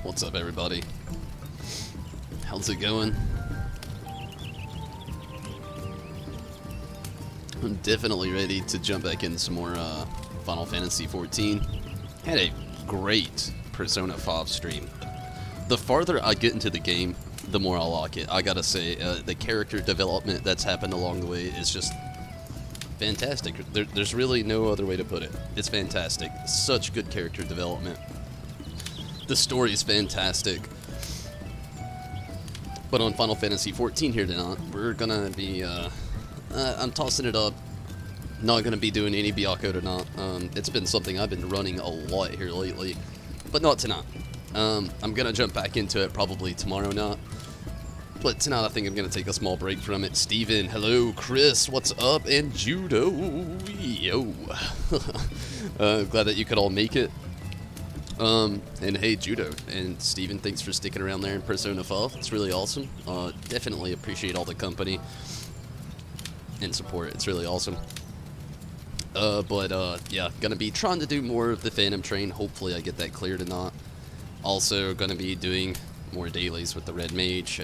What's up, everybody? How's it going? I'm definitely ready to jump back in some more Final Fantasy 14. Had a great Persona 5 stream. The farther I get into the game, the more I like it. I gotta say, the character development that's happened along the way is just fantastic. There's really no other way to put it. It's fantastic. Such good character development. The story is fantastic. But on Final Fantasy 14 here tonight, we're gonna be, I'm tossing it up. Not gonna be doing any Byakko tonight. It's been something I've been running a lot here lately, but not tonight. I'm gonna jump back into it probably tomorrow night. But tonight I think I'm gonna take a small break from it. Steven, hello. Chris, what's up? And Judo, yo. Glad that you could all make it. And hey, Judo and Steven, thanks for sticking around there in Persona 5. It's really awesome. Definitely appreciate all the company and support. It's really awesome. Yeah, gonna be trying to do more of the Phantom Train. Hopefully I get that clear tonight. Also gonna be doing more dailies with the Red Mage.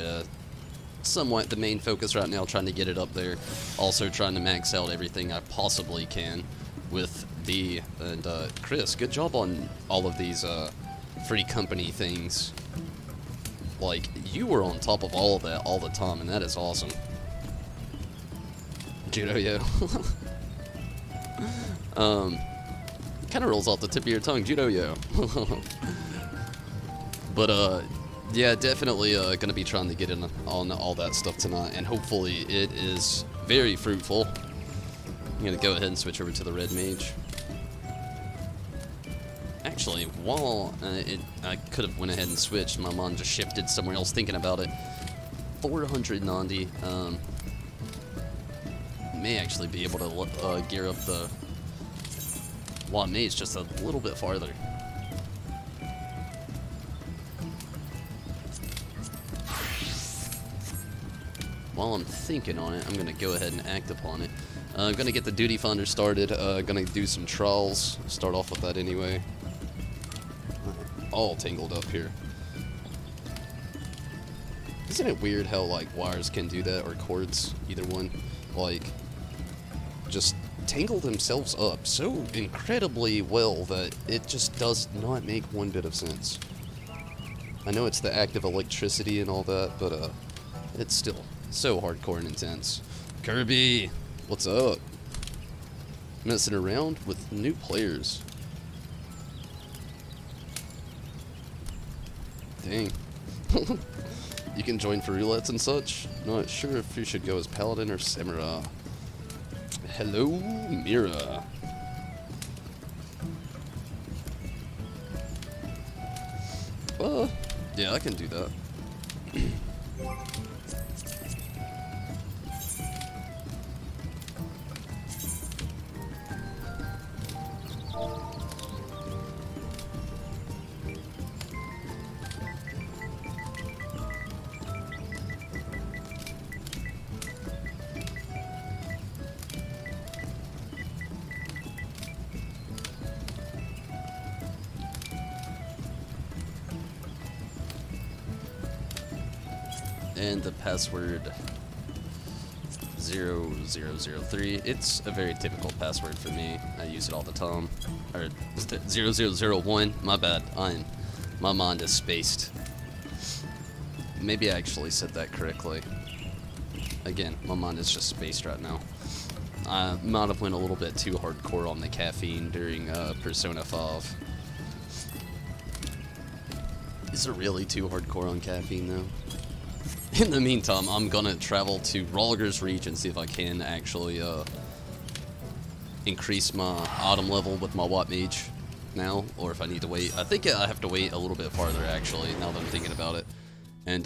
Somewhat the main focus right now, trying to get it up there. Also trying to max out everything I possibly can with the, and Chris, good job on all of these free company things. Like, you were on top of all of that all the time, and that is awesome. Judo, yo. Kind of rolls off the tip of your tongue, Judo, yo. But, yeah, definitely gonna be trying to get in on all that stuff tonight, and hopefully it is very fruitful. I'm gonna go ahead and switch over to the Red Mage. Actually, while I could have went ahead and switched, my mind just shifted somewhere else thinking about it. 490, may actually be able to gear up the White Mage just a little bit farther. While I'm thinking on it, I'm gonna go ahead and act upon it. I'm gonna get the duty finder started. Gonna do some trials. Start off with that anyway. All tangled up here. Isn't it weird how like wires can do that, or cords, either one, like just tangle themselves up so incredibly well that it just does not make one bit of sense. I know it's the act of electricity and all that, but it's still so hardcore and intense. Kirby, what's up? Messing around with new players. Dang. You can join for roulettes and such. Not sure if you should go as Paladin or Samurai. Hello, Mira. Yeah, I can do that. And the password 0003. It's a very typical password for me. I use it all the time. Or 0001. My bad. My mind is spaced. Maybe I actually said that correctly. Again, my mind is just spaced right now. I might have went a little bit too hardcore on the caffeine during Persona 5. Is it really too hardcore on caffeine though? In the meantime, I'm gonna travel to Rolger's Reach and see if I can actually increase my item level with my White Mage now, or if I need to wait. I think I have to wait a little bit farther actually, now that I'm thinking about it. And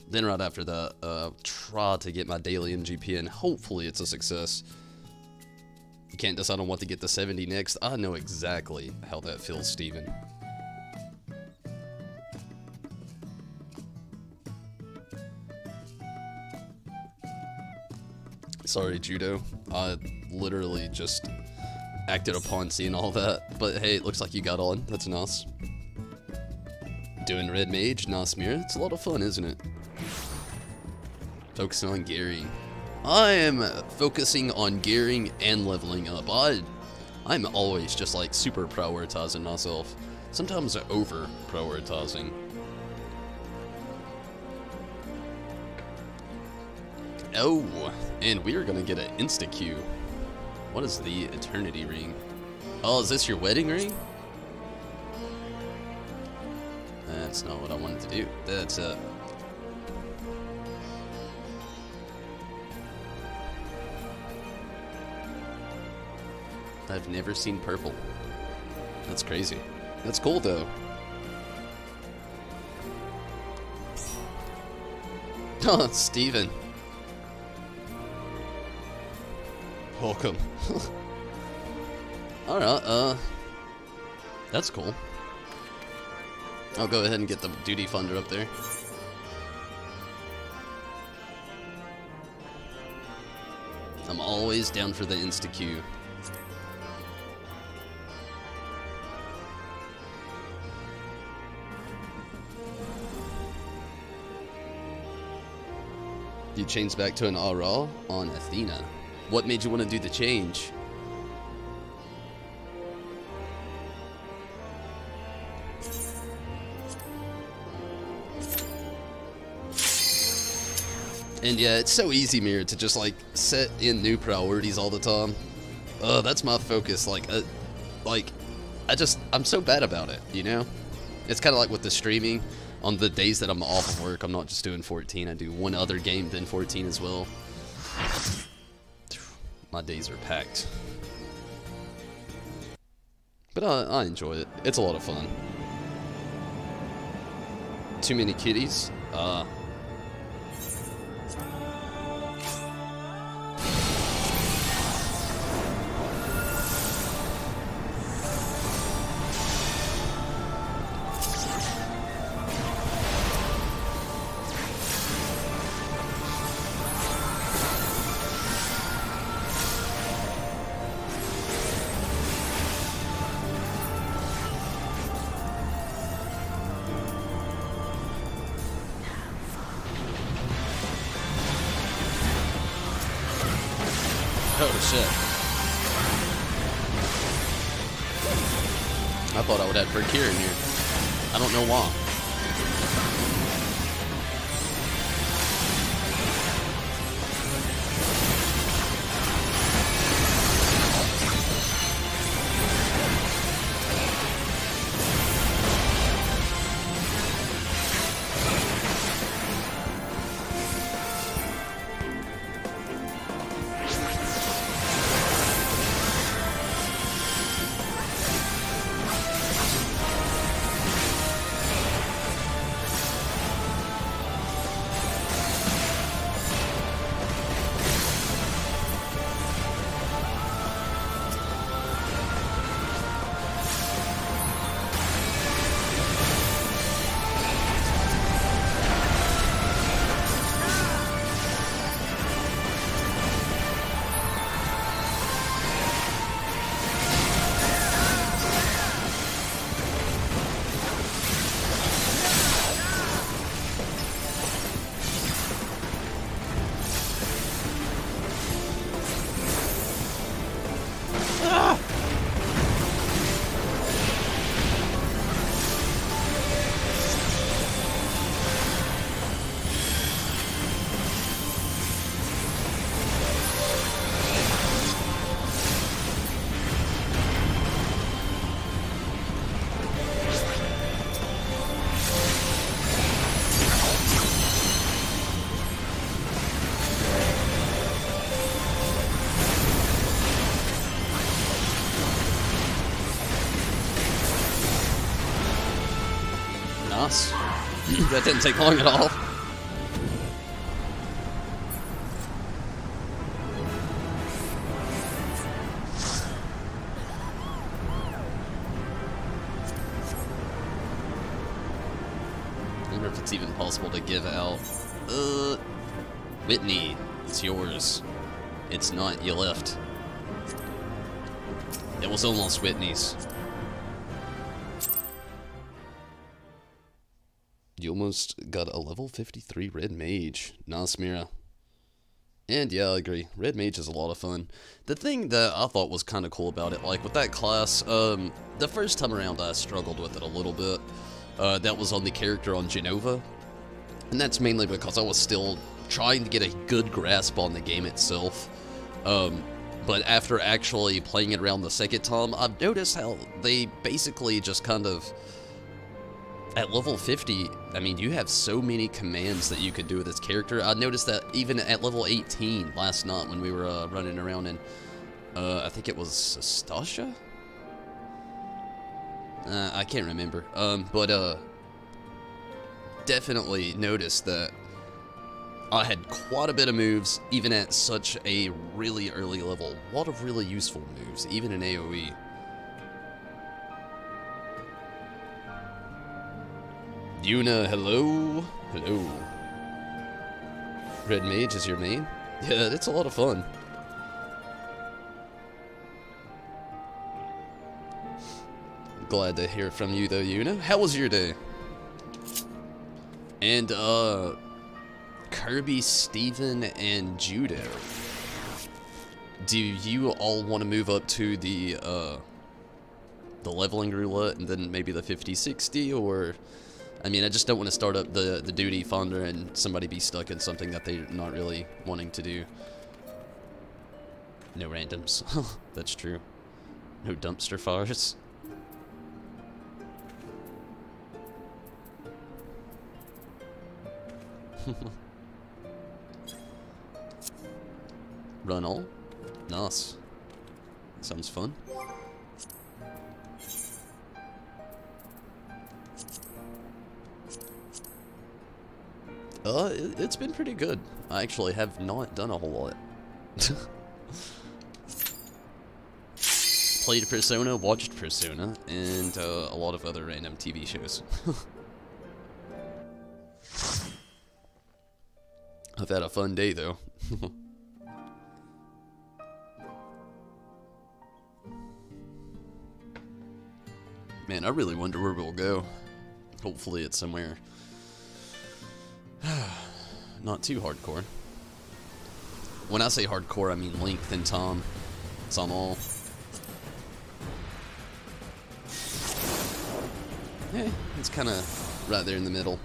then right after that, try to get my daily MGP in. Hopefully it's a success. You can't decide on what to get to 70 next. I know exactly how that feels, Steven. Sorry, Judo. I literally just acted upon seeing all that. But hey, it looks like you got on. That's nice. Doing Red Mage, Nosmir. It's a lot of fun, isn't it? Focusing on gearing. I am focusing on gearing and leveling up. I'm always just like super prioritizing myself. Sometimes over prioritizing. Oh, and we are gonna get an insta Q. What is the Eternity Ring? Oh, is this your wedding ring? That's not what I wanted to do. That's I've never seen purple. That's crazy. That's cool though. Oh, Steven. Welcome. Alright, that's cool. I'll go ahead and get the duty funder up there. I'm always down for the insta-Q. You changed back to an Aura on Athena. What made you want to do the change? And yeah, it's so easy, Mirror, to just like set in new priorities all the time. That's my focus. I'm so bad about it, you know? It's kind of like with the streaming. On the days that I'm off of work, I'm not just doing 14. I do one other game than 14 as well. My days are packed. But I enjoy it. It's a lot of fun. Too many kitties? Oh shit. I thought I would have Procure in here. I don't know why. That didn't take long at all. I wonder if it's even possible to give out. Whitney, it's yours. It's not, you left. It was almost Whitney's. You almost got a level 53 Red Mage. Nice, Mira. And yeah, I agree. Red Mage is a lot of fun. The thing that I thought was kind of cool about it, like with that class, the first time around I struggled with it a little bit. That was on the character on Genova. And that's mainly because I was still trying to get a good grasp on the game itself. But after actually playing it around the second time, I've noticed how they basically just kind of... At level 50, I mean, you have so many commands that you could do with this character. I noticed that even at level 18 last night when we were running around in, I think it was Stasha? I can't remember. But definitely noticed that I had quite a bit of moves, even at such a really early level. A lot of really useful moves, even in AoE. Yuna, hello? Hello. Red Mage is your main? Yeah, it's a lot of fun. Glad to hear from you though, Yuna. How was your day? And, Kirby, Steven, and Judo. Do you all want to move up to the leveling roulette and then maybe the 50-60, or... I mean, I just don't want to start up the duty fonder and somebody be stuck in something that they're not really wanting to do. No randoms. That's true. No dumpster fires. Run all? Nice. Sounds fun. It's been pretty good. I actually have not done a whole lot. Played Persona, watched Persona, and a lot of other random TV shows. I've had a fun day, though. Man, I really wonder where we'll go. Hopefully it's somewhere not too hardcore. When I say hardcore, I mean length and time. Some all. Yeah, it's kind of right there in the middle.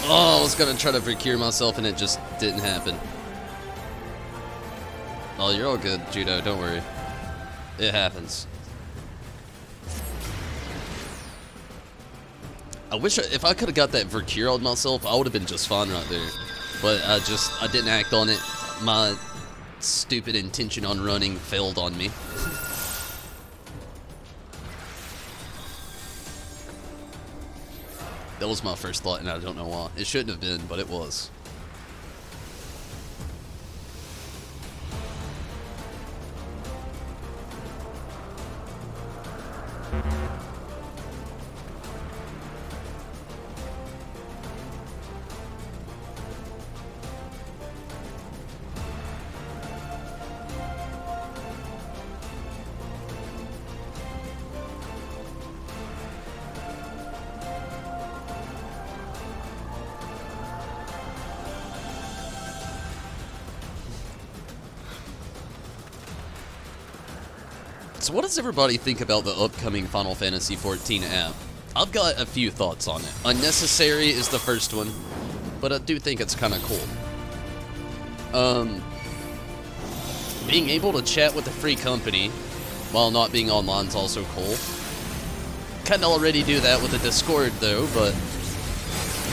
Oh, I was gonna try to procure myself and it just didn't happen. Oh, you're all good, Judo, don't worry. It happens. I wish if I could have got that Vercure on myself, I would have been just fine right there. But I didn't act on it. My stupid intention on running failed on me. That was my first thought, and I don't know why. It shouldn't have been, but it was. So what does everybody think about the upcoming Final Fantasy XIV app? I've got a few thoughts on it. Unnecessary is the first one, but I do think it's kind of cool. Being able to chat with a free company while not being online is also cool. Kind of already do that with the Discord though, but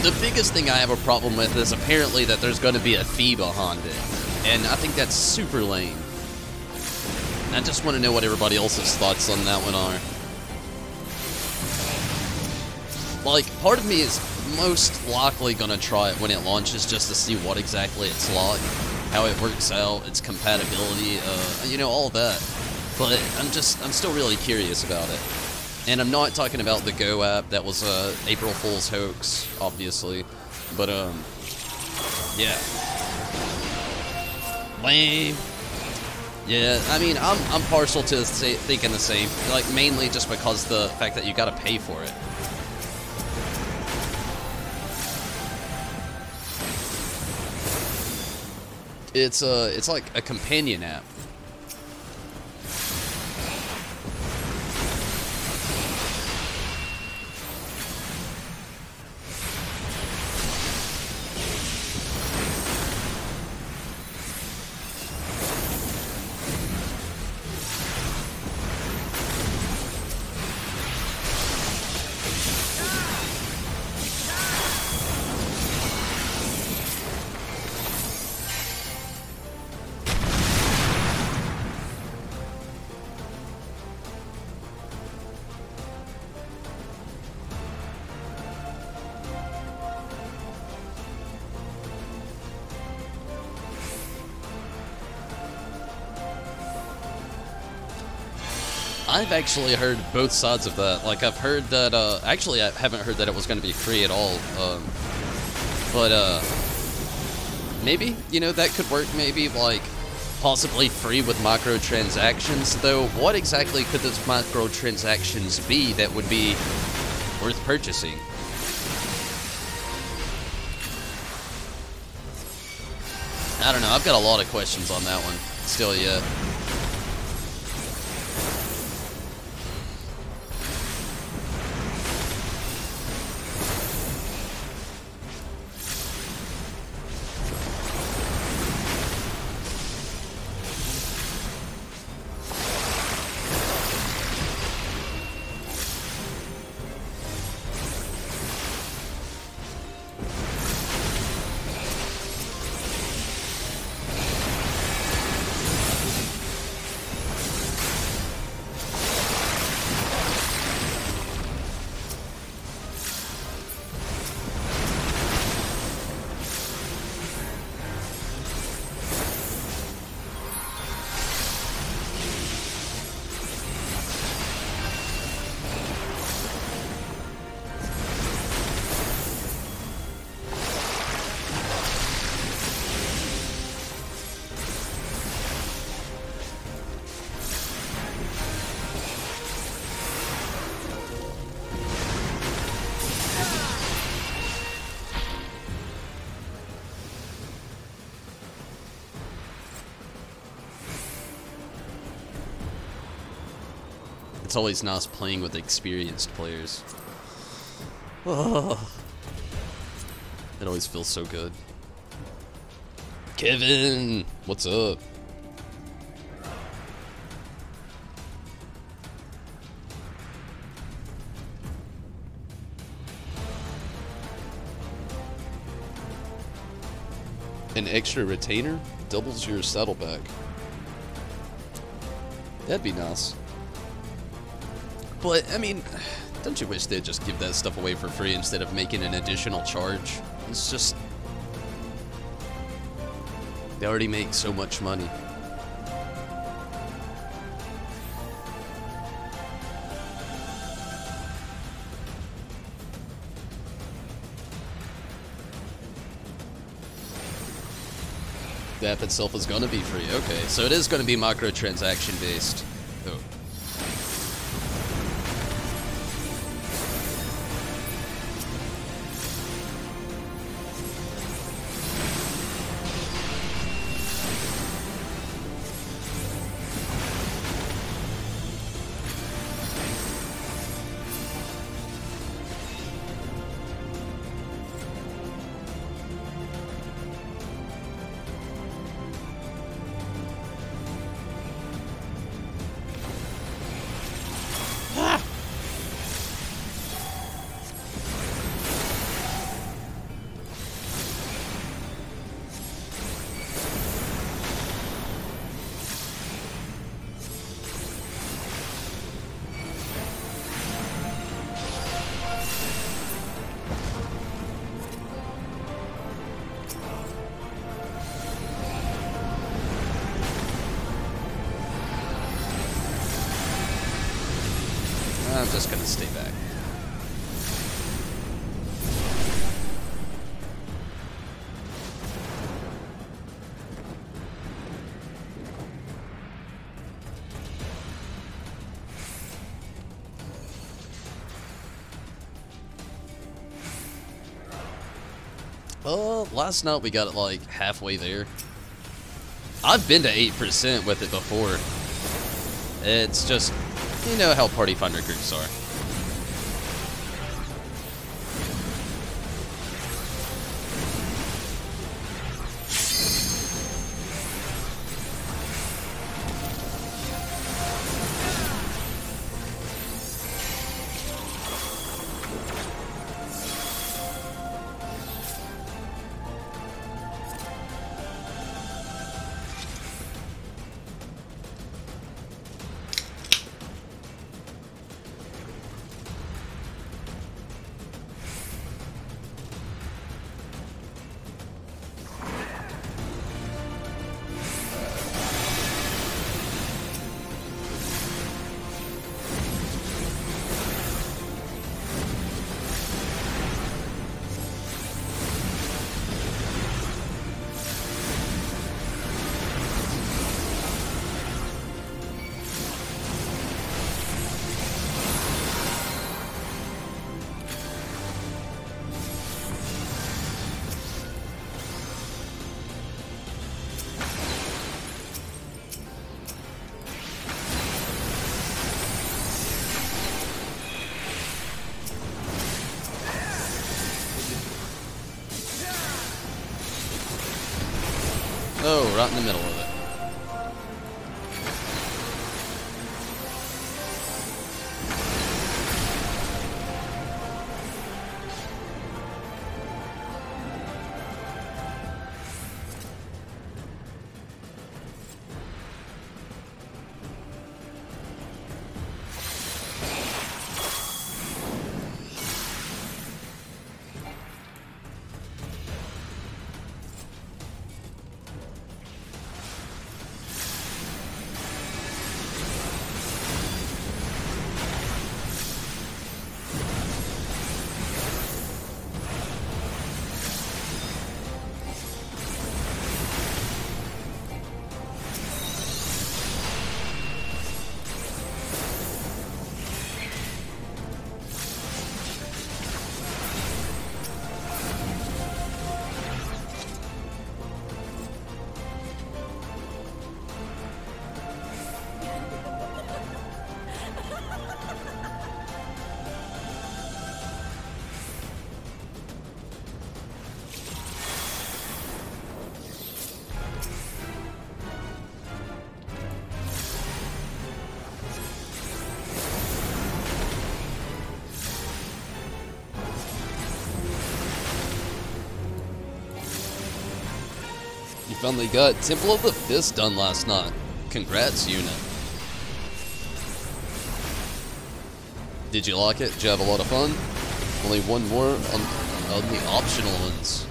the biggest thing I have a problem with is apparently that there's going to be a fee behind it, and I think that's super lame. I just want to know what everybody else's thoughts on that one are. Like, part of me is most likely going to try it when it launches just to see what exactly it's like, how it works out, its compatibility, you know, all that. But I'm still really curious about it. And I'm not talking about the Go app. That was a April Fool's hoax, obviously. But, yeah. Lame. Yeah, I mean, I'm partial to thinking the same. Like, mainly just because the fact that you gotta pay for it. It's like a companion app. I've actually heard both sides of that. Like, I've heard that, actually I haven't heard that it was going to be free at all, but maybe, you know, that could work, maybe, like, possibly free with microtransactions, though what exactly could those microtransactions be that would be worth purchasing? I don't know, I've got a lot of questions on that one, still yet. It's always nice playing with experienced players. Oh, it always feels so good. Kevin, what's up? An extra retainer doubles your saddleback. That'd be nice. But, I mean, Don't you wish they'd just give that stuff away for free instead of making an additional charge? It's just... They already make so much money. The app itself is going to be free. Okay, so it is going to be microtransaction based. Oh. I'm just gonna stay back. Last night we got it like halfway there. I've been to 8% with it before. It's just, you know how Party Finder groups are. Oh, right in the middle of it. You finally got Temple of the Fist done last night. Congrats, unit. Did you like it? Did you have a lot of fun? Only one more on the optional ones.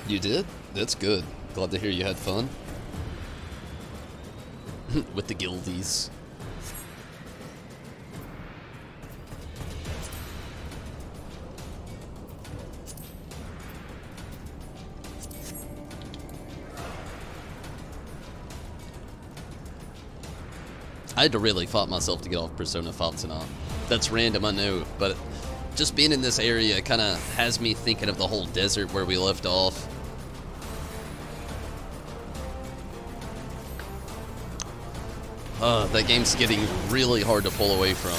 You did? That's good. Glad to hear you had fun. With the guildies. I had to really fight myself to get off Persona 5 tonight. That's random, I know, but just being in this area kind of has me thinking of the whole desert where we left off. That game's getting really hard to pull away from.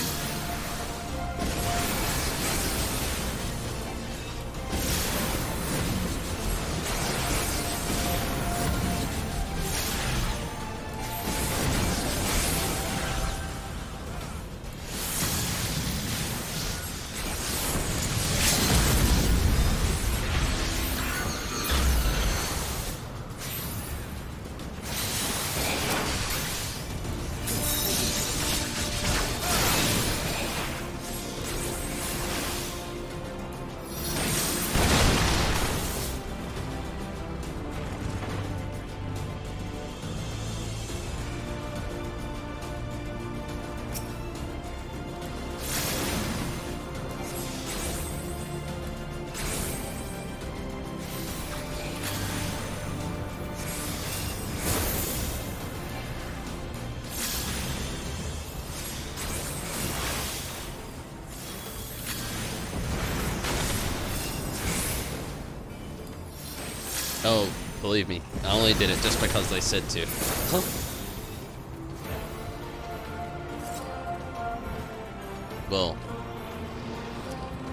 Oh, believe me, I only did it just because they said to. Huh? Well,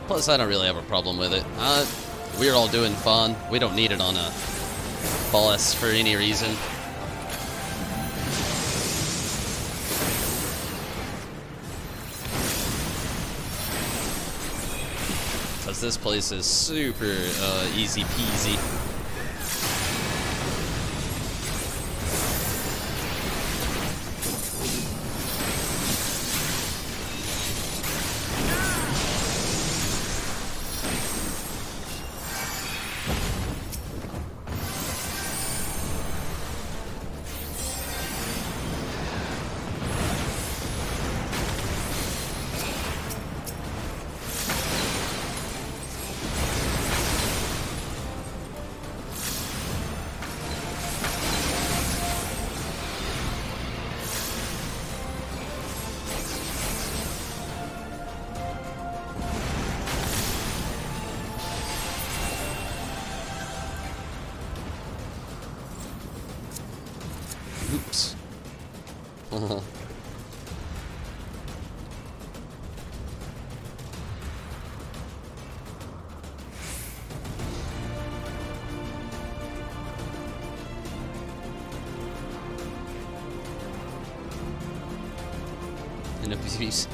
plus I don't really have a problem with it. We're all doing fun. We don't need it on a boss for any reason. Because this place is super easy peasy. Oops. In a piece.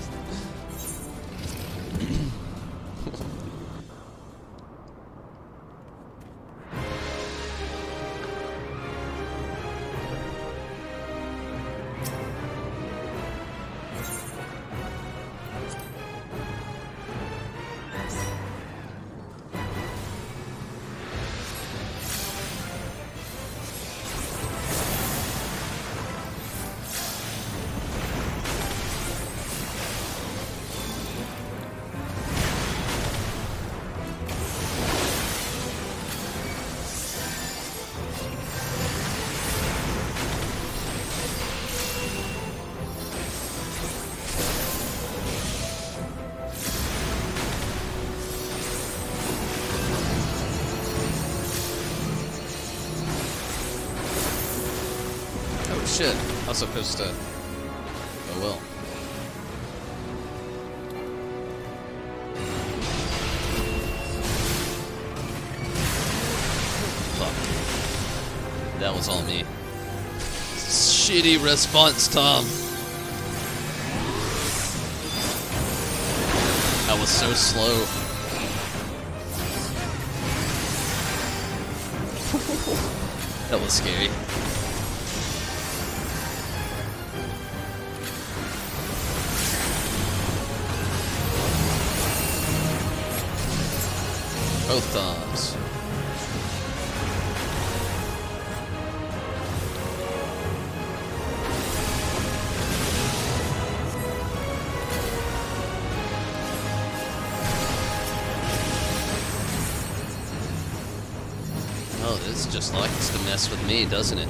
Oh shit, I was supposed to... Oh well. Fuck. That was all me. Shitty response time. That was so slow. That was scary. Both thumbs. Oh, this just likes to mess with me, doesn't it?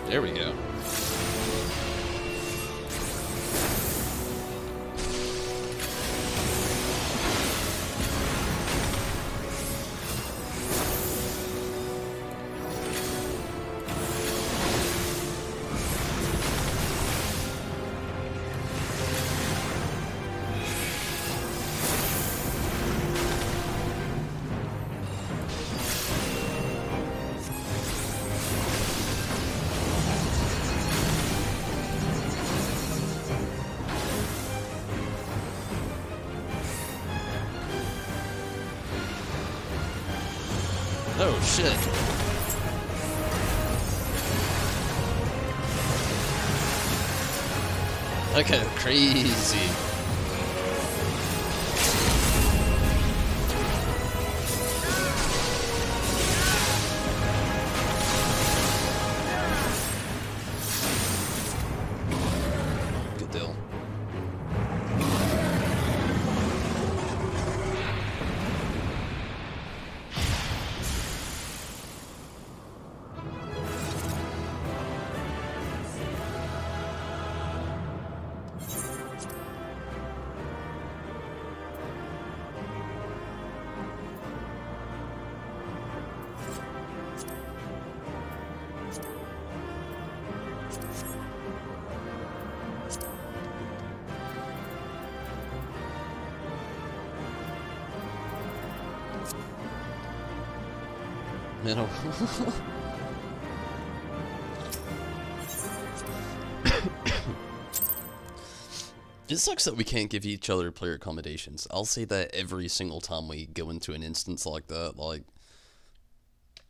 There we go. Oh shit. Okay, crazy. Good deal. Middle. It sucks that we can't give each other player accommodations. I'll say that every single time we go into an instance like that. Like,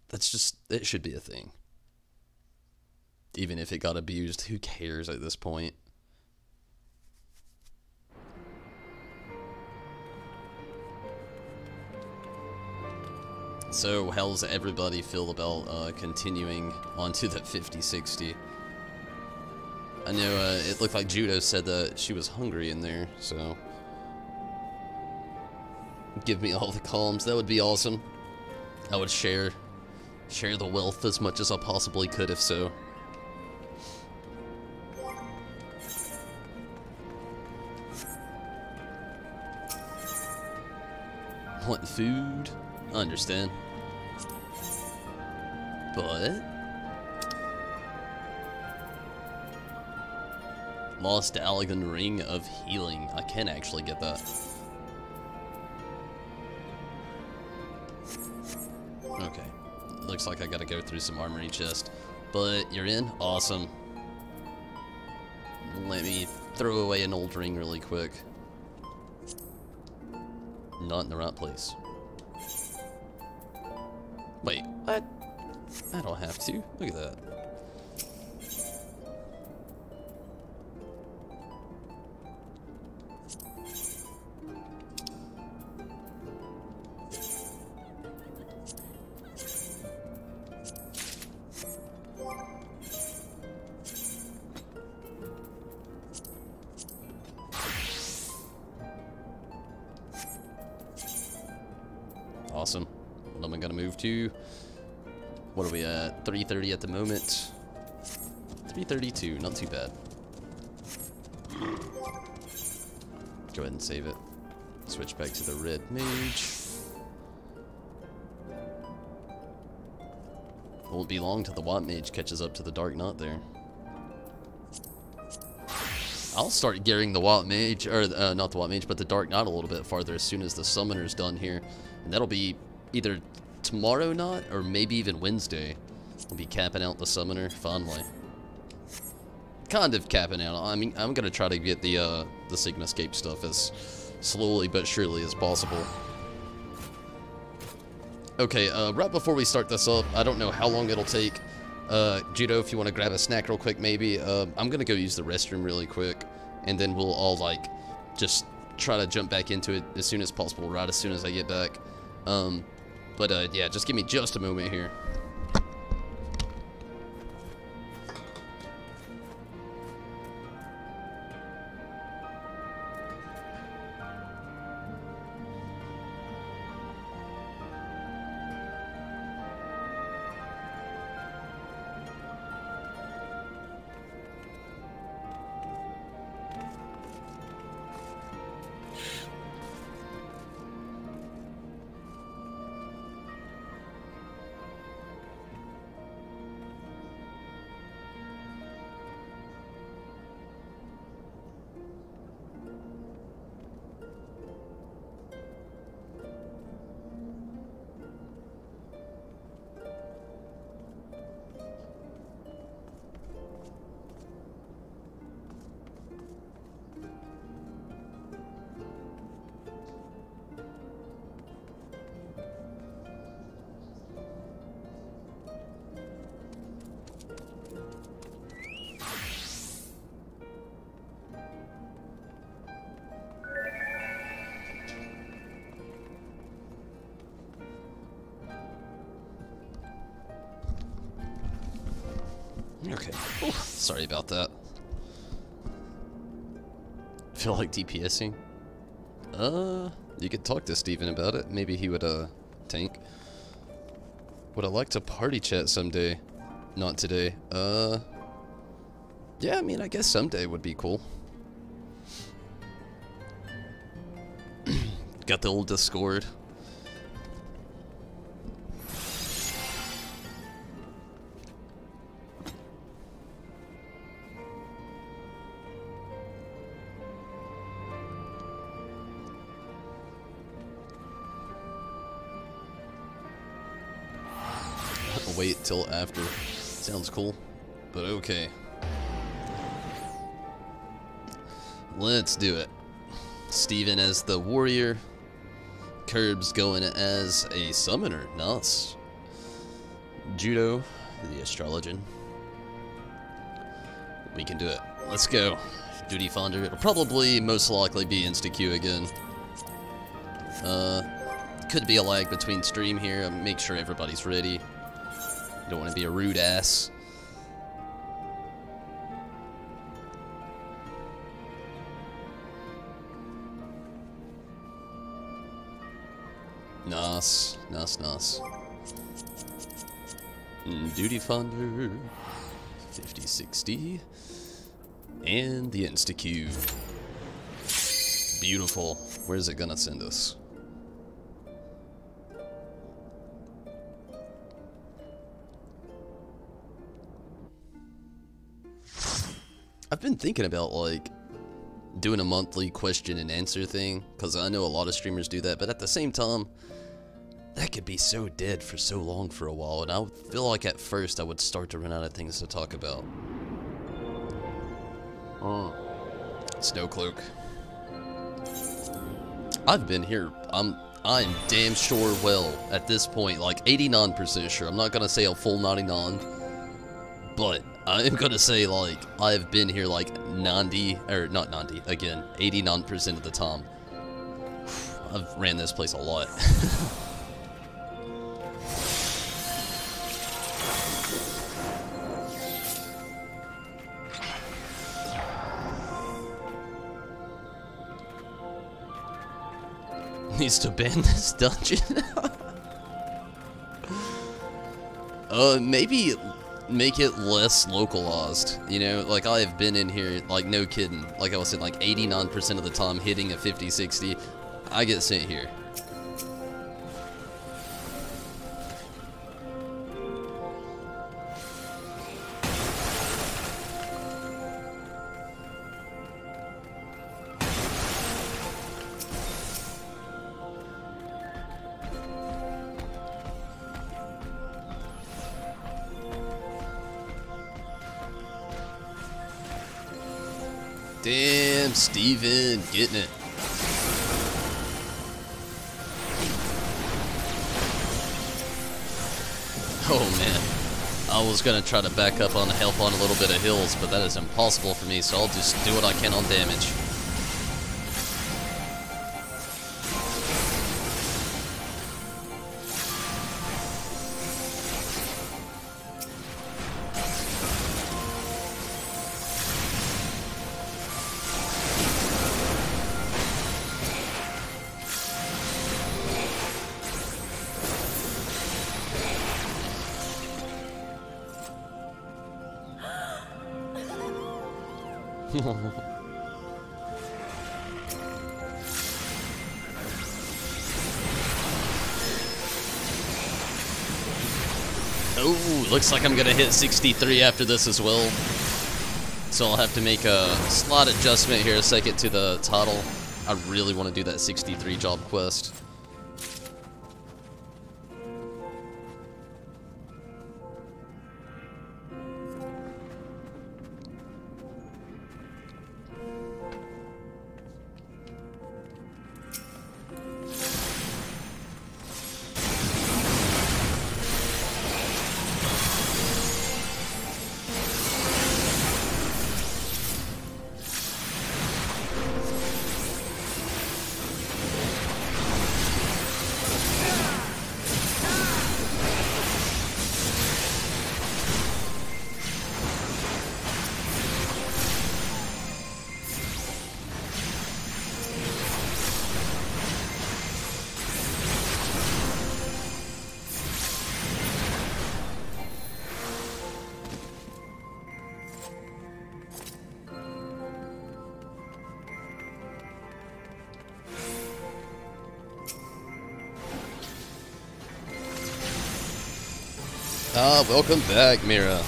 that's just, it should be a thing. Even if it got abused, who cares at this point? So, how's everybody feel about continuing onto the 50-60? I know it looked like Judo said that she was hungry in there, so... Give me all the columns, that would be awesome. I would share the wealth as much as I possibly could if so. Want food? I understand. But... Lost Allegan Ring of Healing. I can actually get that. Okay. Looks like I gotta go through some armory chest. But you're in? Awesome. Let me throw away an old ring really quick. Not in the right place. Wait, what? I don't have to. Look at that. I'm gonna move to. What are we at? 330 at the moment. 332, not too bad. Go ahead and save it. Switch back to the red mage. Won't be long till the white mage catches up to the dark knot there. I'll start gearing the white mage, or not the white mage, but the dark knot a little bit farther as soon as the summoner's done here. And that'll be either tomorrow knot or maybe even Wednesday. We'll be capping out the summoner finally. Kind of capping out. I mean, I'm gonna try to get the Sigmascape stuff as slowly but surely as possible. Okay, right before we start this up, I don't know how long it'll take. Judo, if you want to grab a snack real quick, maybe. I'm gonna go use the restroom really quick, and then we'll all, like, just try to jump back into it as soon as possible, right as soon as I get back. Yeah, just give me just a moment here. Okay. Ooh, sorry about that. Feel like DPSing? You could talk to Steven about it. Maybe he would, tank. Would I like to party chat someday? Not today. Yeah, I mean, I guess someday would be cool. Got the old Discord. Wait till after. Sounds cool, but okay. Let's do it. Steven as the warrior. Curbs going as a summoner. Nice. Judo, the astrologian. We can do it. Let's go. Duty Fonder. It'll probably most likely be insta-Q again. Could be a lag between stream here. Make sure everybody's ready. Don't want to be a rude ass. Nice, nice, nice. Duty Fonder, 50-60, and the insta-Q. Beautiful. Where's it gonna send us? I've been thinking about, like, doing a monthly question and answer thing, because I know a lot of streamers do that, but at the same time, that could be so dead for so long for a while, and I feel like at first I would start to run out of things to talk about. Snowcloak. I've been here, I'm damn sure well, at this point, like 89% sure. I'm not gonna say a full 99, but I'm gonna say, like, I've been here, like, 90, or not 90, again, 89% of the time. I've ran this place a lot. Needs to ban this dungeon. Maybe make it less localized. You know, like I have been in here, like no kidding, like I was saying, like 89% of the time hitting a 50-60. I get sent here. Damn, Steven, getting it. Oh man, I was gonna try to back up on help on a little bit of hills, but that is impossible for me, so I'll just do what I can on damage. Oh, looks like I'm gonna hit 63 after this as well. So I'll have to make a slight adjustment here a second to the title. I really want to do that 63 job quest. Ah, welcome back, Mira.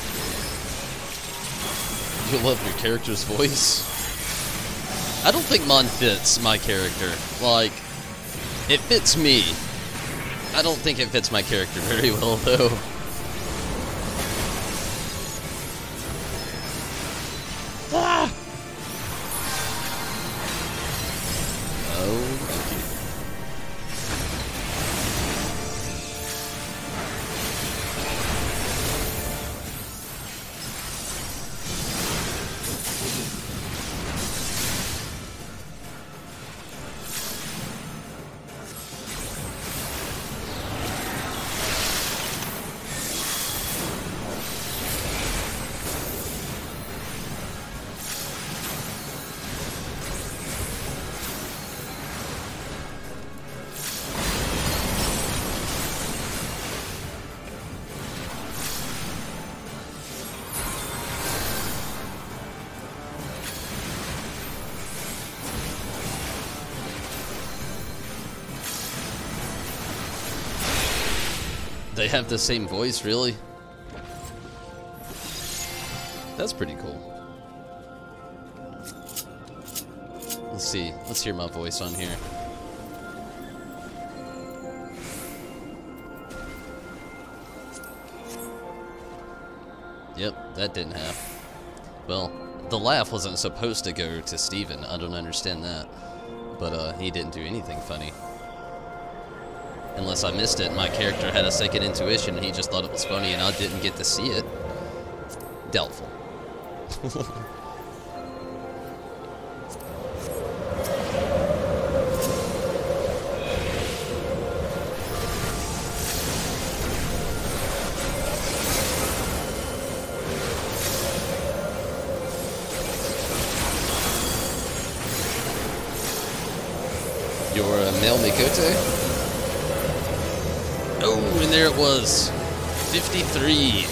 You love your character's voice? I don't think mine fits my character. Like, it fits me. I don't think it fits my character very well, though. Ah! Oh, thank you. They have the same voice, really? That's pretty cool. Let's see. Let's hear my voice on here. Yep, that didn't happen. Well, the laugh wasn't supposed to go to Steven. I don't understand that. But he didn't do anything funny. Unless I missed it, my character had a second intuition and he just thought it was funny and I didn't get to see it. Doubtful. Your male Mikote? Oh, and there it was. 53.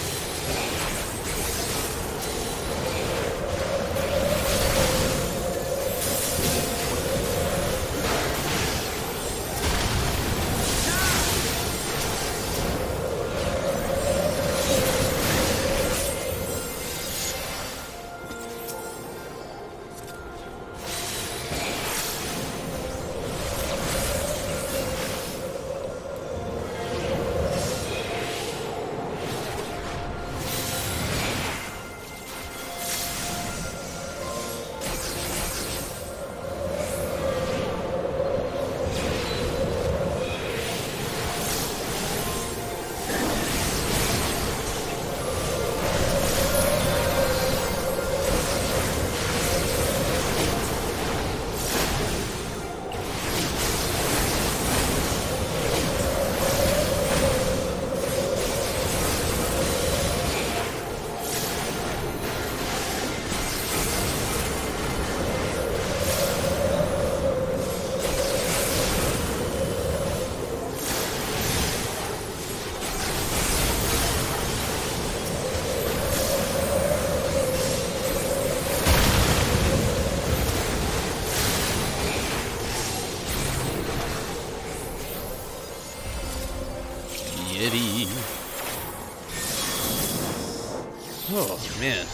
Oh, man.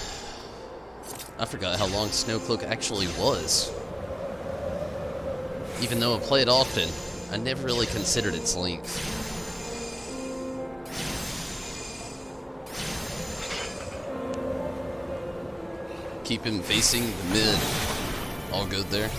I forgot how long Snowcloak actually was. Even though I play it often, I never really considered its length. Keep him facing the mid. All good there.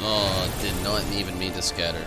Oh, did not even mean to scatter.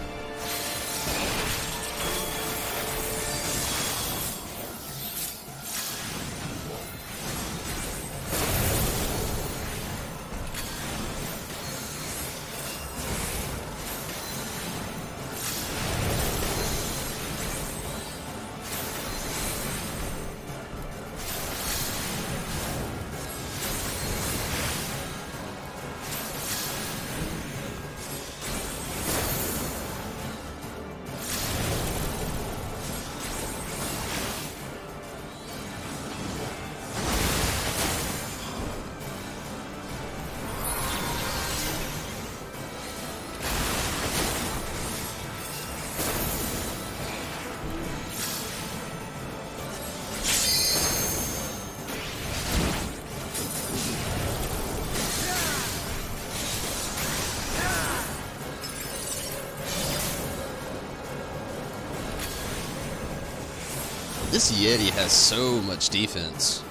This Yeti has so much defense.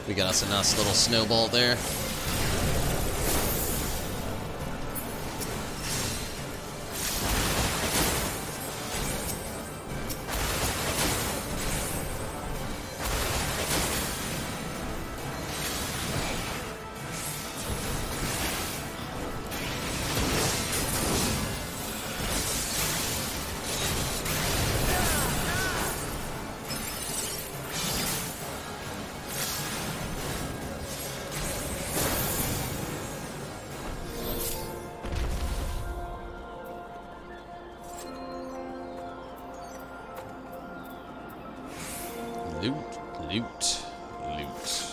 We got us a nice little snowball there. Loot, loot, loot.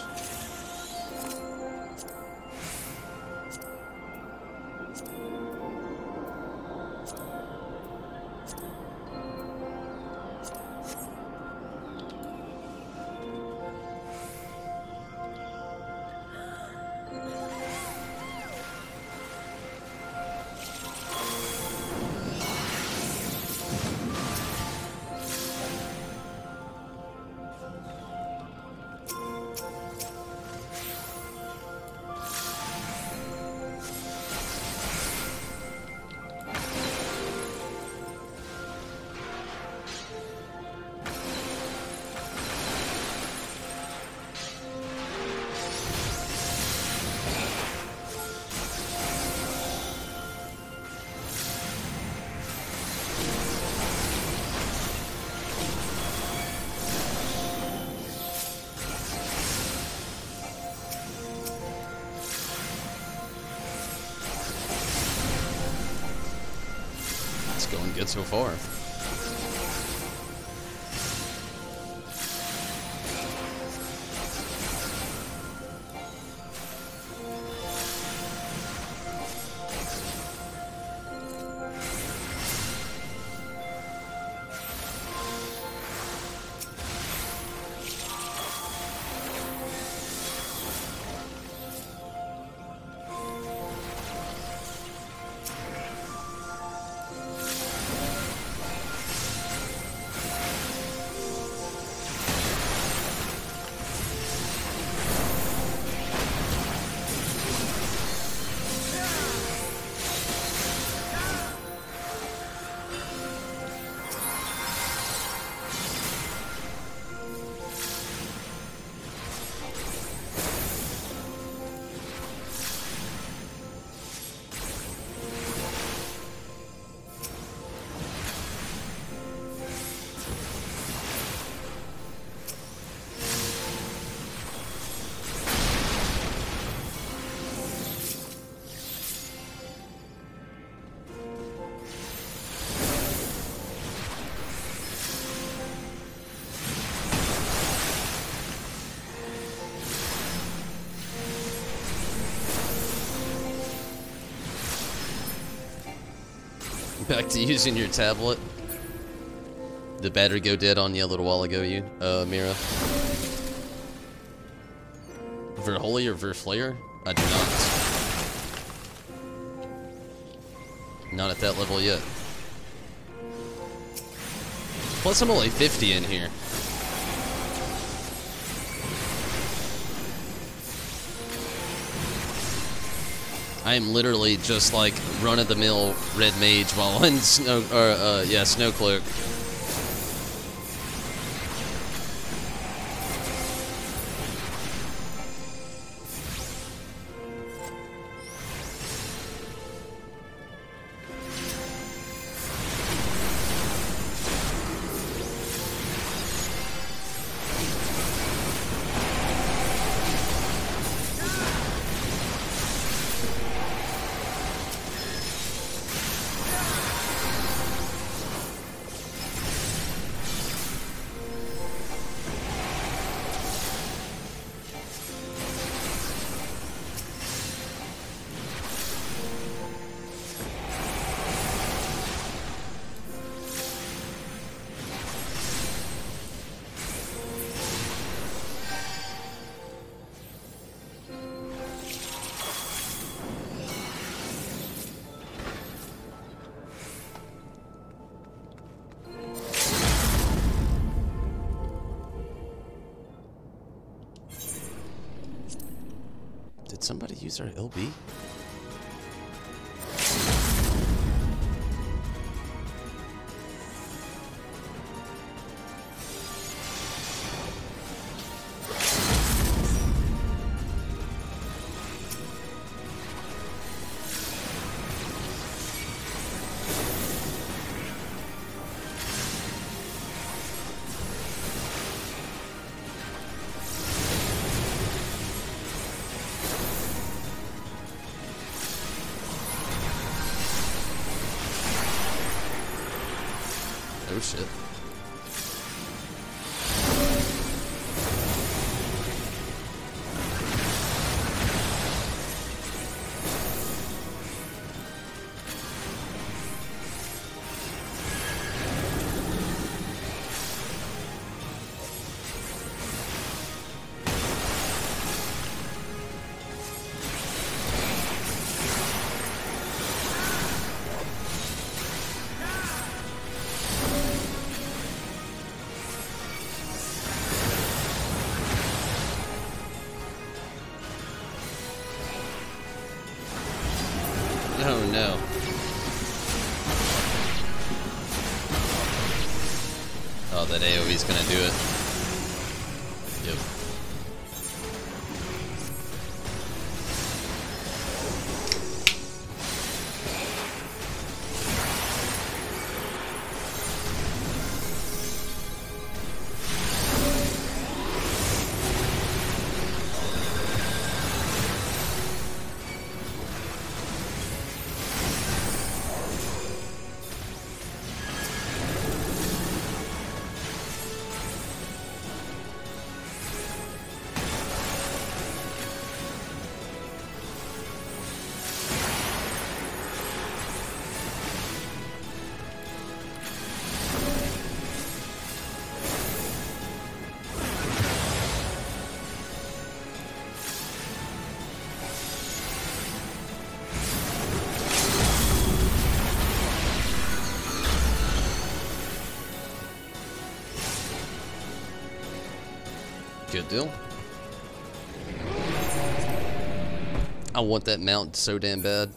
going good so far. Back to using your tablet. The battery go dead on you a little while ago, Mira. Verholy or Verflare? I do not. Not at that level yet. Plus, I'm only 50 in here. I am literally just like run-of-the-mill red mage while in snow cloak. Did somebody use our LB? Oh shit. Oh no. Oh, that AoE's gonna do it. Yep. deal. I want that mount so damn bad.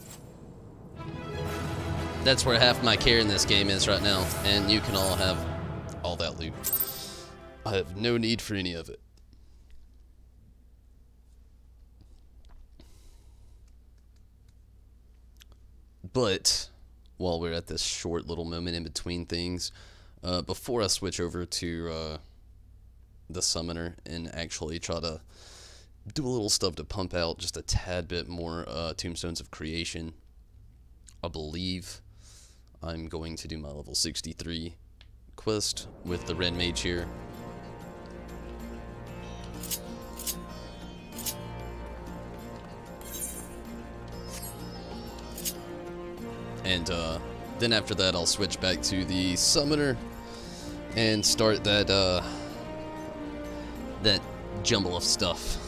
That's where half my care in this game is right now, and you can all have all that loot. I have no need for any of it. But while we're at this short little moment in between things, before I switch over to the summoner and actually try to do a little stuff to pump out just a tad bit more tombstones of creation, I believe I'm going to do my level 63 quest with the Ren Mage here. And then after that I'll switch back to the summoner and start that that jumble of stuff.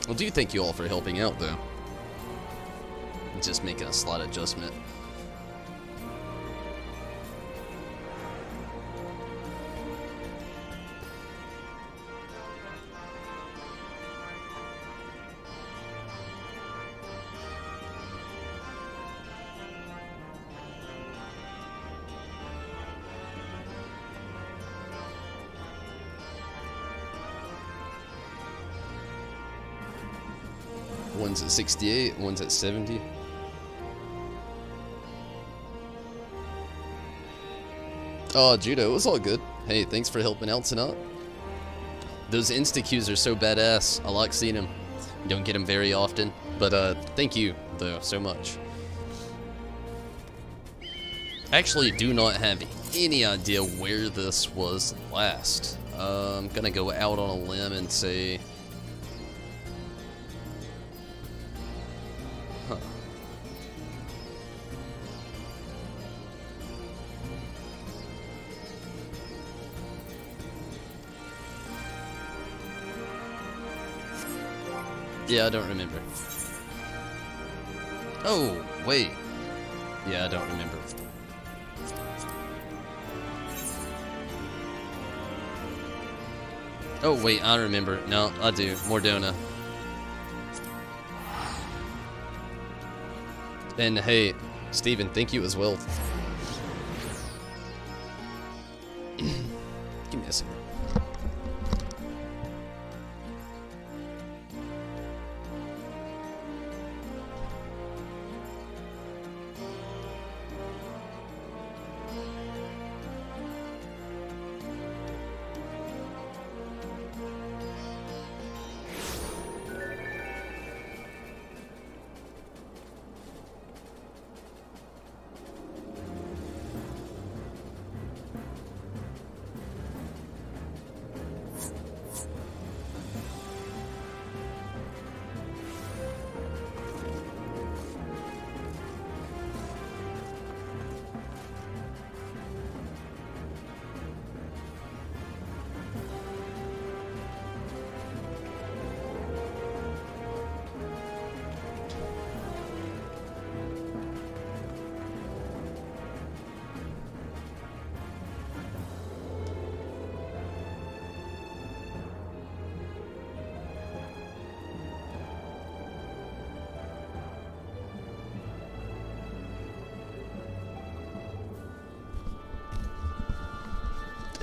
Well, do thank you all for helping out, though. Just making a slight adjustment. One's at 68, one's at 70. Oh, Judo, it was all good. Hey, thanks for helping out tonight. Those insta-Qs are so badass. I like seeing them. Don't get them very often, but thank you, though, so much. Actually, do not have any idea where this was last. I'm gonna go out on a limb and say... Yeah, I don't remember. Oh, wait. Yeah, I don't remember. Oh, wait, I remember. No, I do. Mordona. And hey, Steven, thank you as well. Give me a second.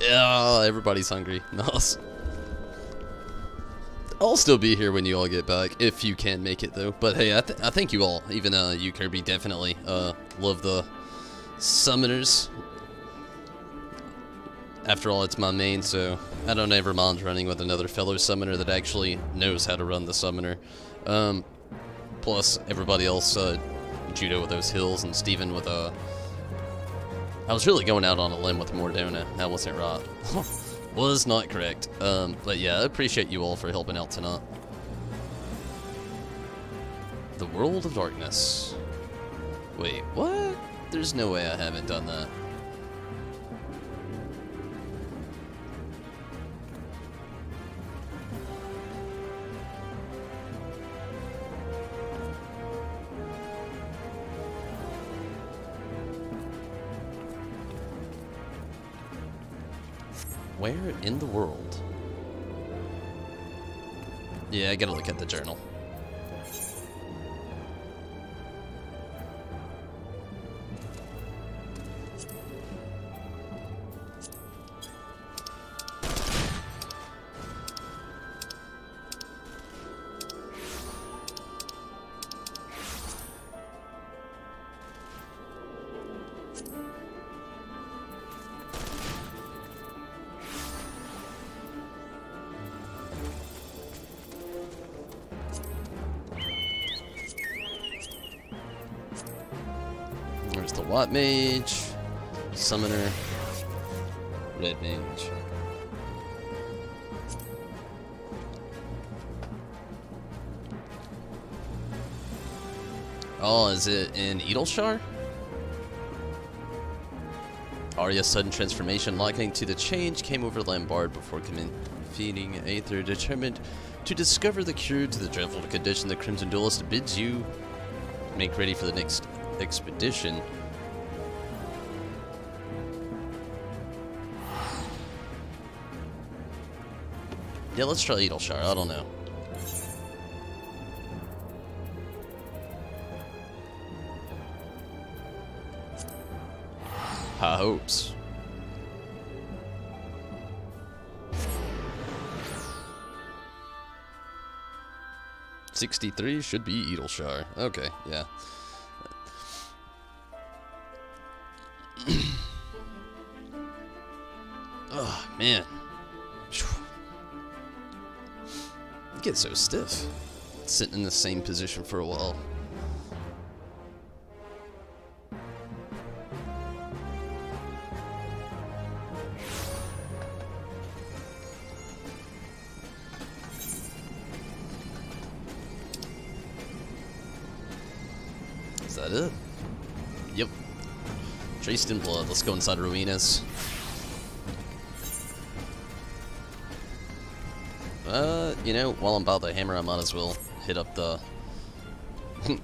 Yeah, everybody's hungry. Nice. I'll still be here when you all get back, if you can make it though. But hey, I thank you all. Even you, Kirby, definitely love the summoners. After all, it's my main, so I don't ever mind running with another fellow summoner that actually knows how to run the summoner. Plus, everybody else, Judo with those hills and Steven with I was really going out on a limb with Mordona. That wasn't right. Was not correct. But yeah, I appreciate you all for helping out tonight. The World of Darkness. Wait, what? There's no way I haven't done that. Where in the world? Yeah, I gotta look at the journal. There's the White Mage, Summoner, Red Mage. Oh, is it in Edelshar? Arya's sudden transformation, likening to the change, came over Lambard before defeating Aether, determined to discover the cure to the dreadful condition. The Crimson Duelist bids you make ready for the next expedition. Yeah, let's try Edelshar. I don't know. High hopes. $63 should be Edelshar. Okay, yeah. Oh, man. You get so stiff. Sitting in the same position for a while. Is that it? Yep. Traced in blood. Let's go inside Ruinas. You know, while I'm about the hammer, I might as well hit up the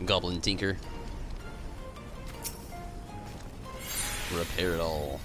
Goblin Tinker. Repair it all.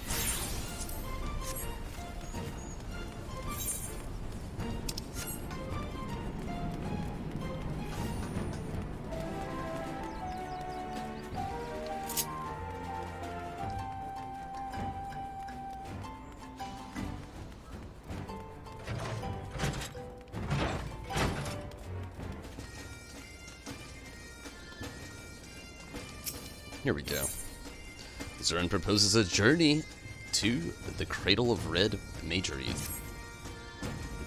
Here we go. Zern proposes a journey to the Cradle of Red Magery.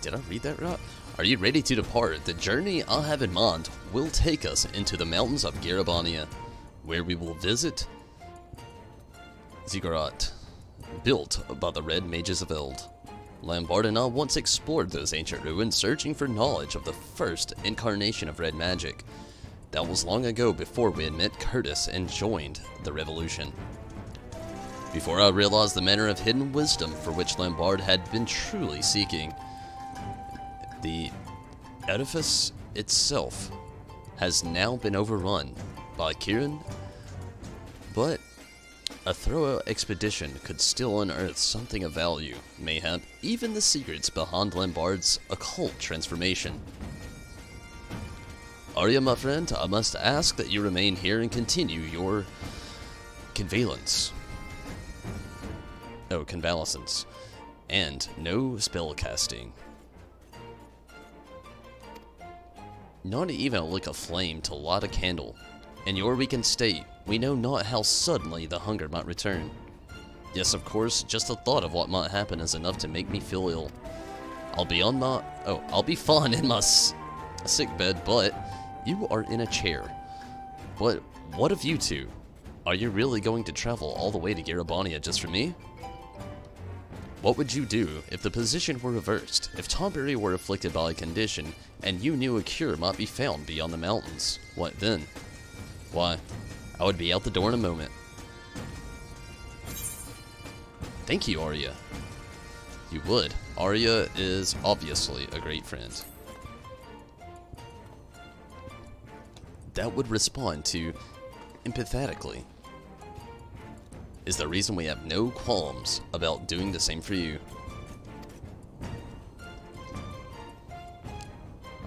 Did I read that right? Are you ready to depart? The journey I have in mind will take us into the mountains of Garabania, where we will visit Ziggurat, built by the Red Mages of Eld. Lambard and I once explored those ancient ruins, searching for knowledge of the first incarnation of red magic. That was long ago, before we had met Curtis and joined the revolution. Before I realized the manner of hidden wisdom for which Lambard had been truly seeking. The edifice itself has now been overrun by Kieran, but a thorough expedition could still unearth something of value, mayhap even the secrets behind Lambard's occult transformation. Arya, my friend, I must ask that you remain here and continue your convalescence. Oh, convalescence. And no spell casting. Not even a lick of flame to light a candle. In your weakened state, we know not how suddenly the hunger might return. Yes, of course, just the thought of what might happen is enough to make me feel ill. I'll be fine in my sick bed, but you are in a chair. But what of you two? Are you really going to travel all the way to Garabania just for me? What would you do if the position were reversed? If Tonberry were afflicted by a condition, and you knew a cure might be found beyond the mountains? What then? Why, I would be out the door in a moment. Thank you, Arya. You would. Arya is obviously a great friend. That would respond to empathetically. Is the reason we have no qualms about doing the same for you.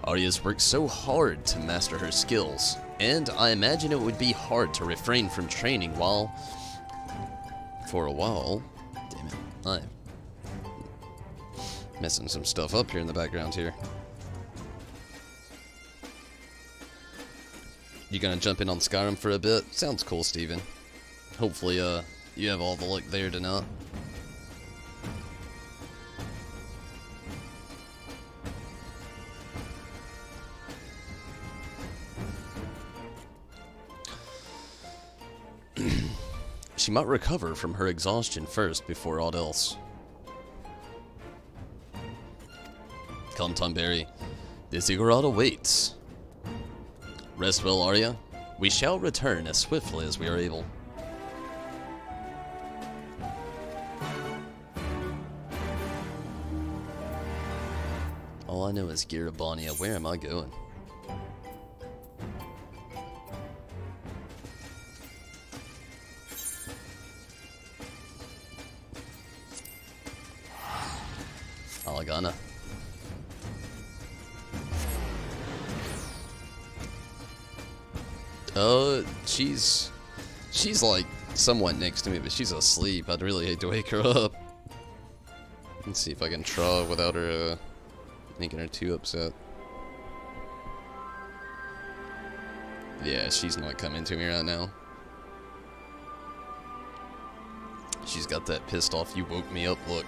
Arya's worked so hard to master her skills, and I imagine it would be hard to refrain from training for a while. Damn it, I'm messing some stuff up here in the background here. You gonna jump in on Skyrim for a bit? Sounds cool, Steven. Hopefully, you have all the luck there tonight. She might recover from her exhaustion first before aught else. Come, Tonberry. The ziggurat awaits. Rest well, Arya. We shall return as swiftly as we are able. All I know is Girabonia. Where am I going? Alagana. She's like somewhat next to me, but she's asleep. I'd really hate to wake her up. Let's see if I can try without her making her too upset. Yeah, she's not coming to me right now. She's got that pissed off "you woke me up" look.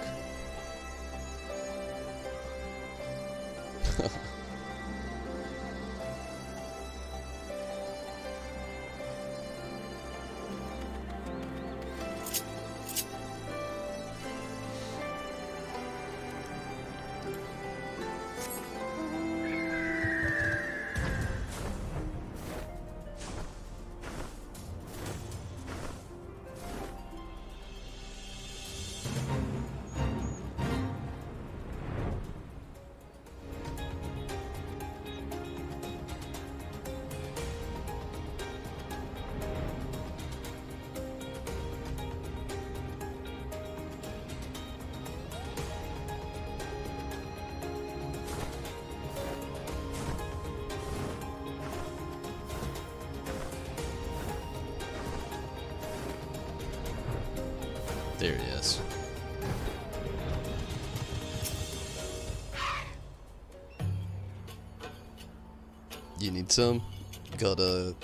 There he is. You need some? Got a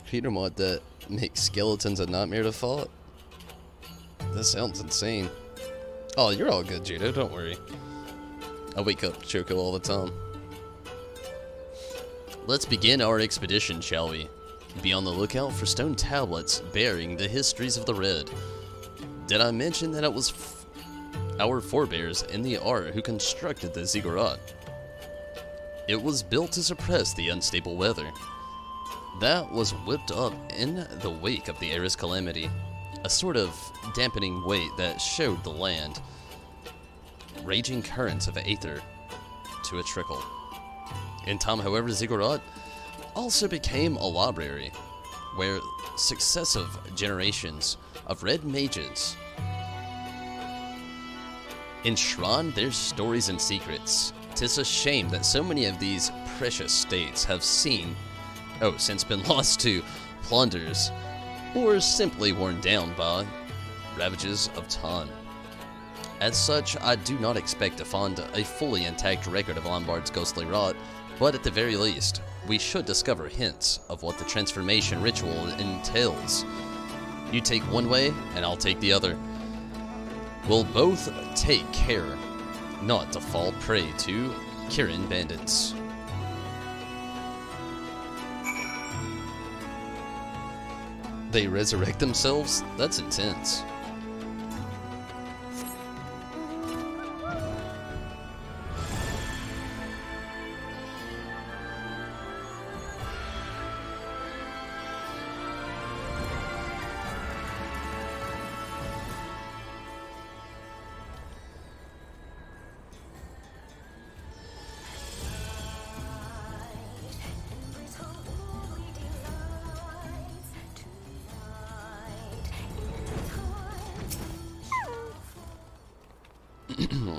Peter mod that makes skeletons a nightmare to fight? That sounds insane. Oh, you're all good, Judo, don't worry. I wake up Choco all the time. Let's begin our expedition, shall we? Be on the lookout for stone tablets bearing the histories of the Red. Did I mention that it was our forebears in the art who constructed the ziggurat? It was built to suppress the unstable weather that was whipped up in the wake of the Eris calamity, a sort of dampening weight that showed the land raging currents of aether to a trickle. In time, however, ziggurat also became a library where successive generations of red mages enshrined their stories and secrets. 'Tis a shame that so many of these precious states have since been lost to plunders or simply worn down by ravages of time. As such, I do not expect to find a fully intact record of Lombard's ghostly rot, but at the very least, we should discover hints of what the transformation ritual entails. You take one way, and I'll take the other. We'll both take care not to fall prey to Kirin bandits. They resurrect themselves? That's intense.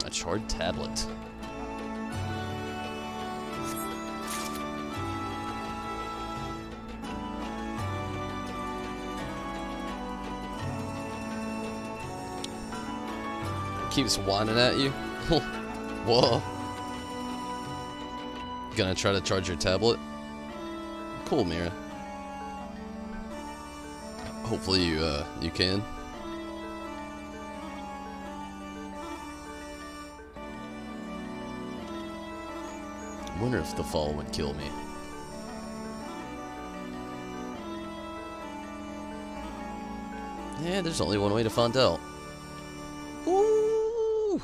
A charred tablet. keeps whining at you. Whoa. Gonna try to charge your tablet? Cool, Mira. Hopefully you can. Wonder if the fall would kill me. Yeah, there's only one way to find out. Ooh.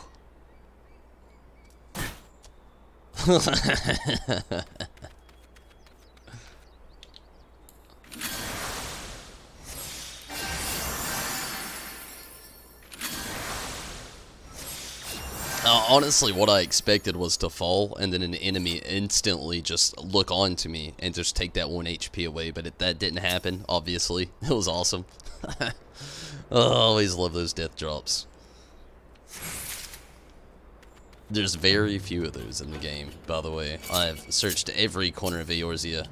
Honestly, what I expected was to fall, and then an enemy instantly just look on to me and just take that 1 HP away, but that didn't happen, obviously. It was awesome. Oh, I always love those death drops. There's very few of those in the game, by the way. I've searched every corner of Eorzea.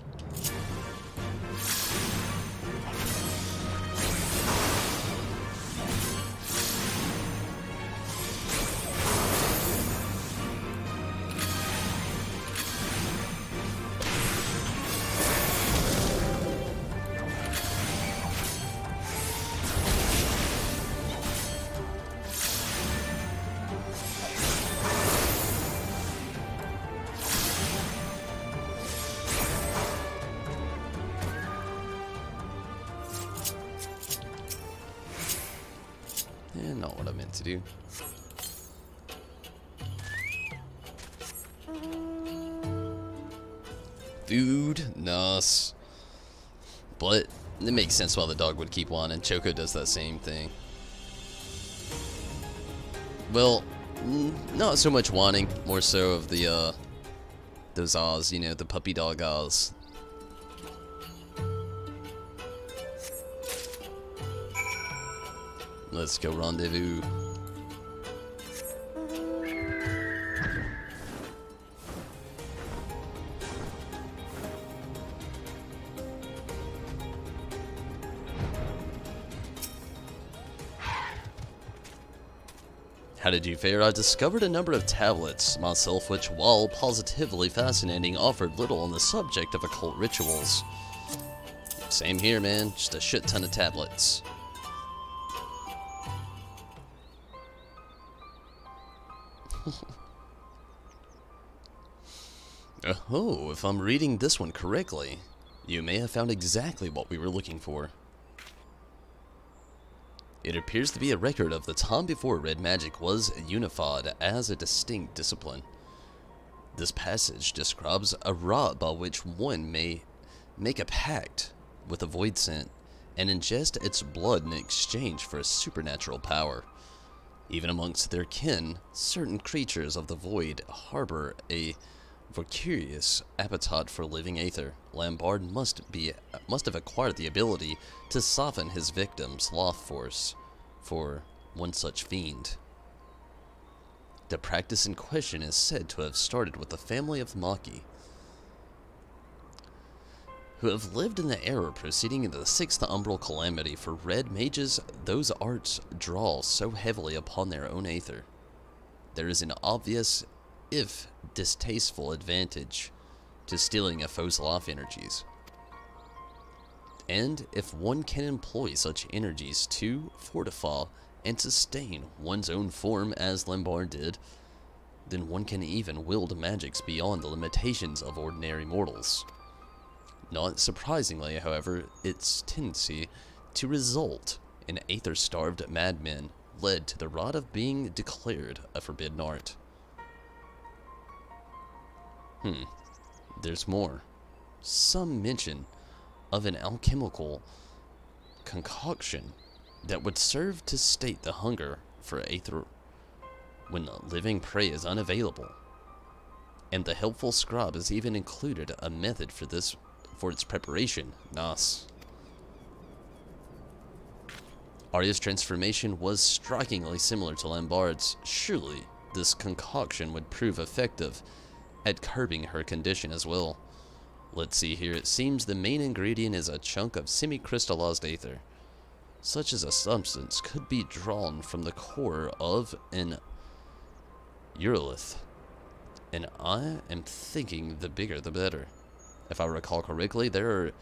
Yeah, not what I meant to do. Food, nice. But it makes sense why the dog would keep whining. Choco does that same thing. Well, not so much whining, more so of the those ahs, you know, the puppy dog ahs. Let's go rendezvous. How did you fare? I discovered a number of tablets myself which, while positively fascinating, offered little on the subject of occult rituals. Same here, man. Just a shit ton of tablets. Oh, if I'm reading this one correctly, you may have found exactly what we were looking for. It appears to be a record of the time before red magic was unified as a distinct discipline. This passage describes a rite by which one may make a pact with a void scent and ingest its blood in exchange for a supernatural power. Even amongst their kin, certain creatures of the void harbor a voracious appetite for living aether. Lambard must have acquired the ability to soften his victim's life force for one such fiend. The practice in question is said to have started with the family of Maki, who have lived in the era preceding the 6th Umbral Calamity. For red mages, those arts draw so heavily upon their own aether. There is an obvious, if distasteful, advantage to stealing a foe's life energies. And if one can employ such energies to fortify and sustain one's own form as Lambard did, then one can even wield magics beyond the limitations of ordinary mortals. Not surprisingly, however, its tendency to result in aether-starved madmen led to the rite of being declared a forbidden art. There's more. Some mention of an alchemical concoction that would serve to sate the hunger for aether when living prey is unavailable. And the helpful scribe has even included a method for its preparation. Nice. Arya's transformation was strikingly similar to Lambard's. Surely this concoction would prove effective at curbing her condition as well. Let's see here. It seems the main ingredient is a chunk of semi-crystallized aether. Such as a substance could be drawn from the core of an Urolith. And I am thinking the bigger the better. If I recall correctly, there are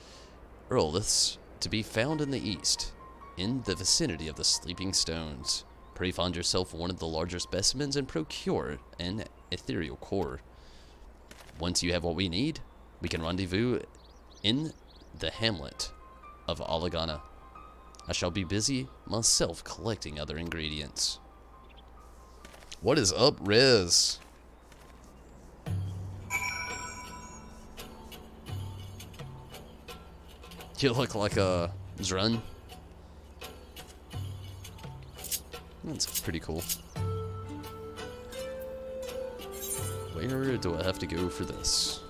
Uroliths to be found in the east, in the vicinity of the Sleeping Stones. Pray find yourself one of the larger specimens and procure an ethereal core. Once you have what we need, we can rendezvous in the hamlet of Alagana. I shall be busy myself collecting other ingredients. What is up, Rez? You look like a Zrun. That's pretty cool. Where do I have to go for this?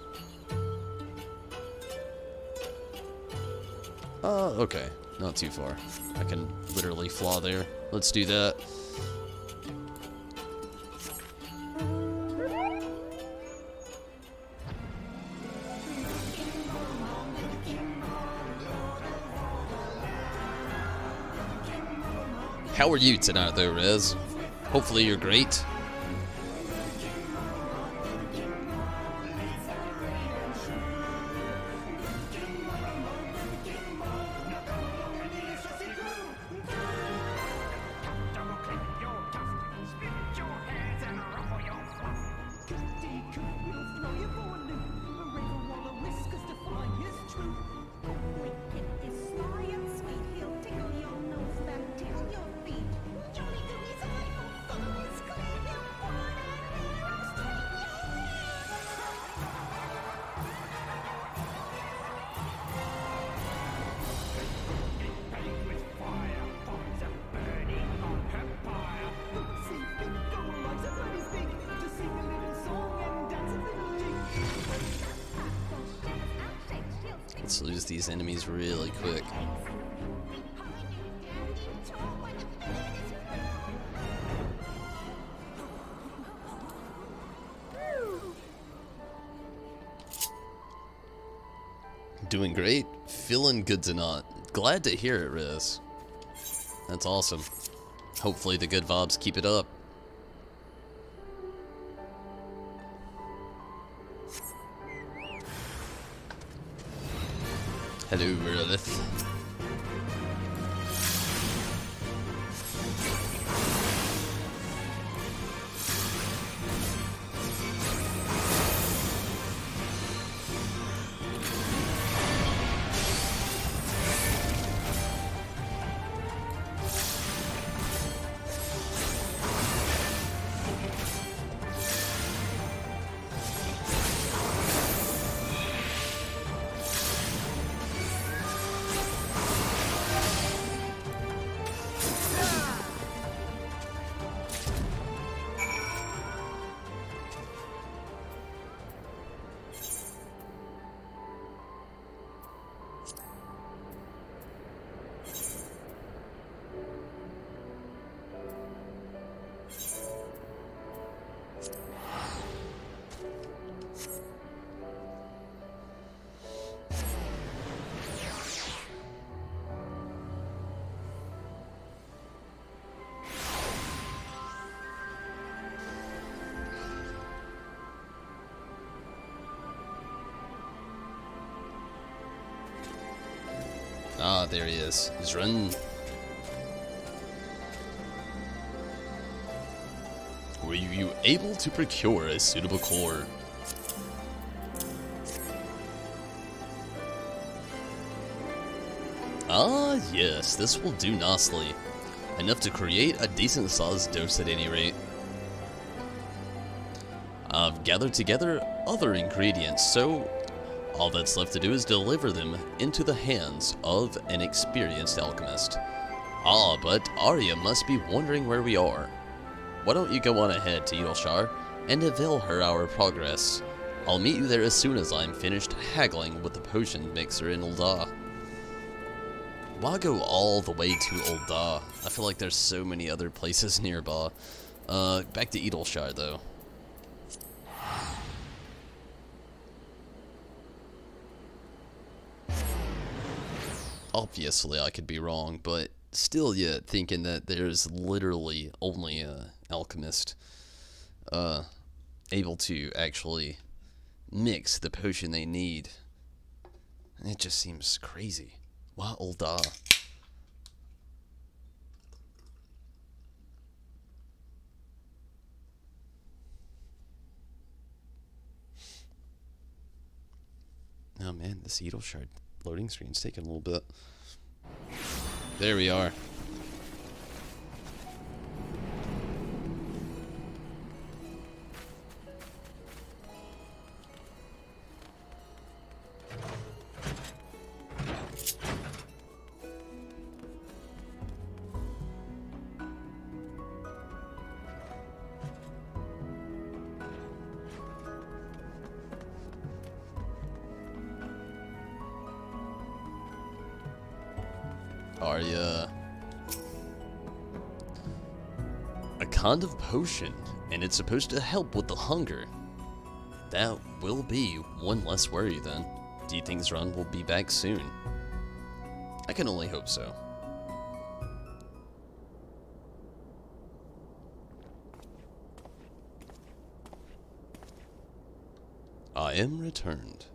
Okay. Not too far. I can literally fly there. Let's do that. How are you tonight, though, Rez? Hopefully you're great. Let's lose these enemies really quick. Doing great. Feeling good tonight. Glad to hear it, Riz. That's awesome. Hopefully the good vibes keep it up. Hello, Lilith. Ah, there he is. He's running. Were you able to procure a suitable core? Ah, yes, this will do nicely. Enough to create a decent sized dose at any rate. I've gathered together other ingredients, so all that's left to do is deliver them into the hands of an experienced alchemist. Ah, but Arya must be wondering where we are. Why don't you go on ahead to Edelshire and avail her our progress. I'll meet you there as soon as I'm finished haggling with the potion mixer in Ul'dah. Why go all the way to Ul'dah? I feel like there's so many other places nearby. Back to Edelshire though. Obviously, I could be wrong, but still yet thinking that there's literally only an alchemist able to actually mix the potion they need. It just seems crazy. Wow, da. Oh man, the Seedle Shard loading screen's taking a little bit. There we are. Arya. A kind of potion, and it's supposed to help with the hunger. That will be one less worry then. Do you think Zron will be back soon? I can only hope so. I am returned.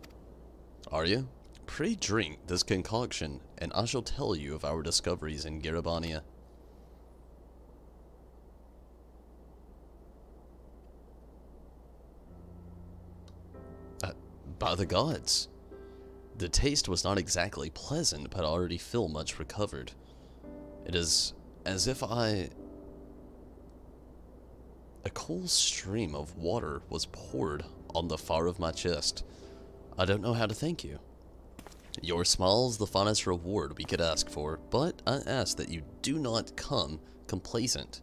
Arya, pray drink this concoction, and I shall tell you of our discoveries in Garabania. By the gods. The taste was not exactly pleasant, but I already feel much recovered. It is as if a cool stream of water was poured on the far of my chest. I don't know how to thank you. Your smile is the finest reward we could ask for, but I ask that you do not come complacent.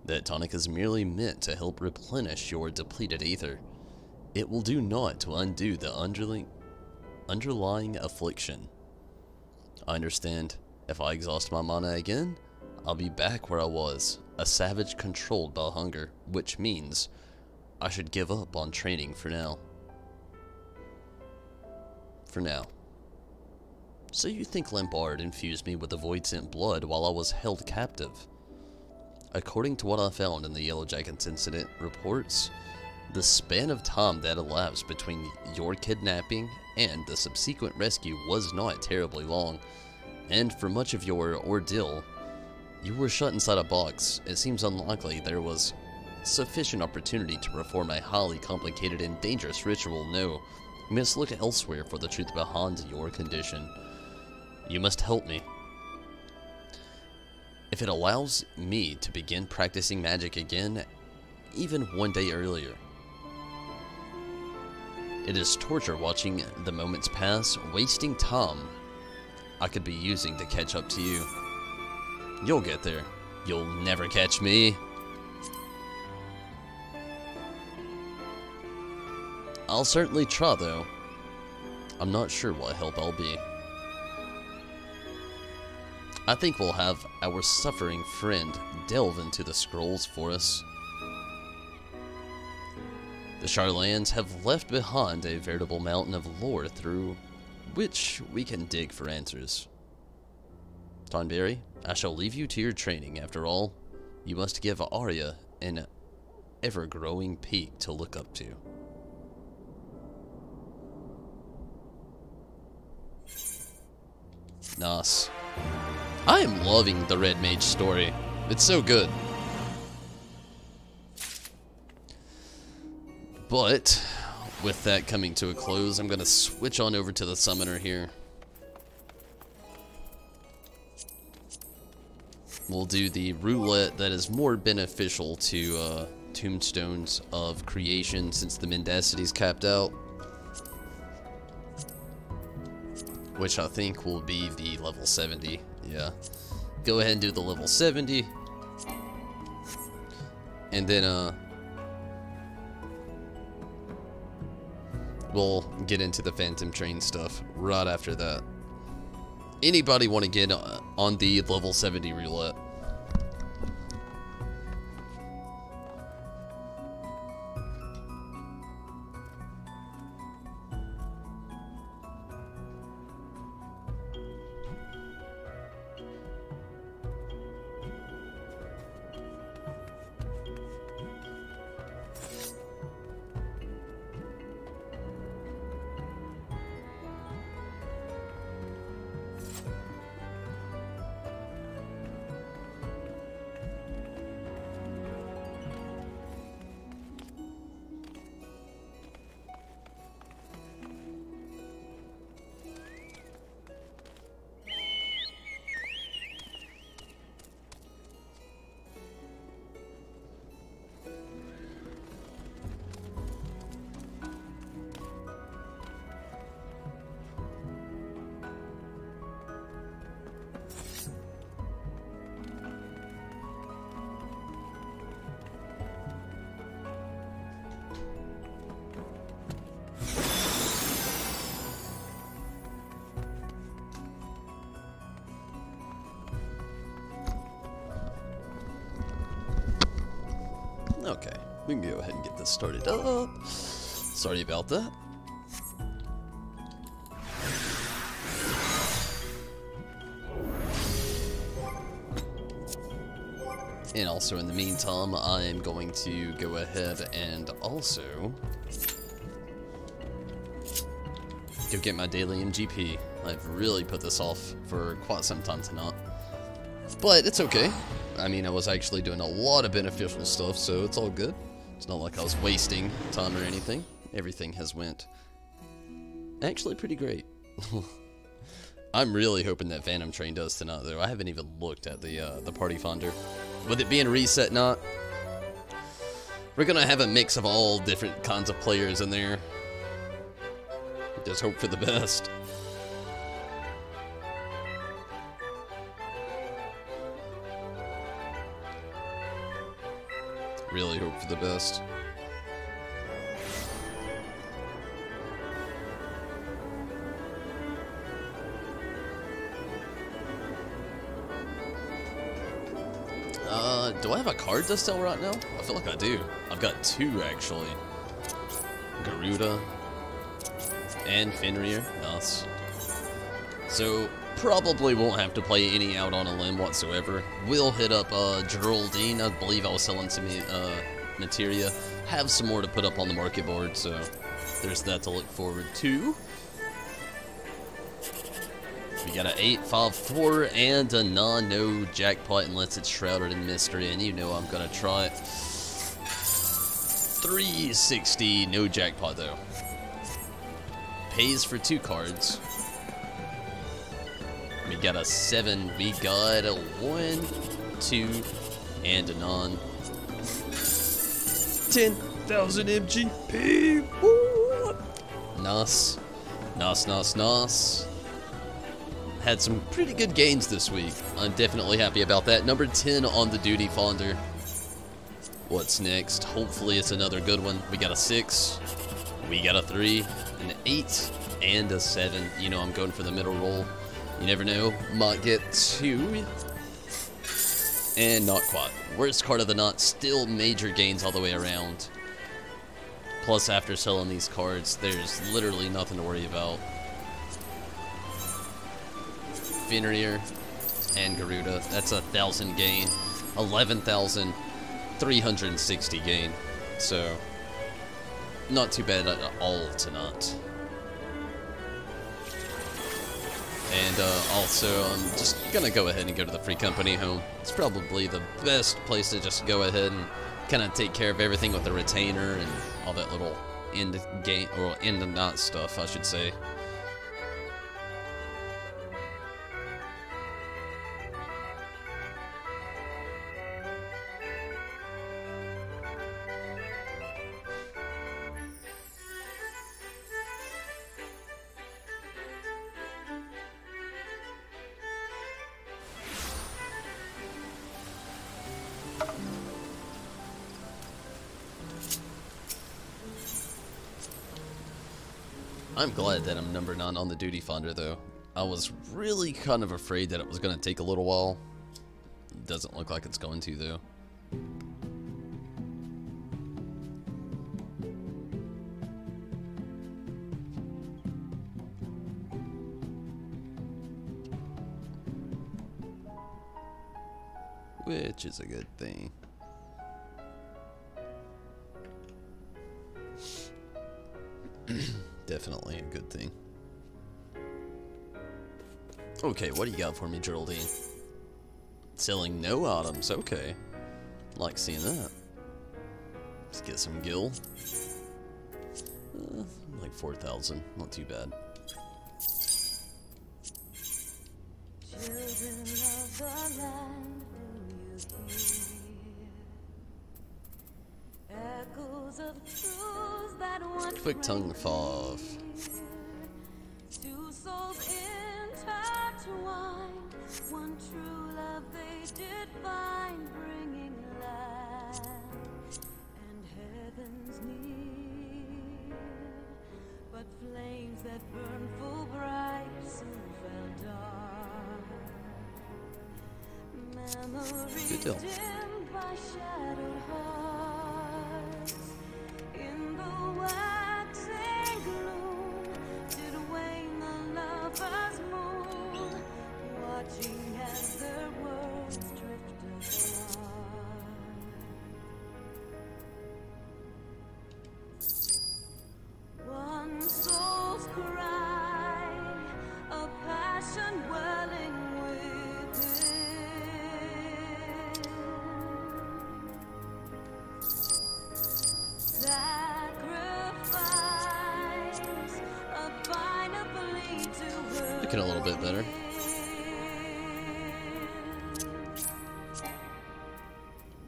That tonic is merely meant to help replenish your depleted ether. It will do naught to undo the underlying affliction. I understand. If I exhaust my mana again, I'll be back where I was, a savage controlled by hunger, which means I should give up on training for now. For now. So you think Lampard infused me with the Void-Sent blood while I was held captive? According to what I found in the Yellow Jackets incident reports, the span of time that elapsed between your kidnapping and the subsequent rescue was not terribly long, and for much of your ordeal, you were shut inside a box. It seems unlikely there was sufficient opportunity to perform a highly complicated and dangerous ritual. No, you must look elsewhere for the truth behind your condition. You must help me. If it allows me to begin practicing magic again, even one day earlier. It is torture watching the moments pass, wasting time I could be using to catch up to you. You'll get there. You'll never catch me. I'll certainly try, though. I'm not sure what help I'll be. I think we'll have our suffering friend delve into the scrolls for us. The Charlans have left behind a veritable mountain of lore through which we can dig for answers. Tonberry, I shall leave you to your training. After all, you must give Arya an ever-growing peak to look up to. Nice. I am loving the Red Mage story. It's so good. But, with that coming to a close, I'm going to switch on over to the Summoner here. We'll do the roulette that is more beneficial to Tombstones of Creation since the Mendacity's capped out. Which I think will be the level 70. Yeah. Go ahead and do the level 70. And then, we'll get into the Phantom Train stuff right after that. Anybody want to get on the level 70 roulette? We can go ahead and get this started up. Sorry about that. And also in the meantime, I am going to go ahead and also go get my daily MGP. I've really put this off for quite some time tonight. But it's okay. I mean, I was actually doing a lot of beneficial stuff, so it's all good. It's not like I was wasting time or anything. Everything has went actually pretty great. I'm really hoping that Phantom Train does tonight, though. I haven't even looked at the party finder. With it being reset not, we're gonna have a mix of all different kinds of players in there. Just hope for the best. Really hope for the best. Do I have a card to sell right now? I feel like I do. I've got two, actually. Garuda and Fenrir. Nice. So, probably won't have to play any out on a limb whatsoever. We'll hit up Geraldine. I believe I was selling some materia. Have some more to put up on the market board, so there's that to look forward to. We got an 854 and a no jackpot unless it's shrouded in mystery, and you know I'm gonna try it. 360, no jackpot though. Pays for 2 cards. We got a 7, we got a 1, 2, and a non. 10,000 MGP! Woo! Nice. Nice, nice, nice. Had some pretty good gains this week. I'm definitely happy about that. Number 10 on the duty fonder. What's next? Hopefully it's another good one. We got a 6. We got a 3. An 8. And a 7. You know I'm going for the middle roll. You never know. Might get 2. And not quite. Worst card of the night. Still major gains all the way around. Plus after selling these cards, there's literally nothing to worry about. Fenrir and Garuda. That's 1,000 gain. 11,360 gain. So, not too bad at all tonight. And also, I'm just gonna go ahead and go to the free company home. It's probably the best place to just go ahead and kind of take care of everything with the retainer and all that little end game or end of night stuff, I should say. I'm glad that I'm number 9 on the duty finder, though. I was really kind of afraid that it was going to take a little while. It doesn't look like it's going to, though. Which is a good thing. Definitely a good thing. Okay, what do you got for me, Geraldine? Selling no items, okay. Like seeing that. Let's get some gil. Like 4,000, not too bad. Children of the land, do you hear? Echoes of truths that once Quick tongue fob. two souls intertwined, one true love they did find, bringing light and heavens near. But flames that burn full bright soon fell dark. Memories Good deal. dimmed by shadowed hearts. working a little bit better.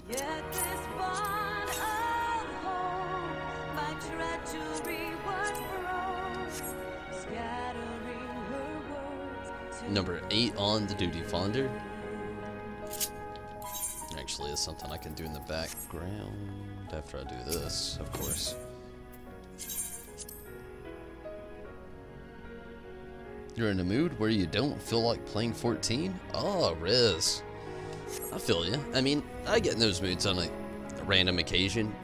Yet this bond of hope, my treachery was broke, scattering her words to Number 8 on the duty finder. Actually, is something I can do in the background after I do this, of course. You're in a mood where you don't feel like playing 14? Oh, Riz. I feel you. I mean, I get in those moods on a random occasion.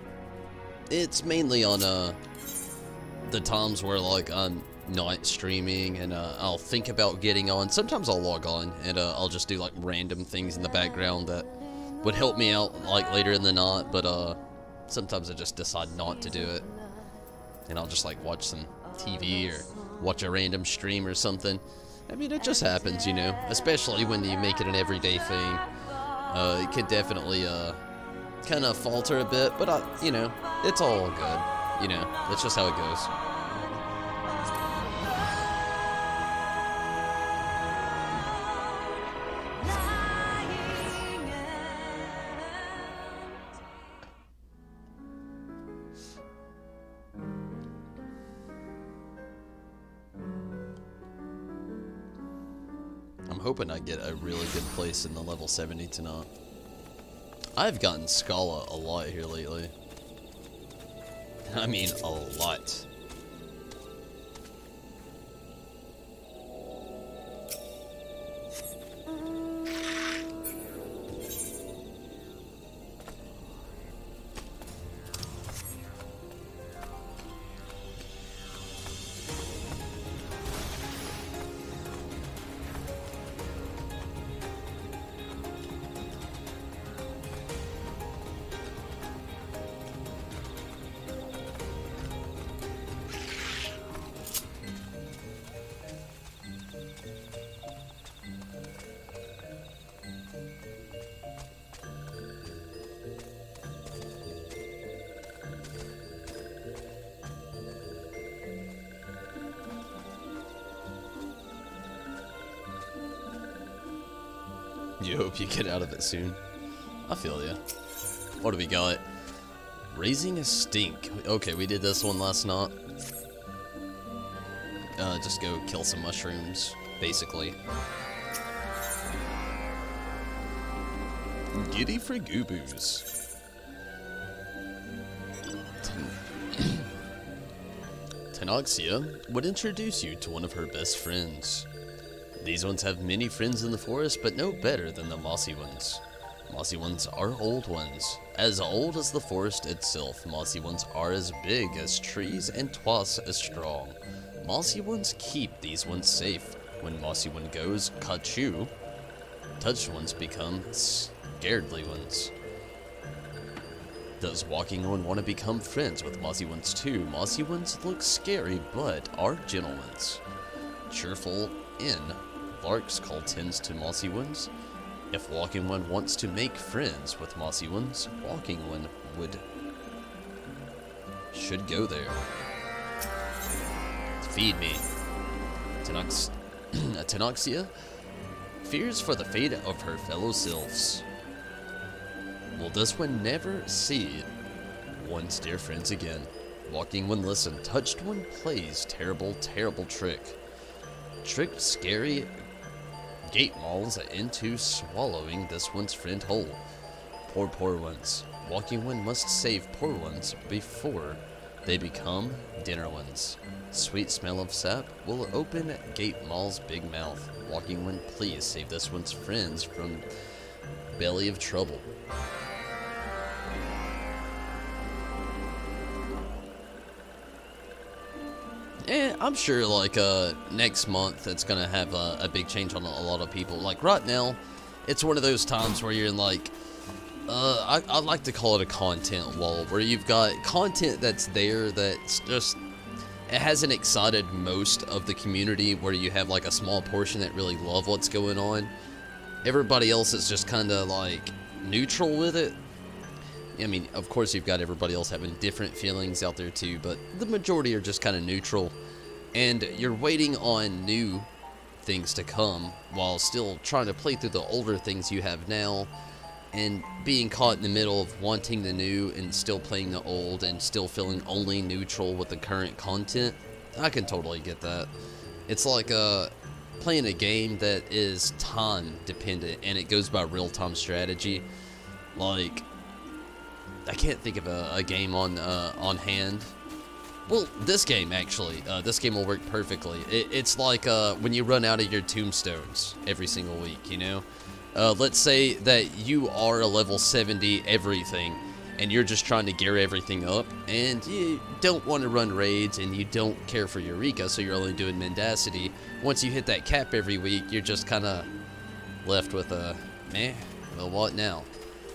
It's mainly on the times where like I'm not streaming and I'll think about getting on. Sometimes I'll log on and I'll just do like random things in the background that would help me out like later in the night, but sometimes I just decide not to do it. And I'll just like watch some TV or watch a random stream or something. I mean, it just happens, you know, especially when you make it an everyday thing. It can definitely kind of falter a bit, but you know, it's all good. You know, that's just how it goes. I'm hoping I get a really good place in the level 70 tonight. I've gotten Scala a lot here lately. I mean, a lot. You hope you get out of it soon. I feel ya. What do we got? Raising a stink. Okay, we did this one last night. Just go kill some mushrooms, basically. Giddy for gooboos. Tanoxia would introduce you to one of her best friends. These ones have many friends in the forest, but no better than the mossy ones. Mossy ones are old ones. As old as the forest itself, mossy ones are as big as trees and twice as strong. Mossy ones keep these ones safe. When mossy one goes, ka-choo, touched ones become scaredly ones. Does walking one want to become friends with mossy ones too? Mossy ones look scary, but are gentle ones. Cheerful in larks call tens to mossy ones. If walking one wants to make friends with mossy ones, walking one should go there. Feed me. Tanoxia fears for the fate of her fellow sylphs. Will this one never see one's dear friends again? Walking one listen, touched one plays terrible, terrible trick. Tricked scary gate mauls into swallowing this one's friend whole. Poor, poor ones. Walking one must save poor ones before they become dinner ones. Sweet smell of sap will open gate maul's big mouth. Walking one, please save this one's friends from belly of trouble. I'm sure like next month it's gonna have a big change on a lot of people. Like right now, it's one of those times where you're in like, I like to call it a content wall, where you've got content that's there that's just, it hasn't excited most of the community, where you have like a small portion that really love what's going on. Everybody else is just kind of like neutral with it. I mean, of course you've got everybody else having different feelings out there too, but the majority are just kind of neutral. And you're waiting on new things to come while still trying to play through the older things you have now, and being caught in the middle of wanting the new and still playing the old and still feeling only neutral with the current content. I can totally get that. It's like playing a game that is time dependent and it goes by real-time strategy. Like, I can't think of a game on hand. Well, this game actually, this game will work perfectly. It's like when you run out of your tombstones every single week, you know? Let's say that you are a level 70 everything, and you're just trying to gear everything up, and you don't want to run raids, and you don't care for Eureka, so you're only doing Mendacity. Once you hit that cap every week, you're just kind of left with meh, well, what now?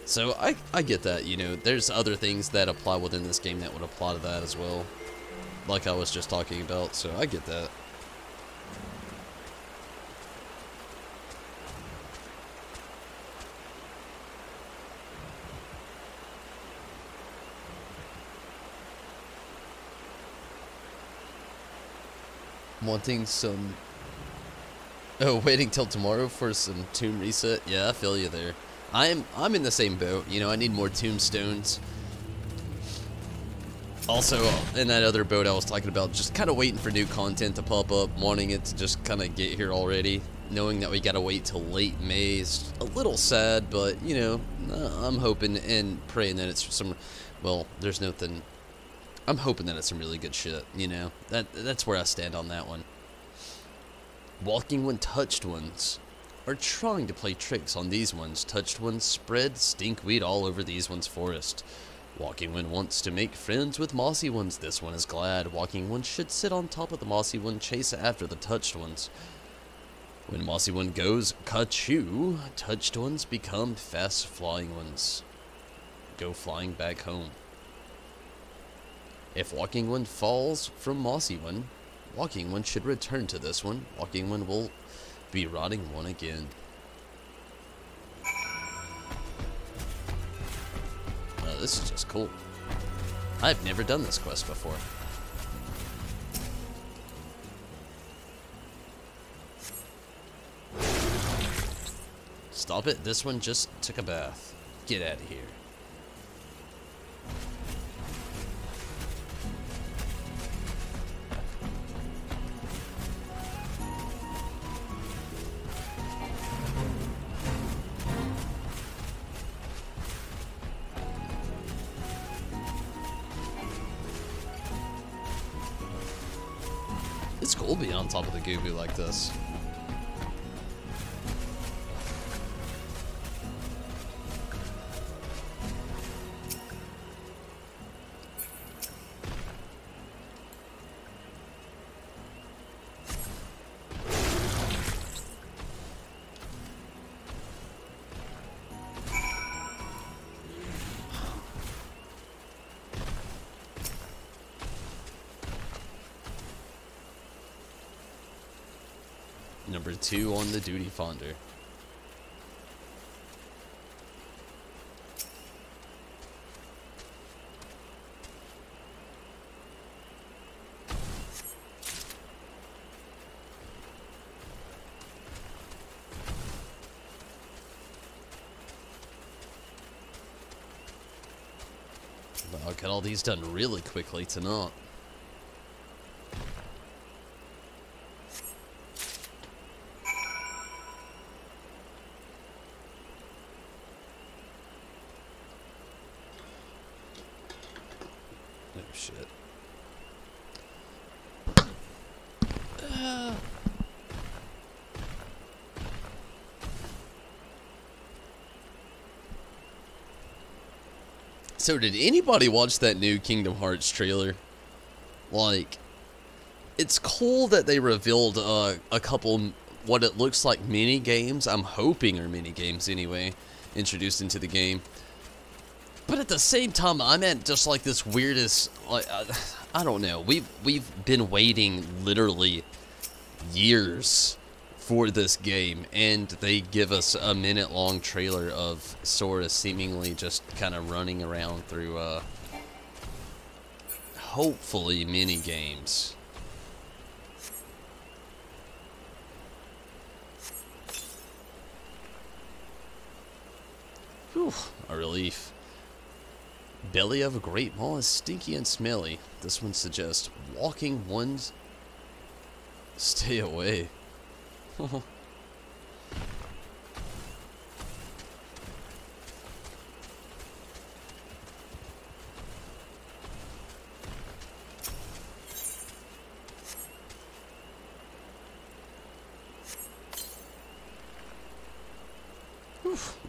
So I get that, you know, there's other things that apply within this game that would apply to that as well, like I was just talking about, so I get that. Wanting some... Oh, waiting till tomorrow for some tomb reset? Yeah, I feel you there. I'm in the same boat, you know, I need more tombstones. Also, in that other boat I was talking about, just kind of waiting for new content to pop up, wanting it to just kind of get here already. Knowing that we gotta wait till late May is a little sad, but, you know, I'm hoping and praying that it's some... Well, there's nothing... I'm hoping that it's some really good shit, you know? That's where I stand on that one. Walking when touched ones are trying to play tricks on these ones. Touched ones spread stinkweed all over these ones' forest. Walking one wants to make friends with mossy ones. This one is glad. Walking one should sit on top of the mossy one, chase after the touched ones. When mossy one goes ka-choo, touched ones become fast flying ones. Go flying back home. If walking one falls from mossy one, walking one should return to this one. Walking one will be rotting one again. This is just cool. I've never done this quest before. Stop it, this one just took a bath. Get out of here. It's cool being on top of the Goo-Goo like this. Number 2 on the duty finder. I'll get all these done really quickly tonight. Oh shit. So did anybody watch that new Kingdom Hearts trailer? Like, it's cool that they revealed a couple what it looks like mini games. I'm hoping are mini games anyway, introduced into the game. But at the same time, I'm at just like this weirdest, like, I don't know. We've been waiting literally years for this game, and they give us a minute-long trailer of Sora seemingly just kind of running around through, hopefully mini games. Whew, a relief. Belly of a great maw is stinky and smelly. This one suggests walking ones. Stay away.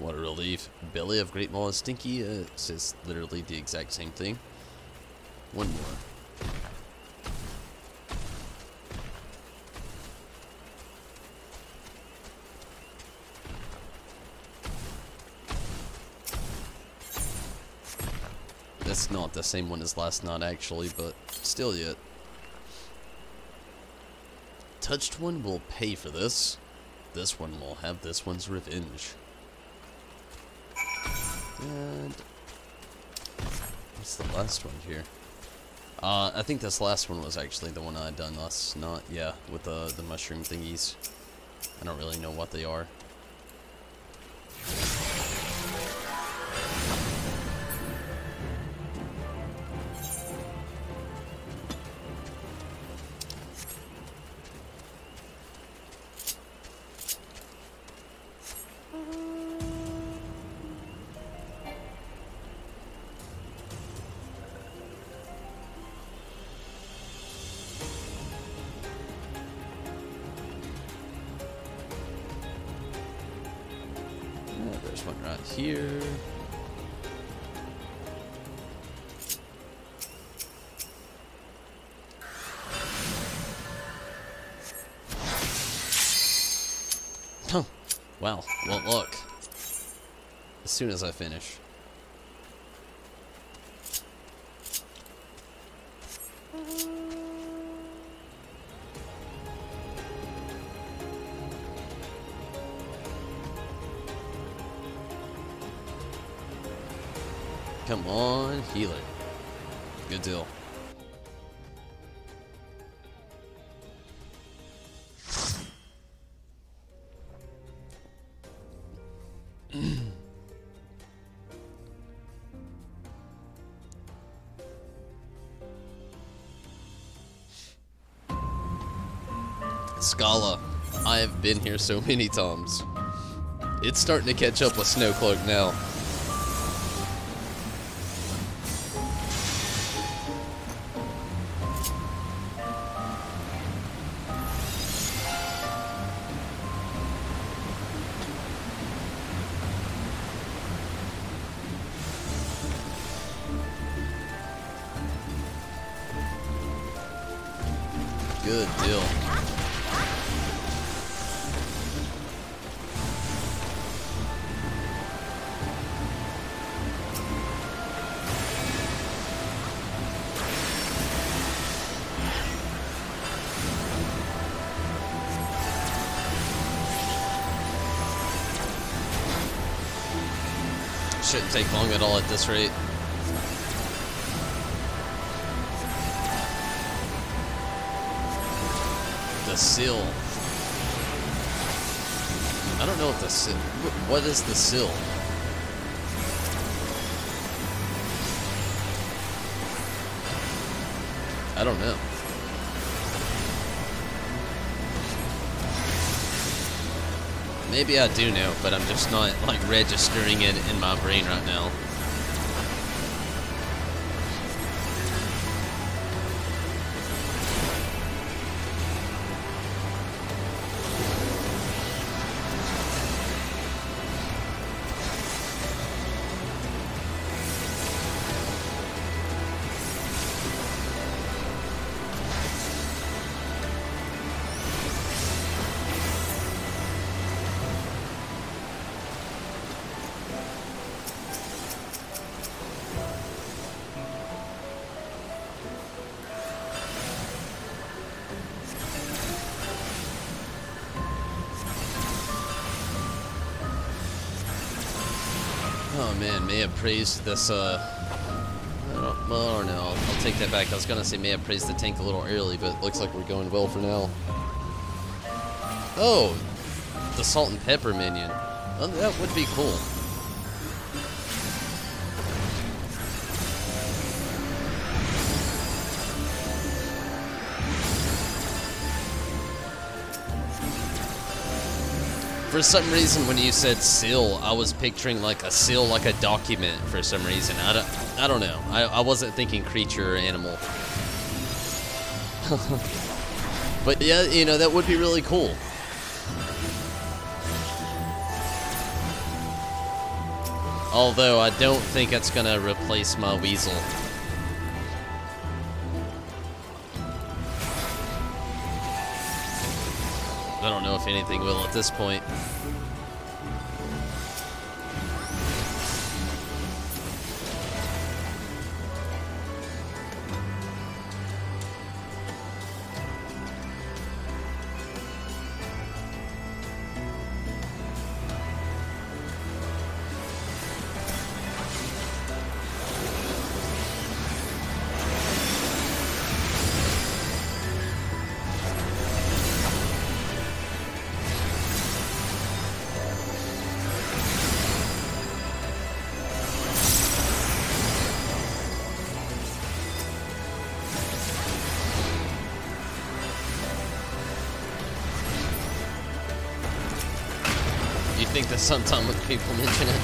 What a relief. Belly of great maw is stinky. It says literally the exact same thing. One more. That's not the same one as last night actually, but still yet. Touched one will pay for this. This one will have this one's revenge. And what's the last one here? I think this last one was actually the one I had done last night. Yeah, with the mushroom thingies. I don't really know what they are. There's one right here. Oh, wow. Well, look. As soon as I finish. Come on, healer. Good deal. Scala. I have been here so many times. It's starting to catch up with Snowcloak now. Good deal. Shouldn't take long at all at this rate. The sill. I don't know what the sill. What is the sill? I don't know. Maybe I do know, but I'm just not like registering it in my brain right now. Oh man, may have praised this, well, I don't know, I'll take that back. I was gonna say may have praised the tank a little early, but it looks like we're going well for now. Oh, the salt and pepper minion. Oh, that would be cool. For some reason, when you said seal, I was picturing like a seal, like a document. For some reason, I don't know. I wasn't thinking creature or animal. But yeah, you know, that would be really cool. Although I don't think it's gonna replace my weasel. I don't know if anything will at this point. You think that sometime when people mention it?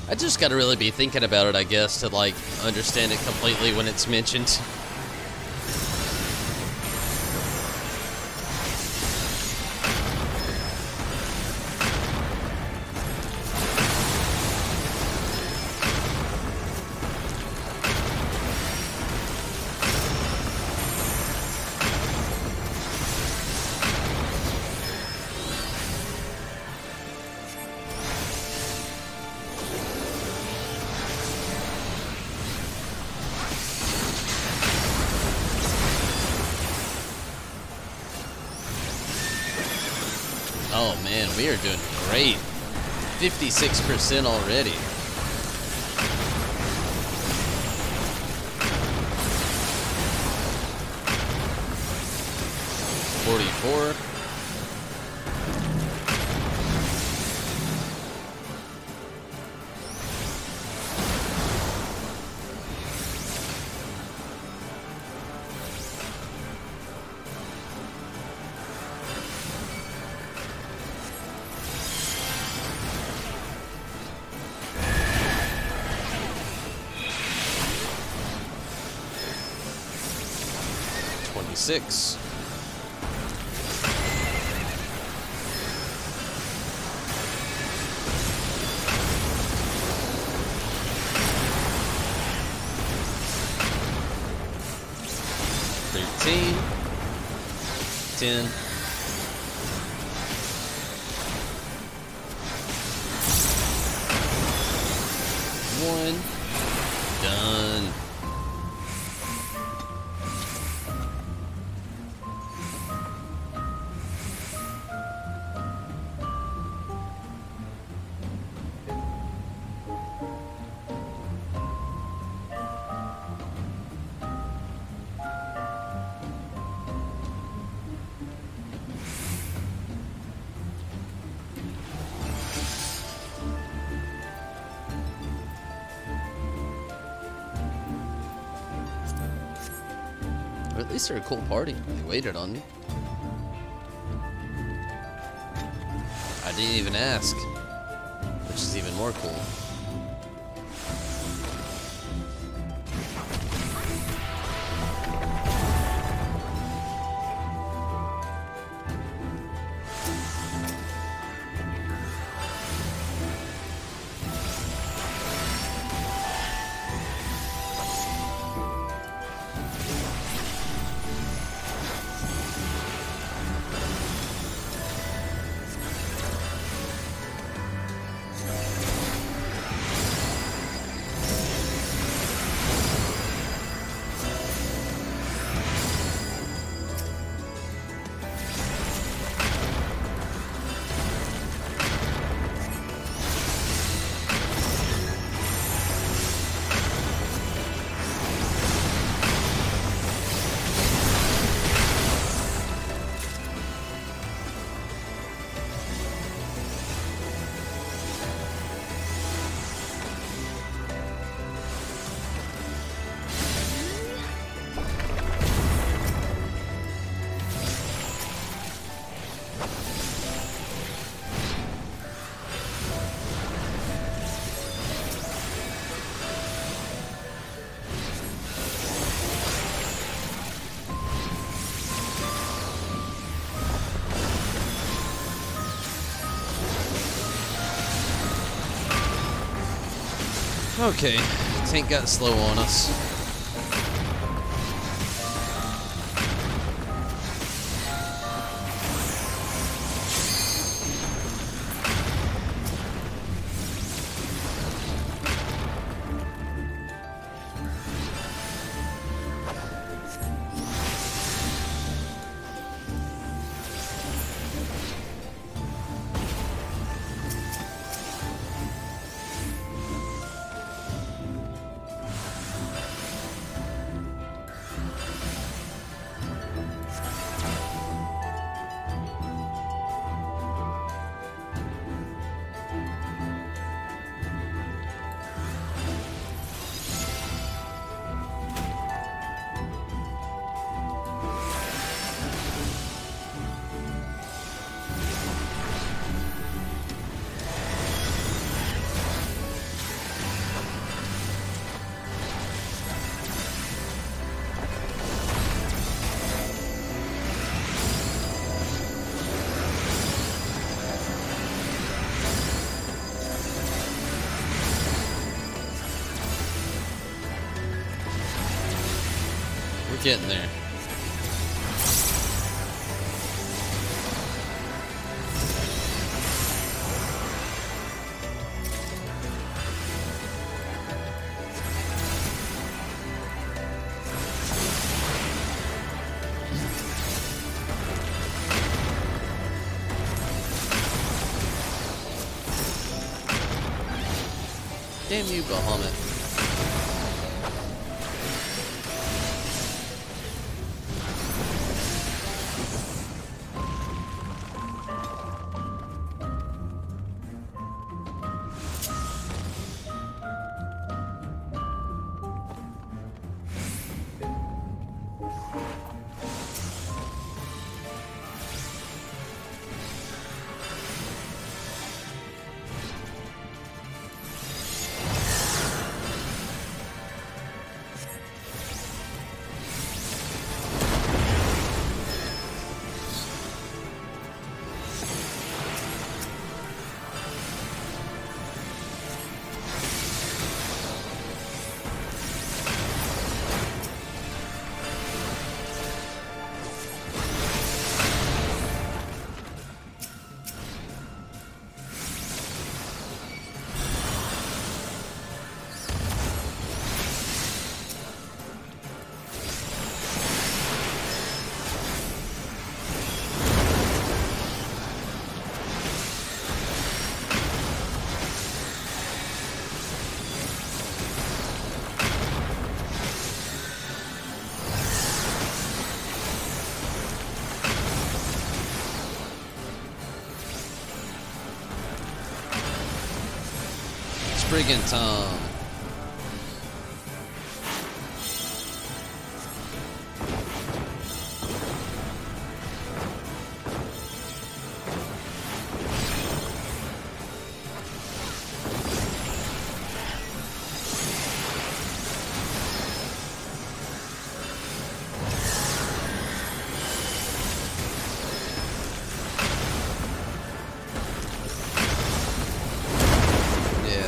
I just gotta really be thinking about it, I guess, to like understand it completely when it's mentioned. Oh man, we are doing great. 56% already. $44. $26. $13. $10. $1. Done. Or at least they're a cool party. They waited on me. I didn't even ask, which is even more cool. Okay, tank got slow on us. We're getting there. Damn you, Bahamut. Friggin' Tom.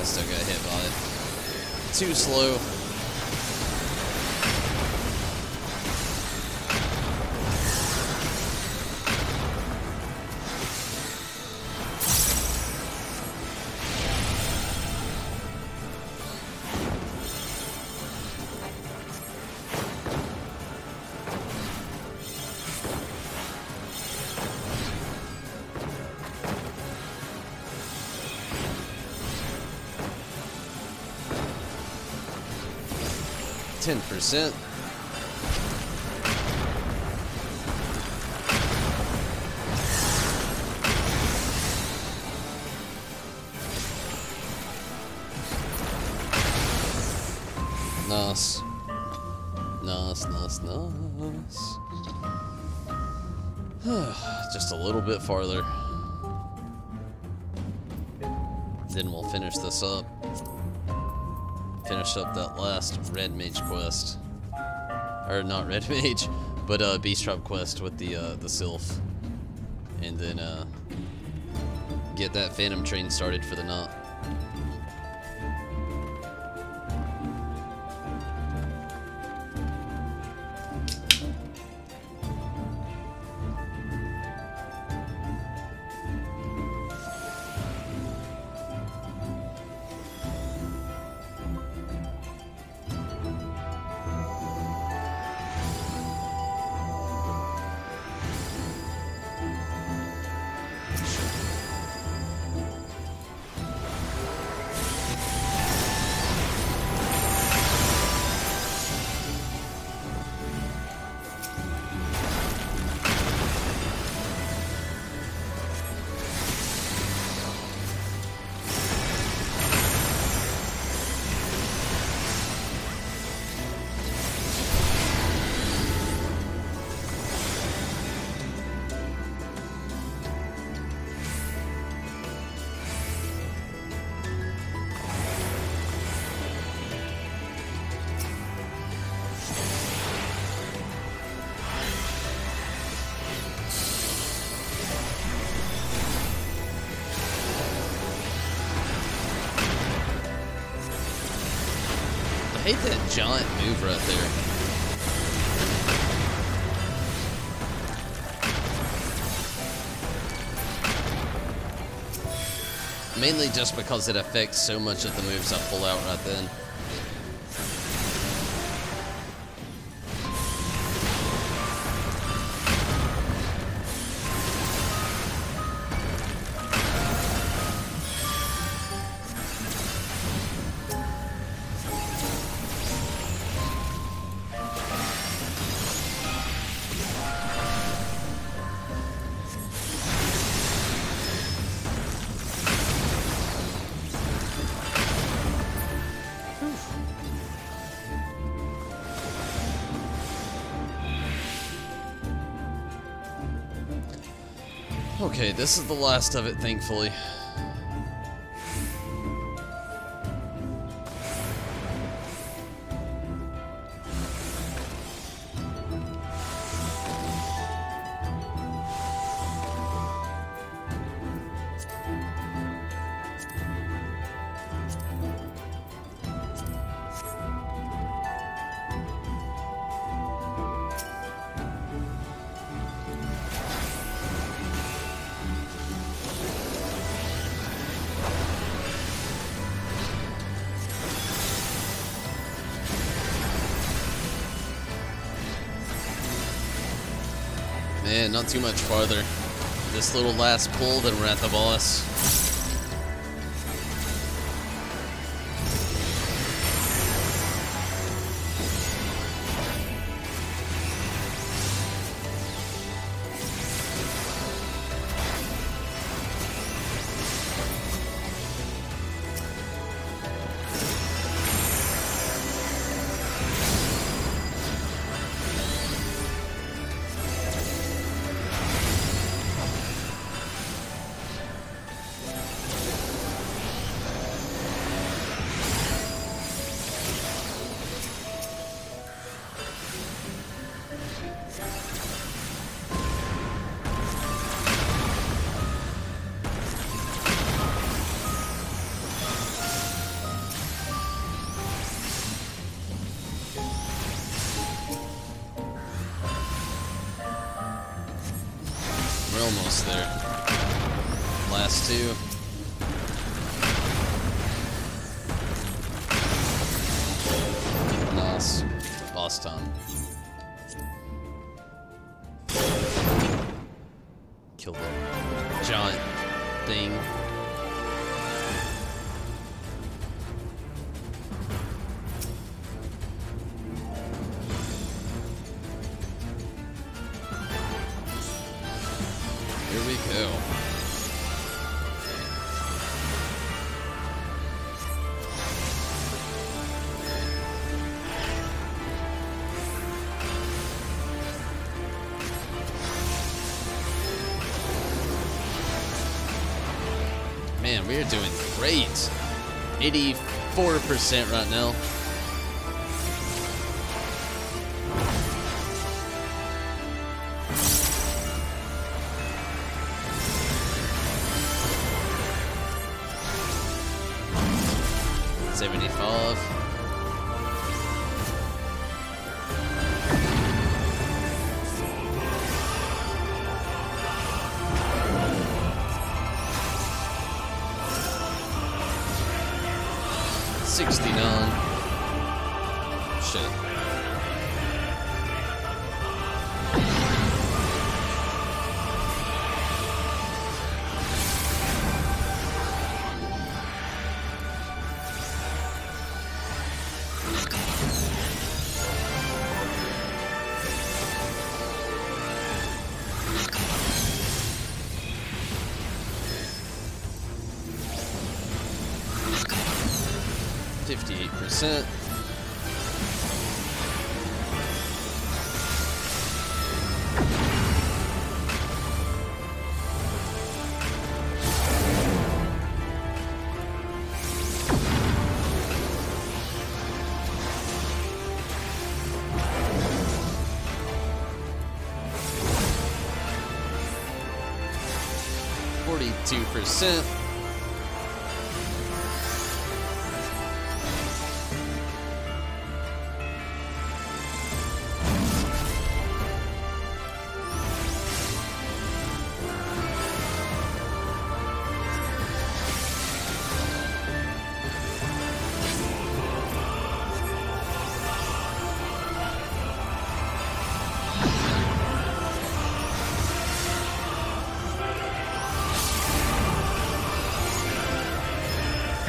Still got hit by it. Too slow. %. Nice. Nice, nice, nice. Just a little bit farther. Then we'll finish this up. Finish up that last Red Mage quest. Or not Red Mage, but Beast Tribe quest with the Sylph. And then get that Phantom train started for the knot. hate that giant move right there. Mainly just because it affects so much of the moves I pull out right then. Okay, this is the last of it, thankfully. Man, not too much farther. This little last pull, then we're at the boss. We're almost there. Last two. Nice. Boss time. Kill the giant thing. Here we go. Man, we are doing great. 84% right now. $75. $69. Shit. %. %.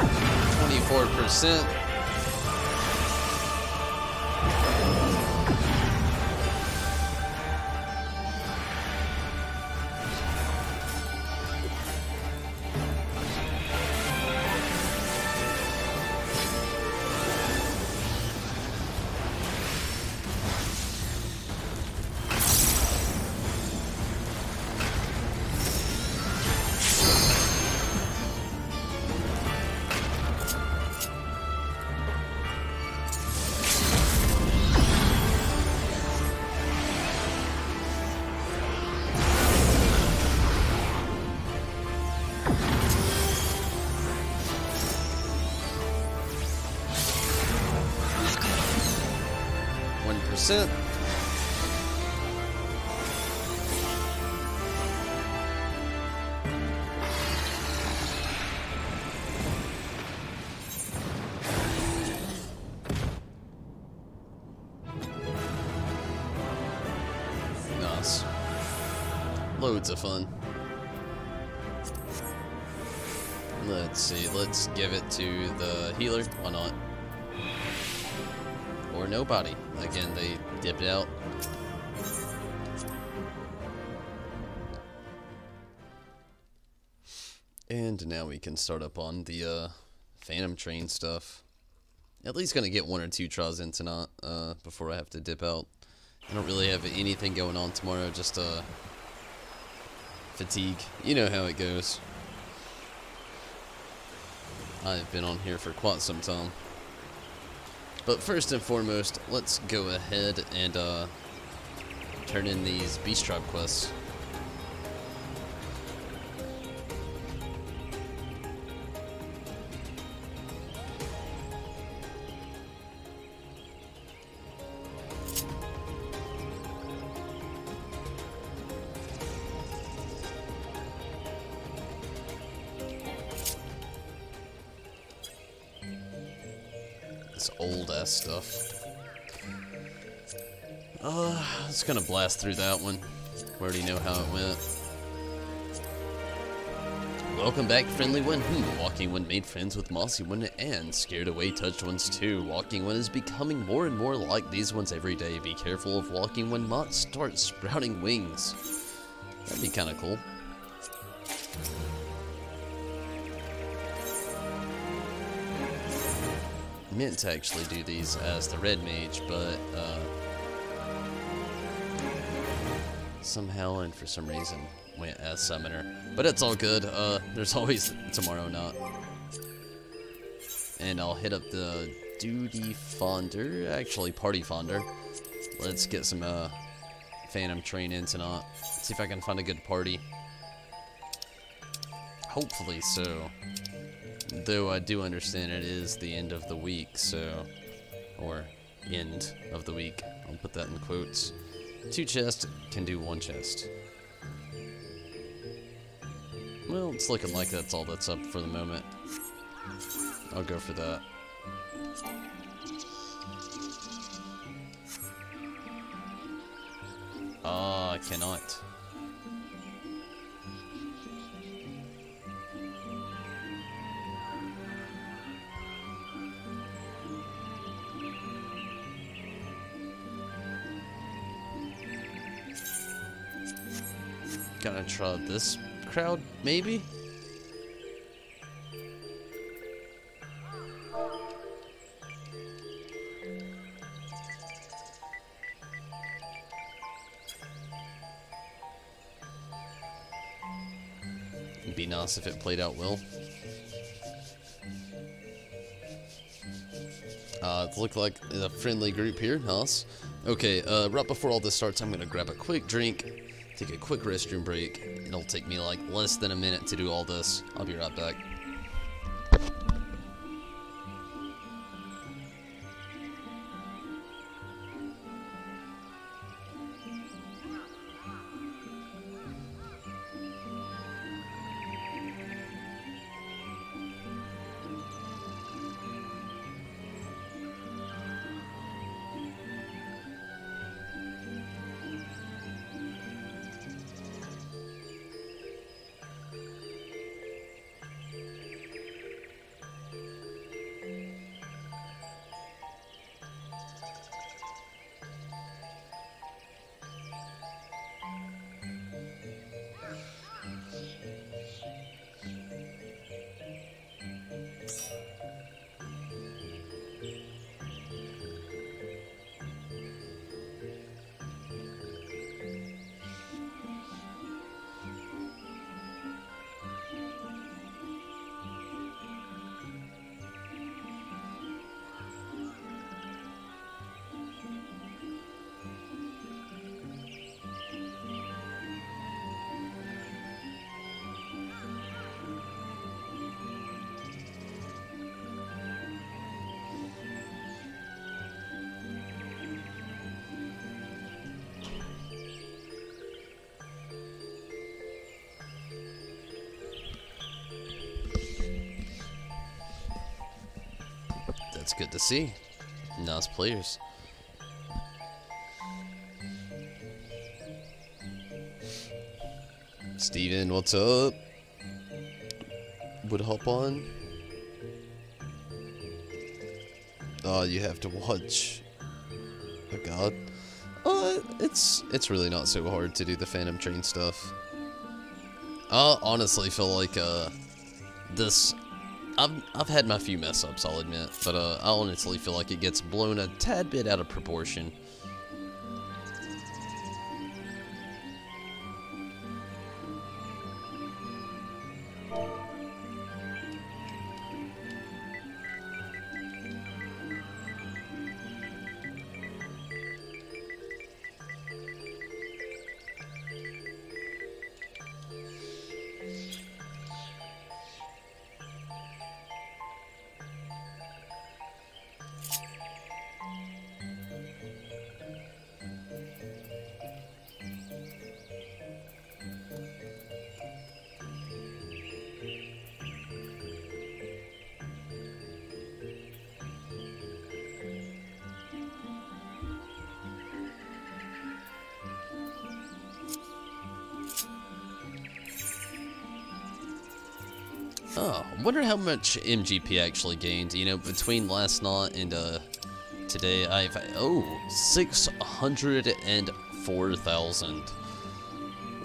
24%. Percent. Nice. Loads of fun. Let's see, let's give it to the healer. Why not? Or nobody. Again, they dipped out. And now we can start up on the Phantom train stuff. At least gonna get 1 or 2 trials in tonight before I have to dip out. I don't really have anything going on tomorrow, just fatigue. You know how it goes. I've been on here for quite some time. But first and foremost, let's go ahead and turn in these Beast Tribe quests. Old ass stuff. Just gonna blast through that one. We already know how it went. Welcome back, friendly one. Walking one made friends with mossy one and scared away touched ones too. Walking one is becoming more and more like these ones every day. Be careful of walking one might start sprouting wings. That'd be kind of cool. Meant to actually do these as the red mage, but somehow and for some reason went as summoner. But it's all good. There's always tomorrow night. And I'll hit up the duty fonder, actually party fonder. Let's get some Phantom train in tonight. See if I can find a good party. Hopefully so. Though I do understand it is the end of the week, so... Or, end of the week. I'll put that in quotes. 2 chests can do 1 chest. Well, it's looking like that's all that's up for the moment. I'll go for that. I cannot. Gotta try this crowd, maybe? It'd be nice if it played out well. It looked like a friendly group here. Nice. Okay, right before all this starts, I'm gonna grab a quick drink. Take a quick restroom break. It'll take me like less than a minute to do all this. I'll be right back. That's good to see. Nice players. Steven, what's up? Would hop on? Oh, you have to watch. Oh God. It's really not so hard to do the Phantom Train stuff. I honestly feel like this. I've had my few mess ups, I'll admit, but I honestly feel like it gets blown a tad bit out of proportion. Oh, I wonder how much MGP actually gained. You know, between last night and today, I've 604,000.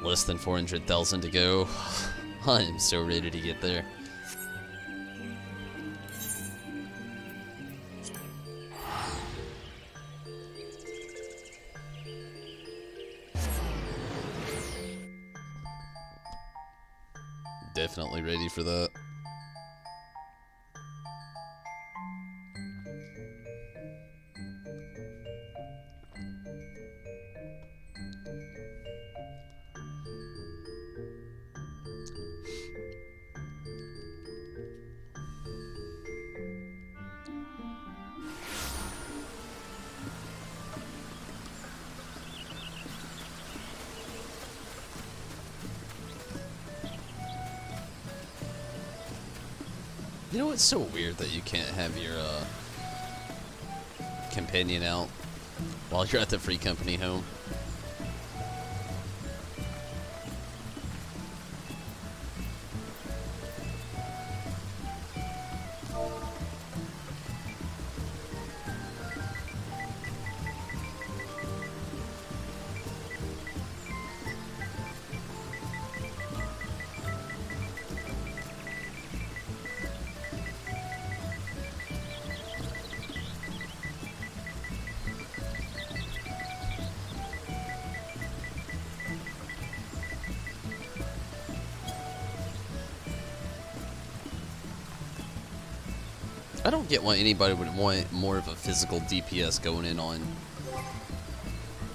Less than 400,000 to go. I am so ready to get there. Definitely ready for that. You know, it's so weird that you can't have your companion out while you're at the free company home. I don't get why anybody would want more of a physical DPS going in on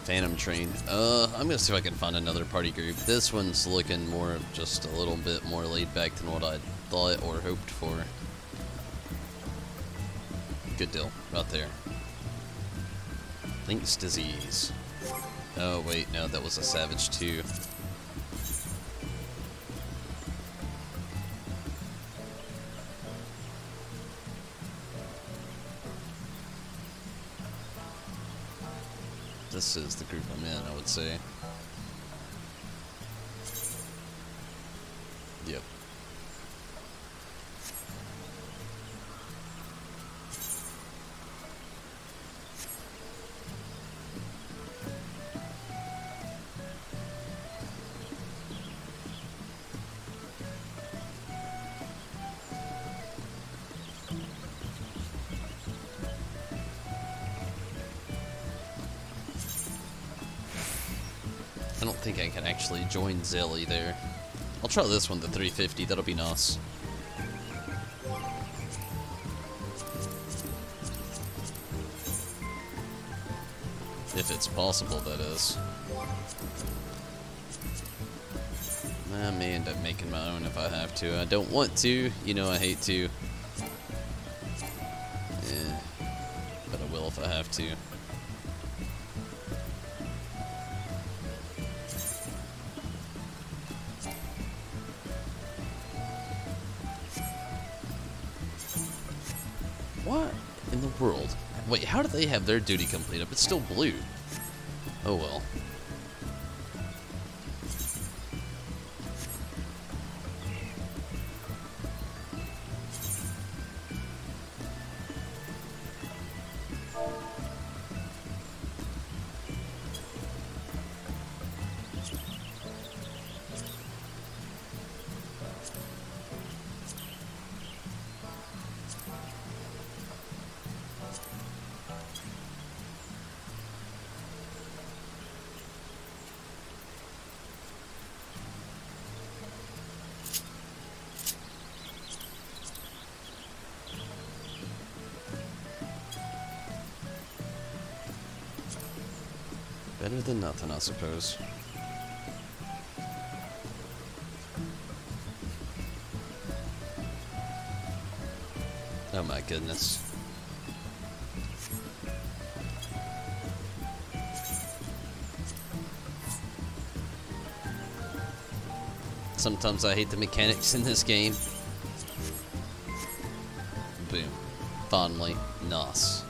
Phantom Train. I'm gonna see if I can find another party group. This one's looking more of just a little bit more laid back than what I thought or hoped for. Good deal, right there. Link's disease. Oh wait, no, that was a Savage too. This is the group I'm in, I would say. Yep. I don't think I can actually join Zelly there. I'll try this one, the 350, that'll be nice. If it's possible, that is. I may end up making my own if I have to. I don't want to, you know I hate to. Yeah, but I will if I have to. What? in the world? Wait, how do they have their duty complete up? It's still blue. Oh well. Better than nothing, I suppose. Oh my goodness. Sometimes I hate the mechanics in this game. Boom. Finally. Nice.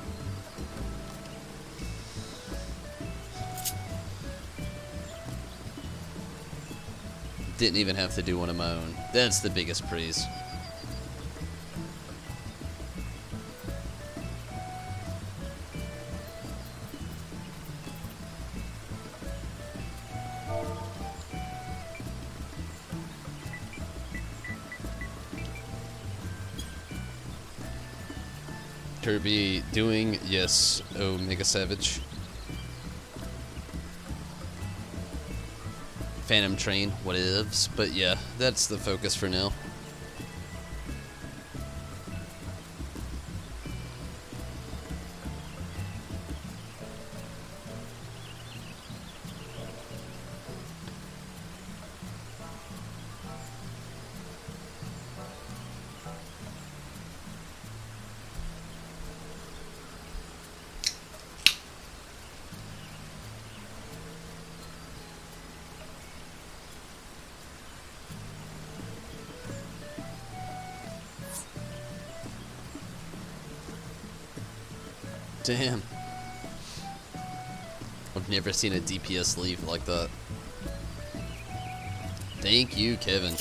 Didn't even have to do one of my own. That's the biggest praise. Kirby doing, yes, Omega Savage. Phantom Train, whatevs, but yeah, that's the focus for now. Damn. I've never seen a DPS leave like that. Thank you, Kevin.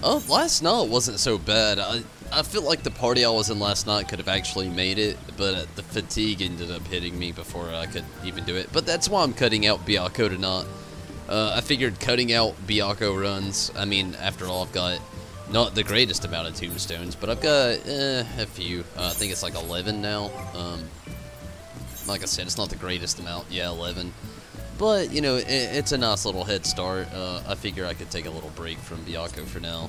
Oh, last night wasn't so bad. I feel like the party I was in last night could have actually made it, but the fatigue ended up hitting me before I could even do it. But that's why I'm cutting out Byakko tonight. I figured cutting out Byakko runs, I mean, after all, I've got not the greatest amount of tombstones, but I've got a few. I think it's like 11 now. Like I said, it's not the greatest amount. Yeah, 11. But, you know, it's a nice little head start. I figure I could take a little break from Byakko for now.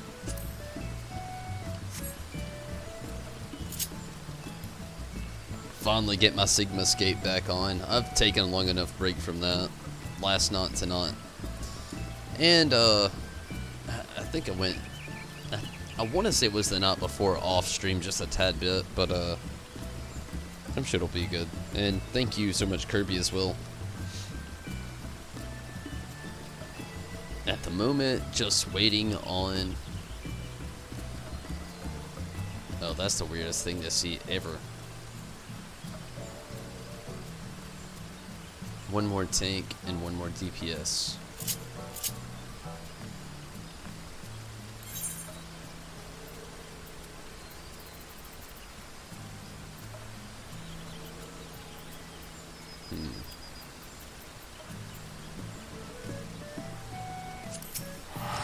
Finally get my Sigma Escape back on. I've taken a long enough break from that last night tonight. And, I think I went... I want to say it was the night before off stream just a tad bit, but, I'm sure it'll be good. And thank you so much, Kirby, as well. At the moment, just waiting on... Oh, that's the weirdest thing to see ever. One more tank and one more DPS.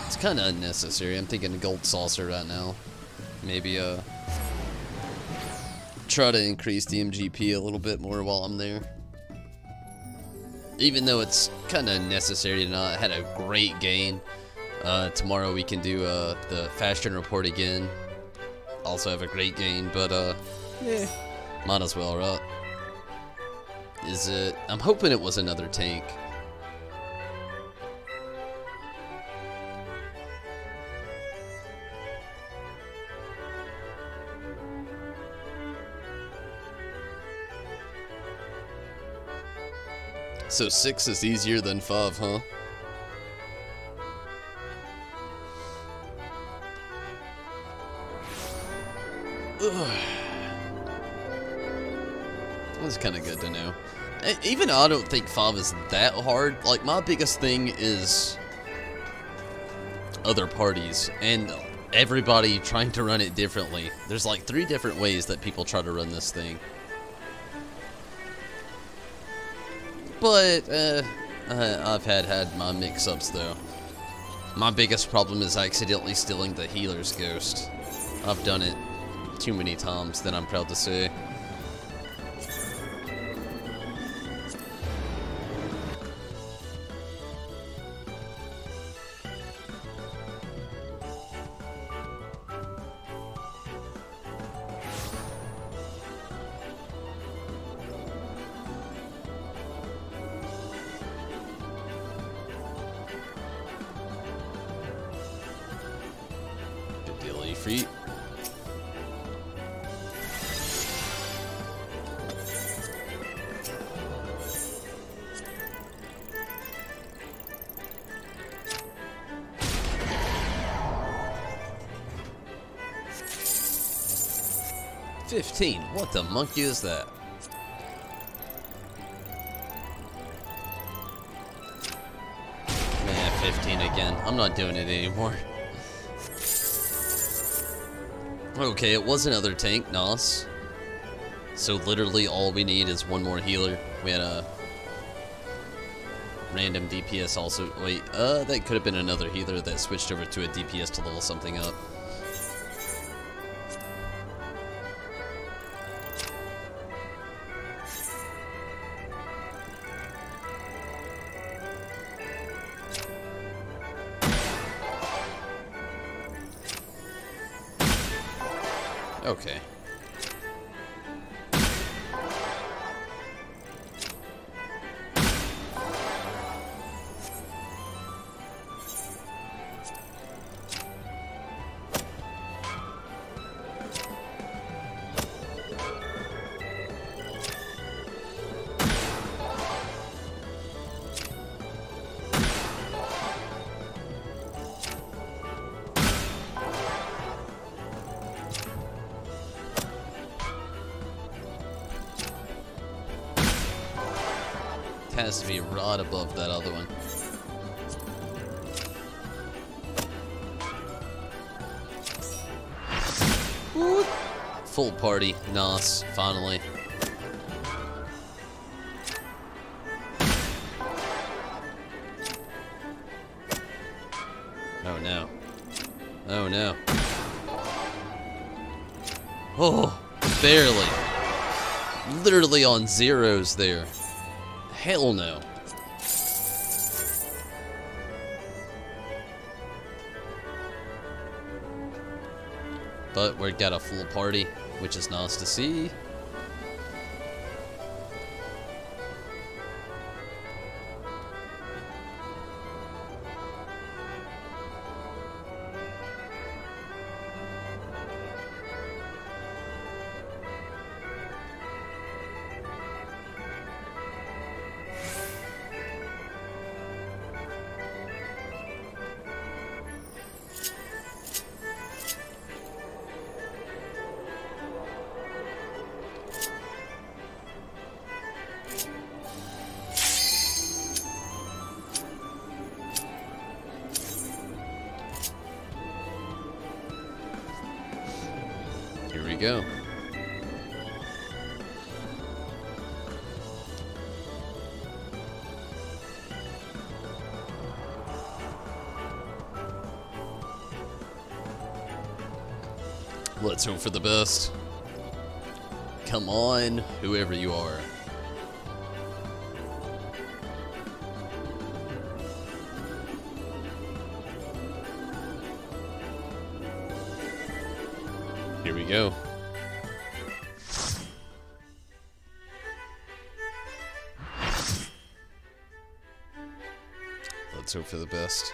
It's kind of unnecessary. I'm thinking a gold saucer right now. Maybe try to increase the MGP a little bit more while I'm there. Even though it's kind of necessary tonight. I had a great gain. Tomorrow we can do the fast turn report again. Also have a great gain, but yeah, might as well, right? Is it? I'm hoping it was another tank. So 6 is easier than 5, huh? Ugh. That's kind of good to know. Even I don't think 5 is that hard. Like, my biggest thing is other parties and everybody trying to run it differently. There's like 3 different ways that people try to run this thing. But, I've had my mix-ups, though. My biggest problem is accidentally stealing the healer's ghost. I've done it too many times, that I'm proud to say. Good deal, feet. $15. What the monkey is that? Man, 15 again. I'm not doing it anymore. Okay, it was another tank, nice. So literally all we need is one more healer. We had a random DPS also. Wait, that could have been another healer that switched over to a DPS to level something up. Okay. Has to be right above that other one. Woo. Full party, nice, finally. Oh no. Oh no. Oh, barely. Literally on zeros there. Hell no. But we've got a full party, which is nice to see. Here we go. Let's hope for the best. Come on, whoever you are. Here we go. Let's hope for the best.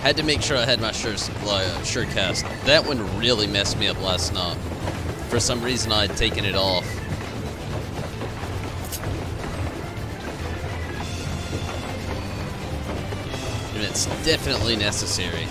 Had to make sure I had my sure cast. That one really messed me up last night. For some reason, I had taken it off. And it's definitely necessary.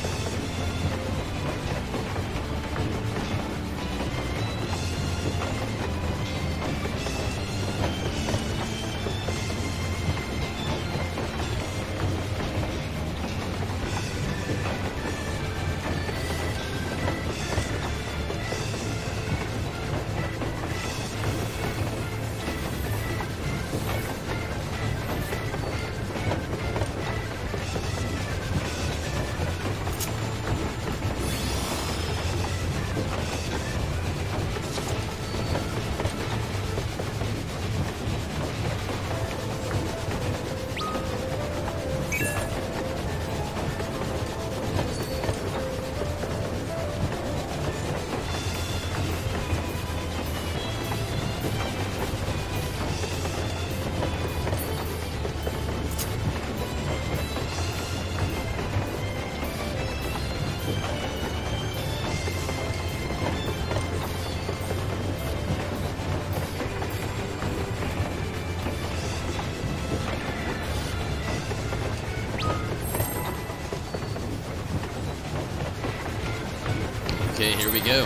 Okay, here we go.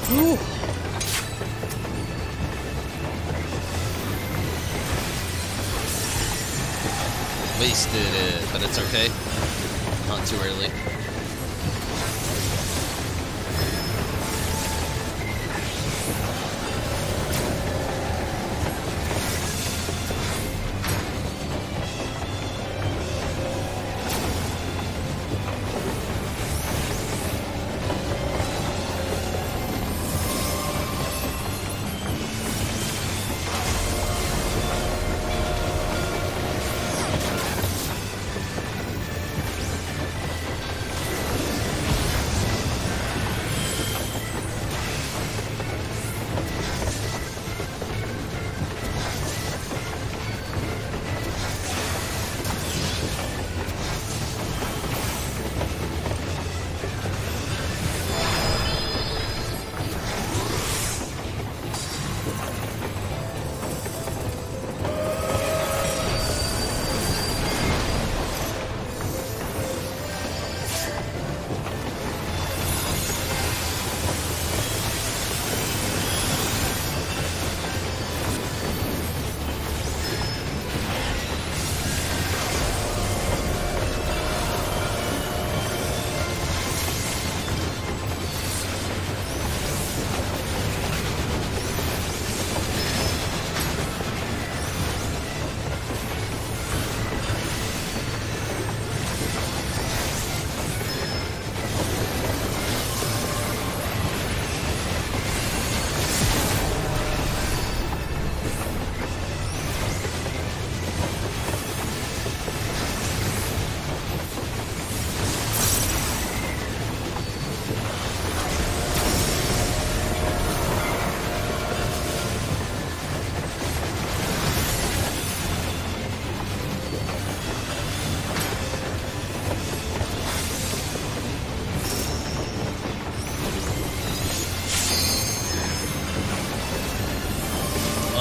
Whew. Wasted it, but it's okay. Not too early.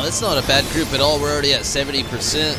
That's not a bad group at all. We're already at 70%.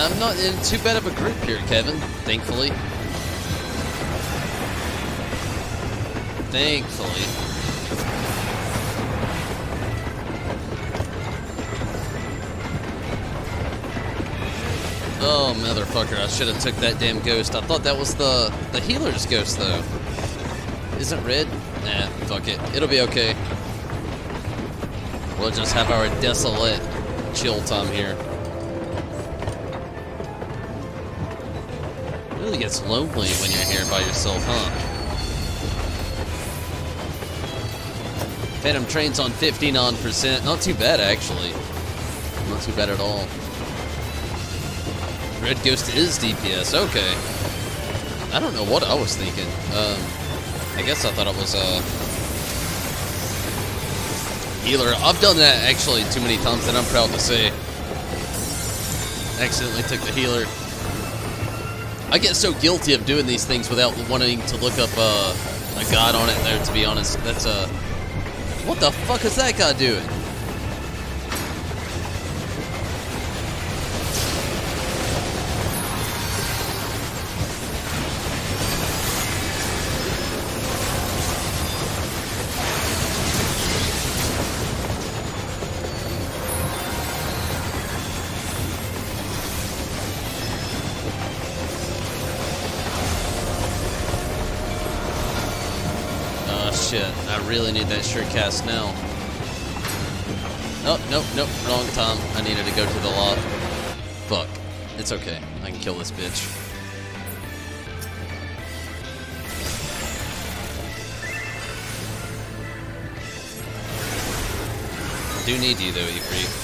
I'm not in too bad of a group here, Kevin, thankfully. Thankfully. Oh, motherfucker, I should have took that damn ghost. I thought that was the healer's ghost, though. Isn't red? Nah, fuck it. It'll be okay. We'll just have our desolate chill time here. It really gets lonely when you're here by yourself, huh? Phantom Train's on 59%. Not too bad, actually. Not too bad at all. Red Ghost is DPS. Okay. I don't know what I was thinking. I guess I thought it was healer. I've done that actually too many times that I'm proud to say. Accidentally took the healer. I get so guilty of doing these things without wanting to look up a guide on it there, to be honest. That's what the fuck is that guy doing? Shit, I really need that sure cast now. Oh, nope, wrong time. I needed to go to the lot. Fuck. It's okay. I can kill this bitch. I do need you though, you freak.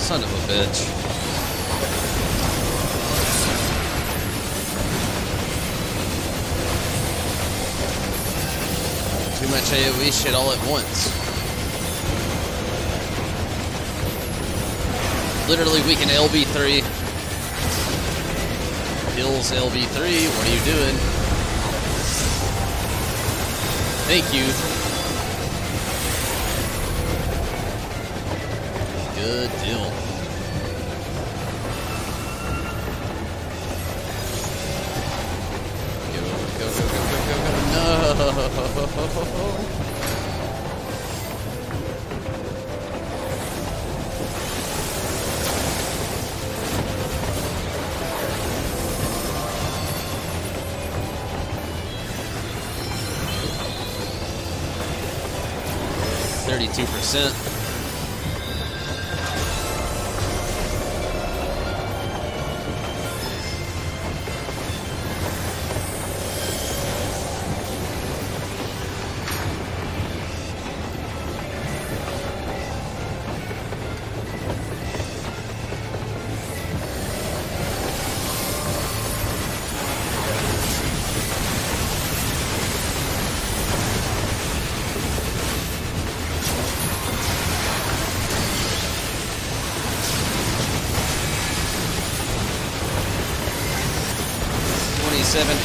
Son of a bitch. Too much AoE shit all at once. Literally weaken LB3. Kills LB3. What are you doing? Thank you. Good deal. No. 32%.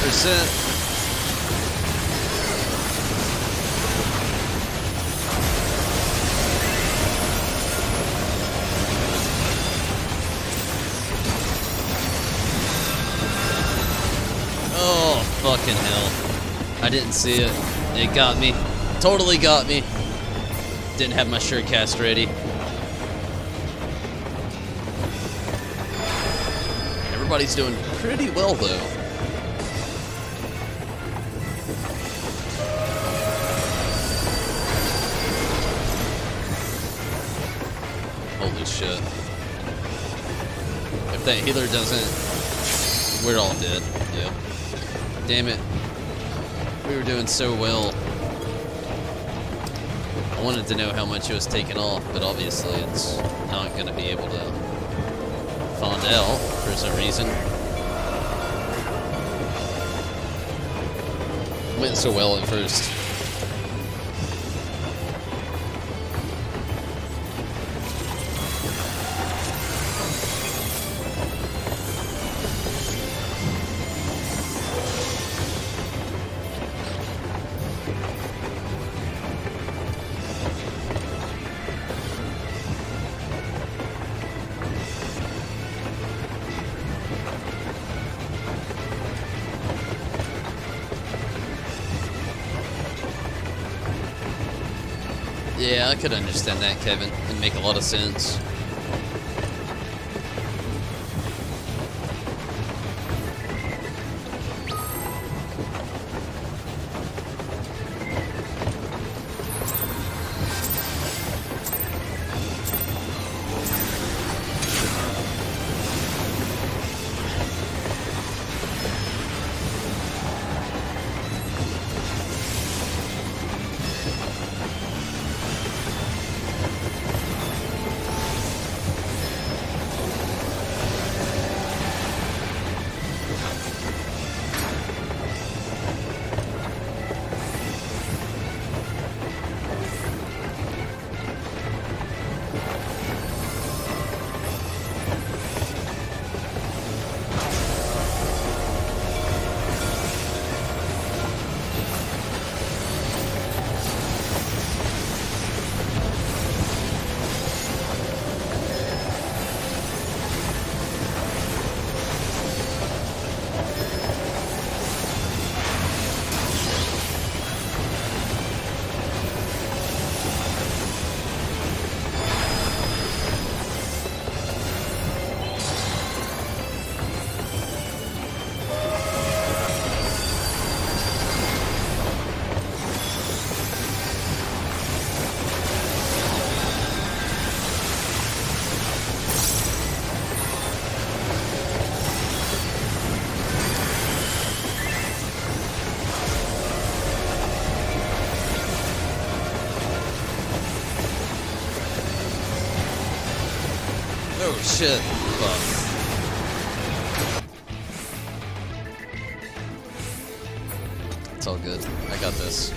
%. Fucking hell. I didn't see it. It got me. Totally got me. Didn't have my shirt cast ready. Everybody's doing pretty well, though. Holy shit. If that healer doesn't... We're all dead. Yep. Damn it. We were doing so well. I wanted to know how much it was taken off, but obviously it's not going to be able to find out for some reason. Went so well at first. Yeah, I could understand that, Kevin. It'd make a lot of sense. Oh shit. Fuck. It's all good. I got this.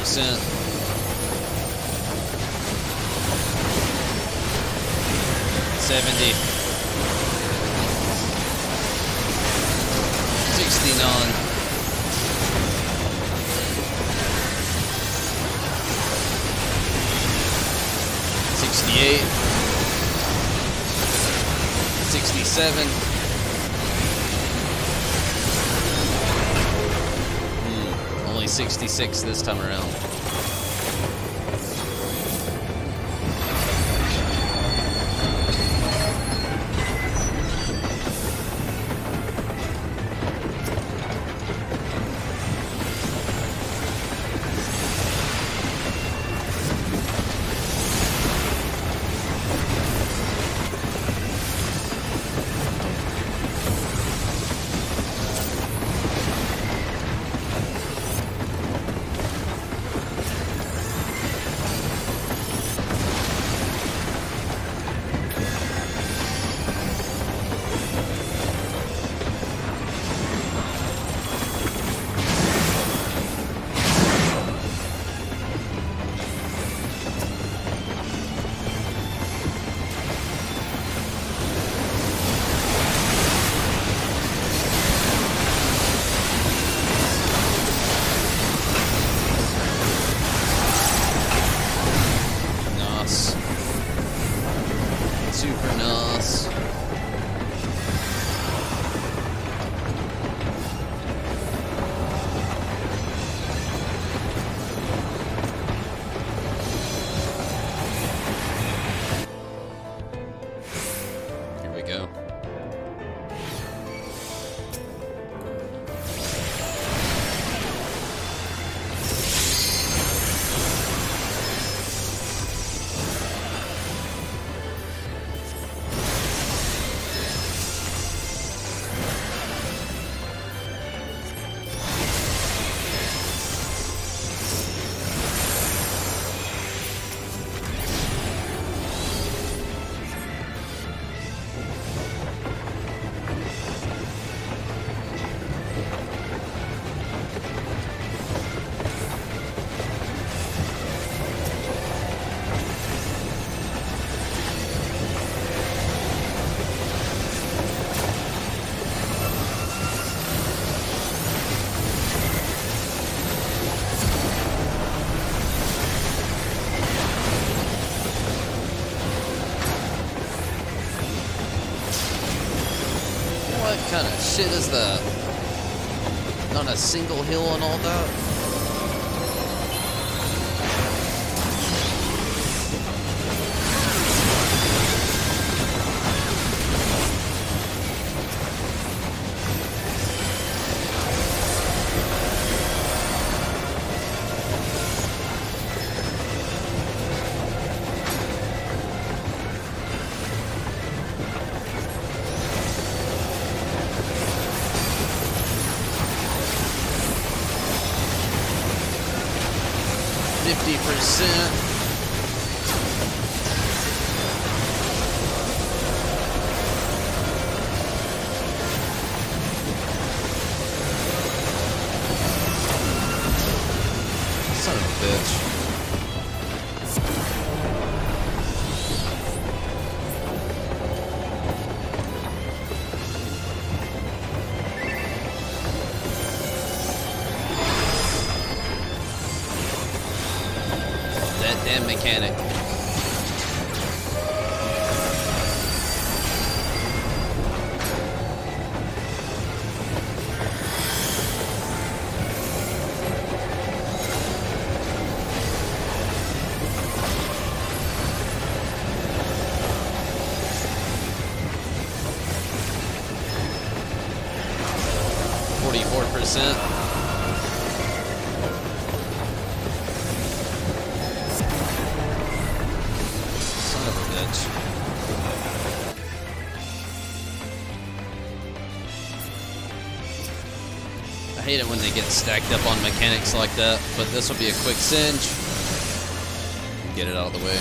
%. 70. 69. 68. 67. Only 66 this time around. us. Here we go. What kind of shit is that? Not a single hill and all that? Son of a bitch. That damn mechanic. %. Son of a bitch. I hate it when they get stacked up on mechanics like that, but this will be a quick singe. Get it out of the way.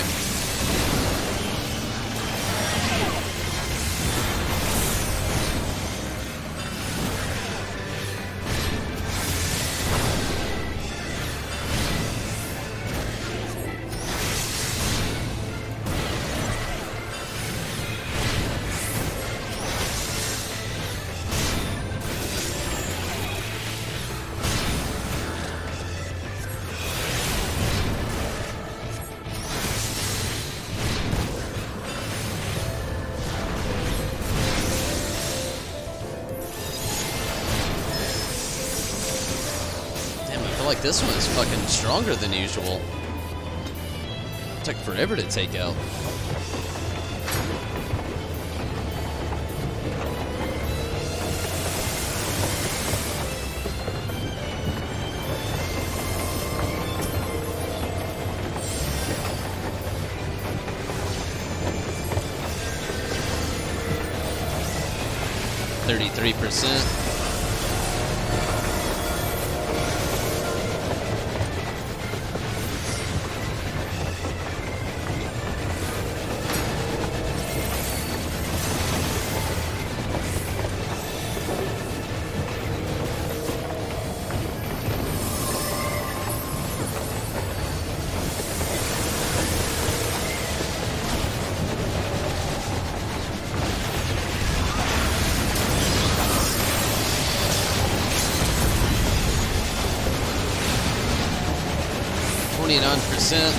Like this one is fucking stronger than usual. It took forever to take out. %. 29%.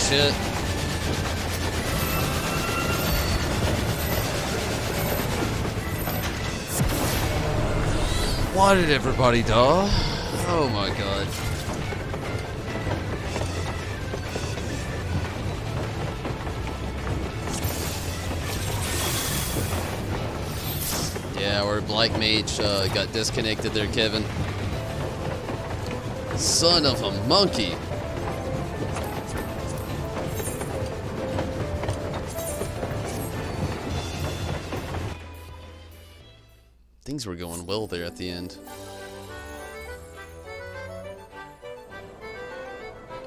shit. Why did everybody die? Oh my god. Yeah, our Black Mage got disconnected there, Kevin. Son of a monkey. Things were going well there at the end.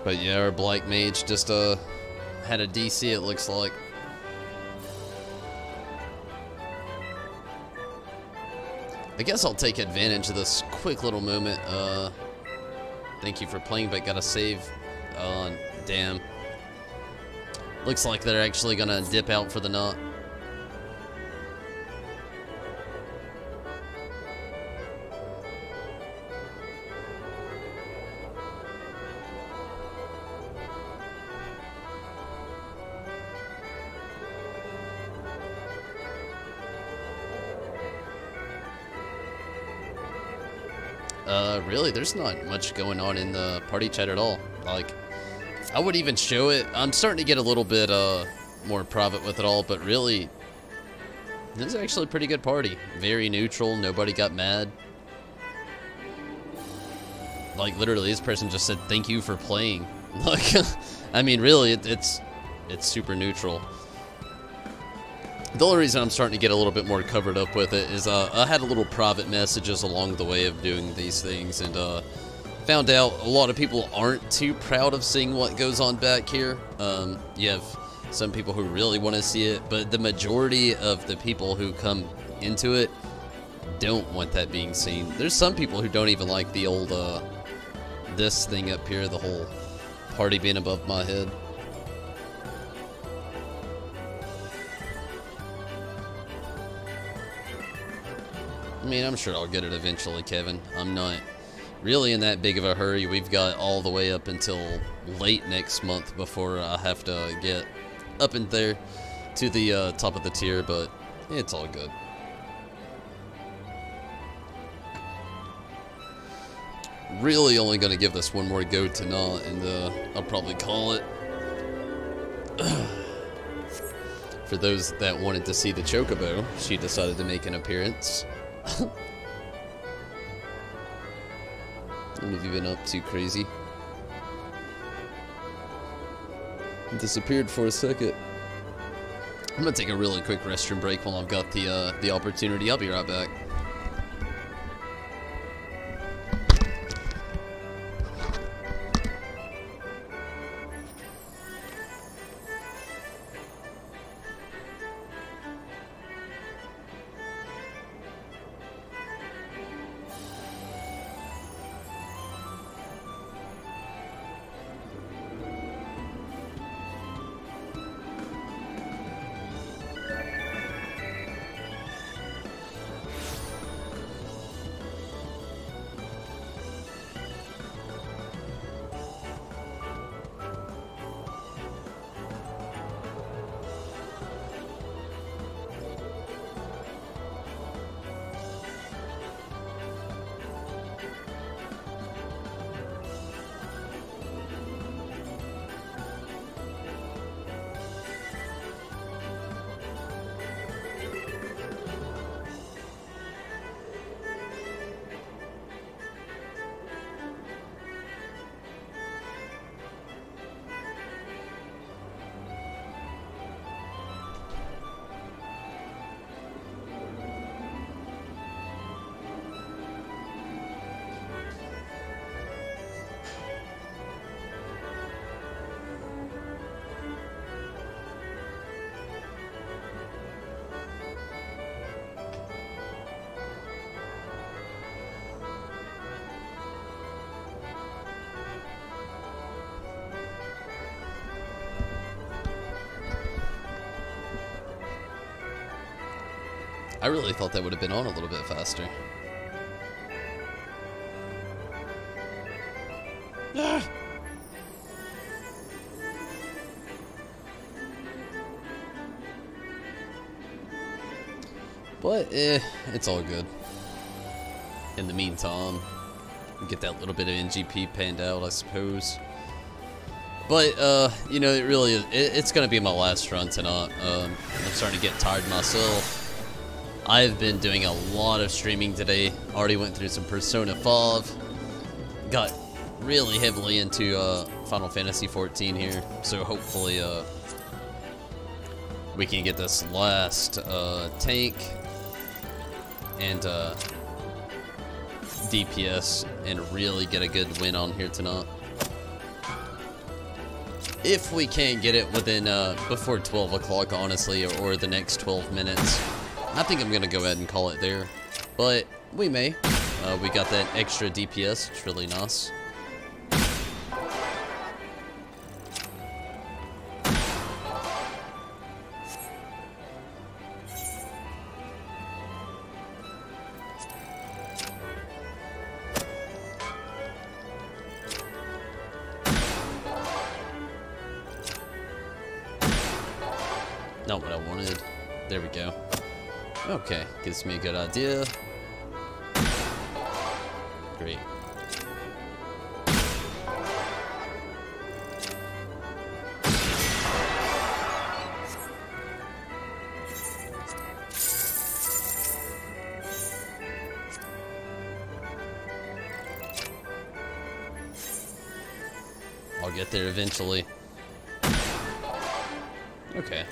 But yeah, our Black Mage just had a DC, it looks like. I guess I'll take advantage of this quick little moment. Thank you for playing, but gotta save. Damn. Looks like they're actually gonna dip out for the knot. Really, there's not much going on in the party chat at all. Like, I would even show it. I'm starting to get a little bit more private with it all, but really, this is actually a pretty good party. Very neutral. Nobody got mad. Like, literally, this person just said, "Thank you for playing." Like, I mean, really, it's super neutral. The only reason I'm starting to get a little bit more covered up with it is I had a little private messages along the way of doing these things, and found out a lot of people aren't too proud of seeing what goes on back here. You have some people who really want to see it, but the majority of the people who come into it don't want that being seen. There's some people who don't even like the old this thing up here, the whole party being above my head. I mean, I'm sure I'll get it eventually, Kevin. I'm not really in that big of a hurry. We've got all the way up until late next month before I have to get up in there to the top of the tier, but it's all good. Really only going to give this one more go tonight, and I'll probably call it. For those that wanted to see the Chocobo, she decided to make an appearance. What have you been up to, crazy? Disappeared for a second. I'm gonna take a really quick restroom break while I've got the opportunity. I'll be right back. I really thought that would have been on a little bit faster. Ah. But, it's all good. In the meantime, get that little bit of NGP panned out, I suppose. But, you know, it really is, it's going to be my last run tonight. I'm starting to get tired myself. I've been doing a lot of streaming today. Already went through some Persona 5. Got really heavily into Final Fantasy 14 here. So hopefully we can get this last tank and DPS and really get a good win on here tonight. If we can't get it within before 12 o'clock, honestly, or the next 12 minutes, I think I'm gonna go ahead and call it there. But we may. We got that extra DPS. It's really nice. Not what I wanted. There we go. Okay, gives me a good idea. Great. I'll get there eventually. Okay.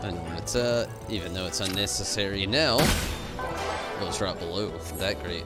I know where it's at, even though it's unnecessary now. It was right below. That great.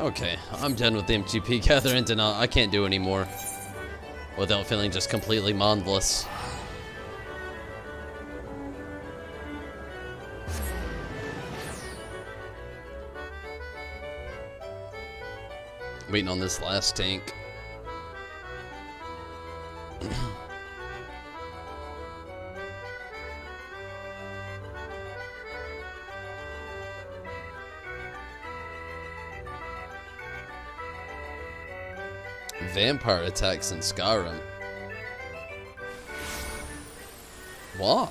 Okay, I'm done with the MGP gathering tonight. I can't do anymore without feeling just completely mindless. Waiting on this last tank. Vampire attacks in Skyrim. Wow.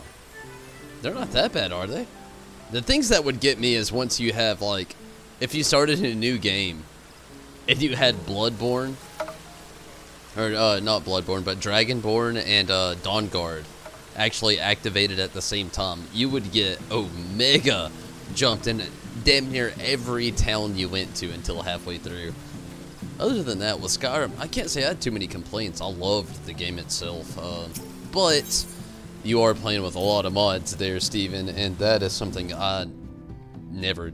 They're not that bad, are they? The things that would get me is once you have, like, if you started a new game, if you had Bloodborne, or, not Bloodborne, but Dragonborn and, Dawnguard actually activated at the same time, you would get Omega jumped in damn near every town you went to until halfway through. Other than that, with Skyrim, I can't say I had too many complaints. I loved the game itself. But you are playing with a lot of mods there, Steven, and that is something I never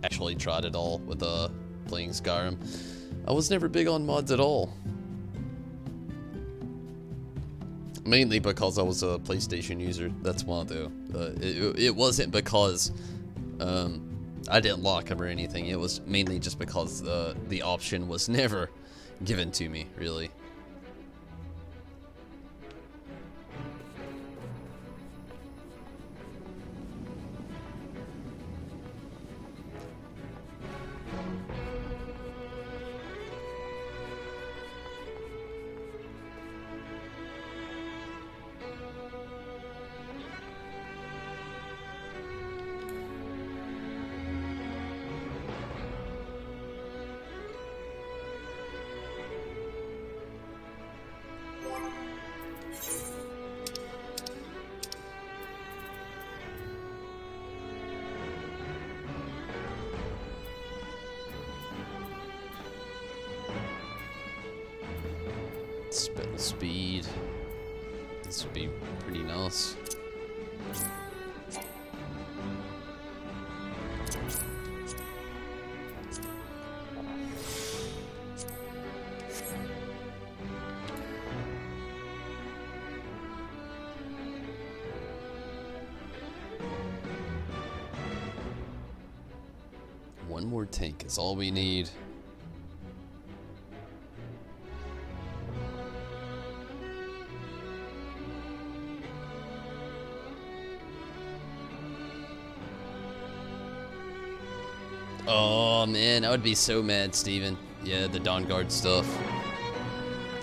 actually tried at all with playing Skyrim. I was never big on mods at all. Mainly because I was a PlayStation user. That's why, though. It wasn't because I didn't lock them or anything. It was mainly just because the option was never given to me, really. speed. This would be pretty nice. One more tank is all we need. Oh man, I would be so mad, Steven. Yeah, the Dawn Guard stuff.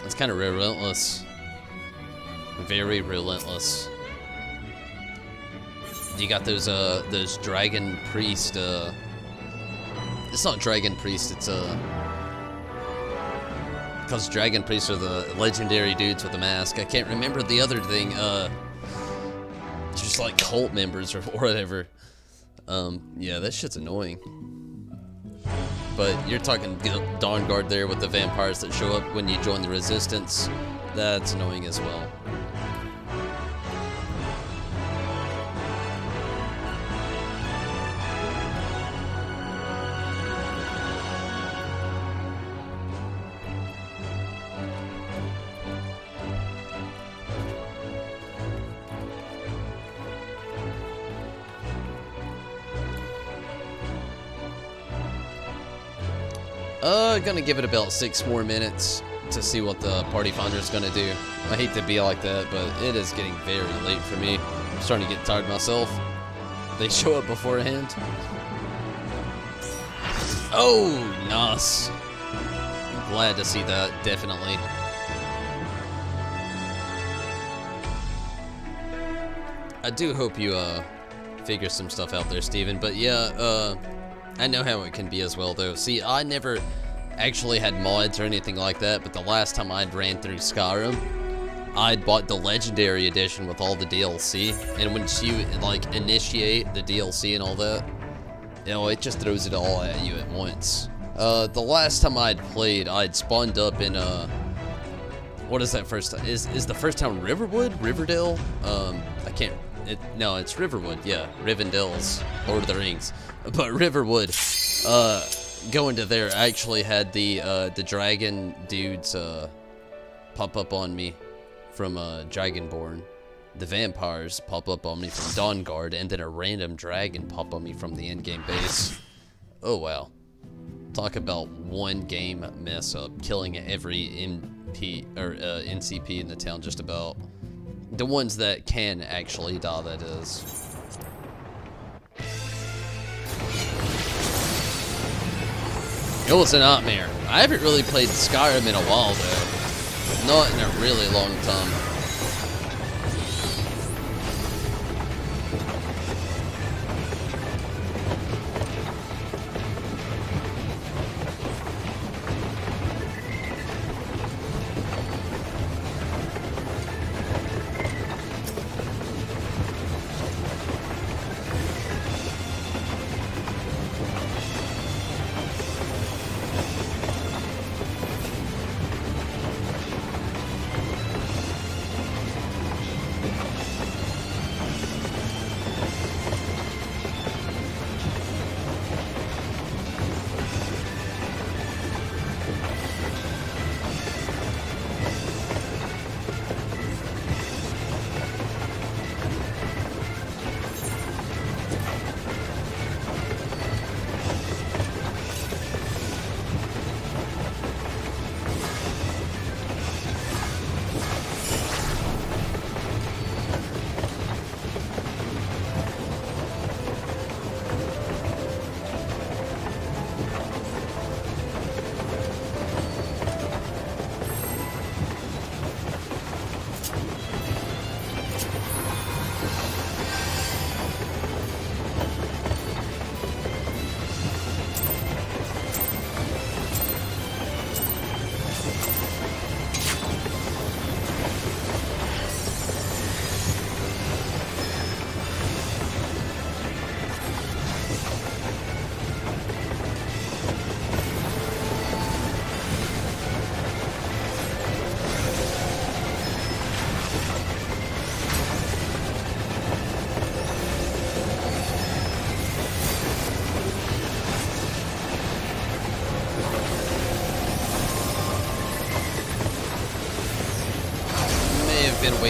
It's kind of relentless. Very relentless. You got those Dragon Priest, it's not Dragon Priest, it's because Dragon Priests are the legendary dudes with the mask. I can't remember the other thing, just like cult members or whatever. Yeah, that shit's annoying. But you're talking Dawn Guard there with the vampires that show up when you join the Resistance. That's annoying as well. Gonna give it about 6 more minutes to see what the party finder is gonna do. I hate to be like that, but it is getting very late for me. I'm starting to get tired myself. They show up beforehand. Oh, nice. Glad to see that, definitely. I do hope you figure some stuff out there, Steven. But yeah, I know how it can be as well, though. See, I never actually had mods or anything like that, but the last time I'd ran through Skyrim, I'd bought the Legendary Edition with all the DLC, and once you, like, initiate the DLC and all that, you know, it just throws it all at you at once. The last time I'd played, I'd spawned up in, what is that first town? Is the first town Riverwood? Riverdale? I can't, no, it's Riverwood, yeah, Rivendell's Lord of the Rings. But Riverwood, going to there, I actually had the dragon dudes pop up on me from Dragonborn. The vampires pop up on me from Dawn Guard, and then a random dragon pop on me from the endgame base. Oh wow. Talk about one game mess up, killing every MP or NCP in the town, just about. The ones that can actually die, that is. It was a nightmare. I haven't really played Skyrim in a while, though. Not in a really long time.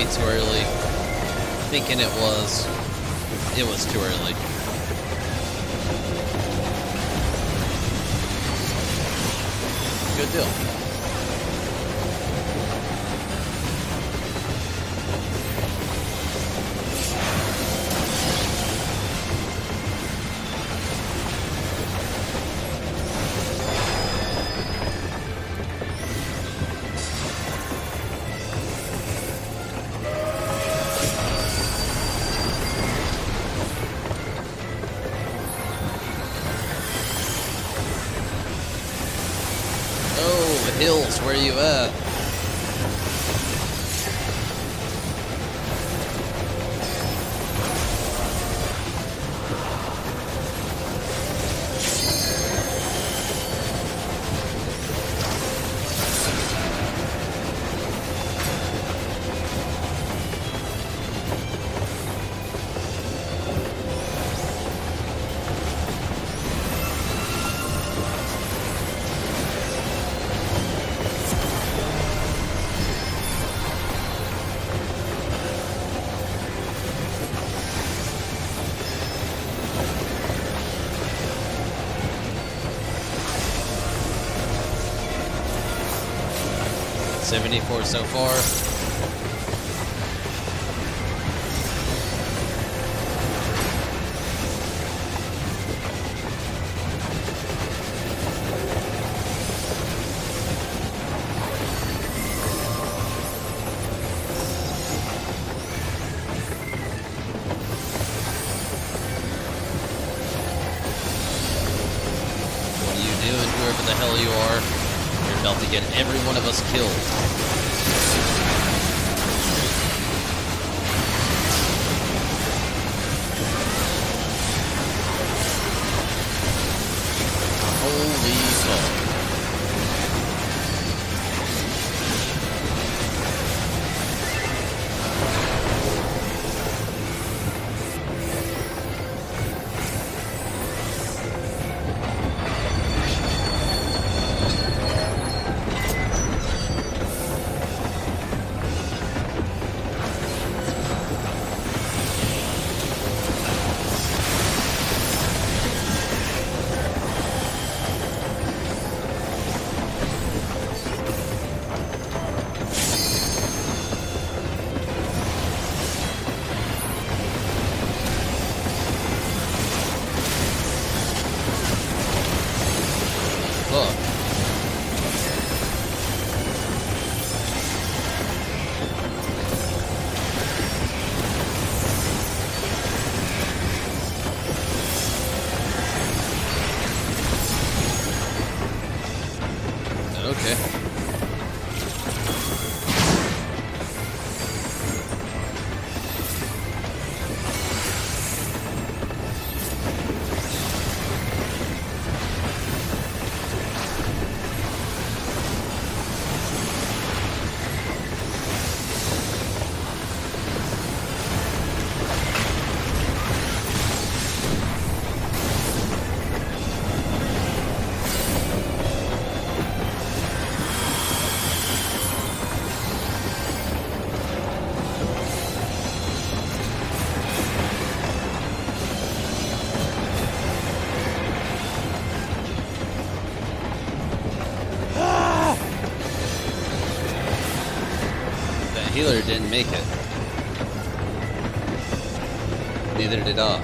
way too early. Thinking it was too early. Good deal. Hills, where you at? .74 so far. What are you doing, whoever the hell you are? You're about to get every one of us killed. Holy fuck. Okay. Healer didn't make it. Neither did I.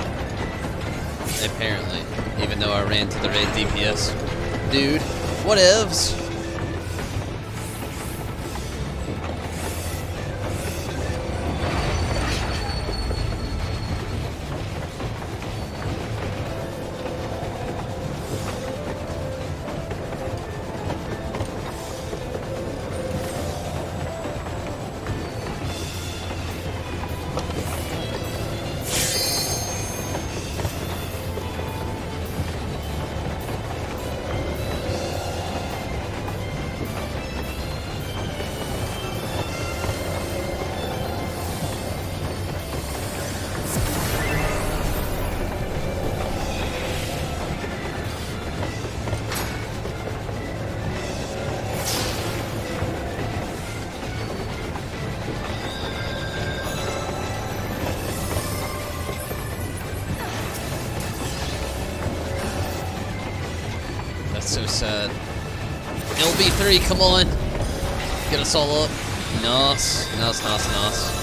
Apparently. Even though I ran to the red DPS. Dude, whatevs. So sad. LB3, come on. Get us all up. Nice. Nice, nice, nice.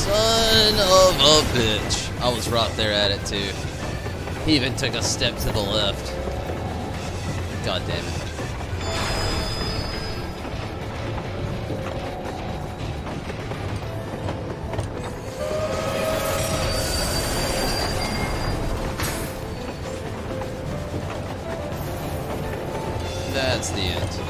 Son of a bitch. I was right there at it too. He even took a step to the left. God damn it. That's the end.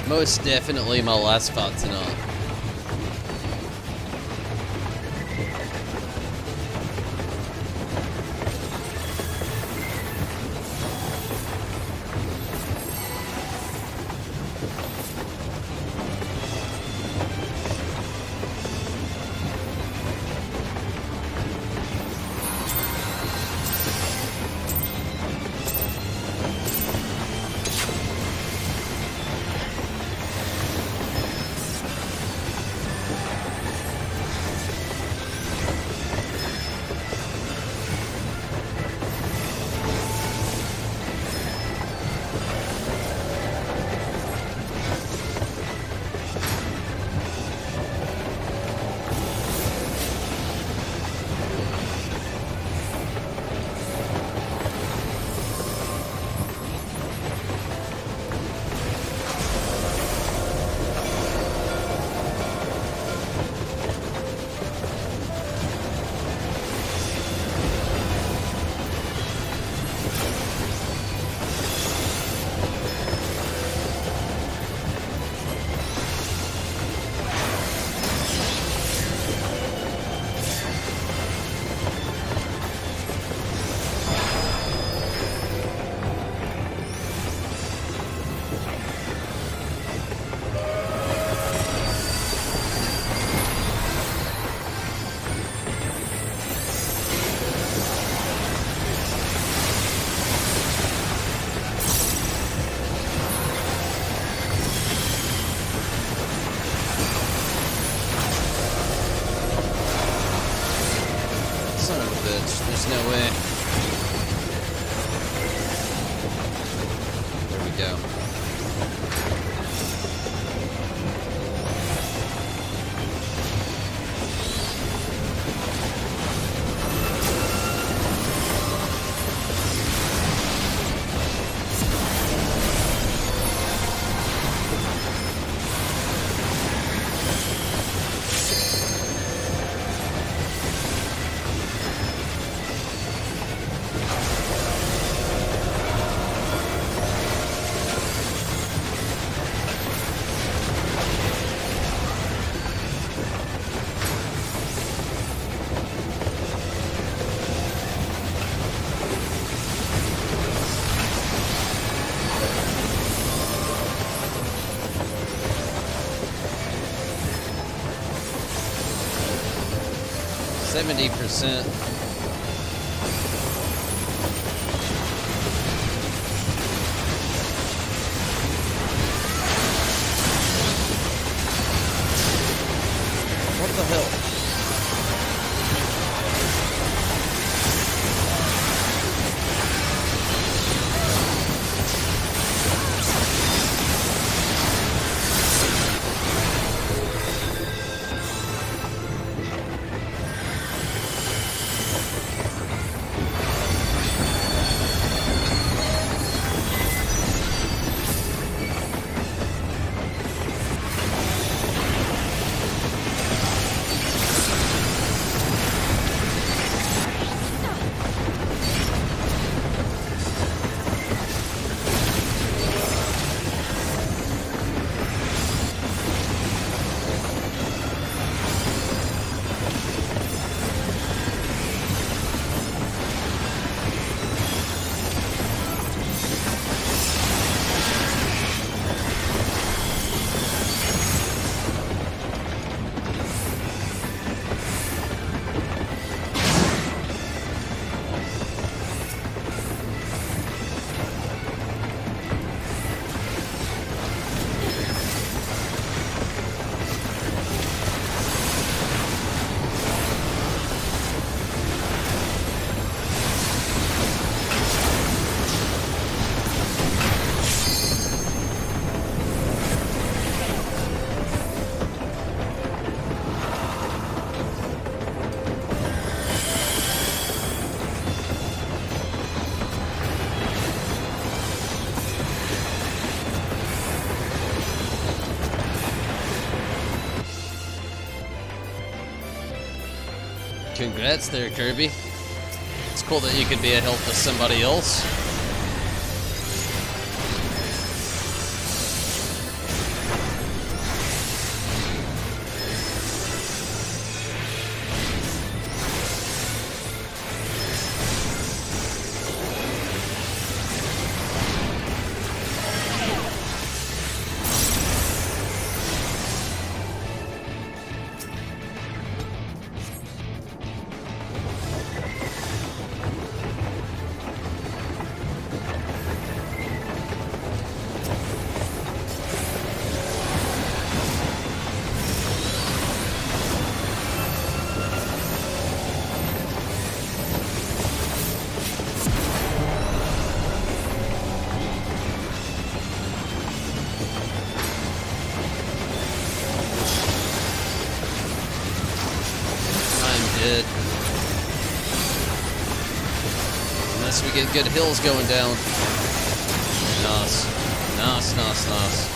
Most definitely my last fight tonight. There's no way. There we go. %. What the hell? Congrats there, Kirby. It's cool that you could be a help to somebody else. Dead. Unless we get good hills going down. Nice. Nice, nice, nice.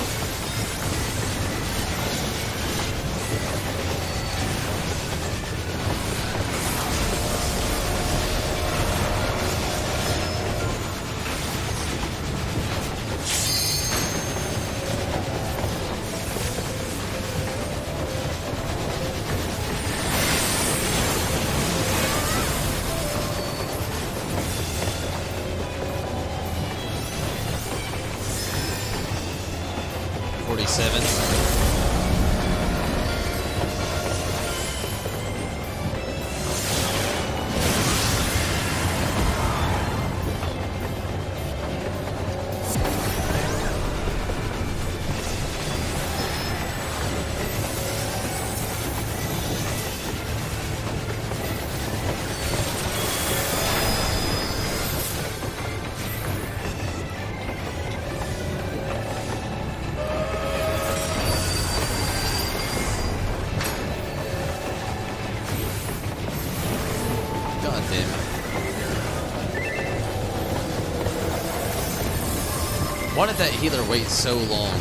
Why did that healer wait so long?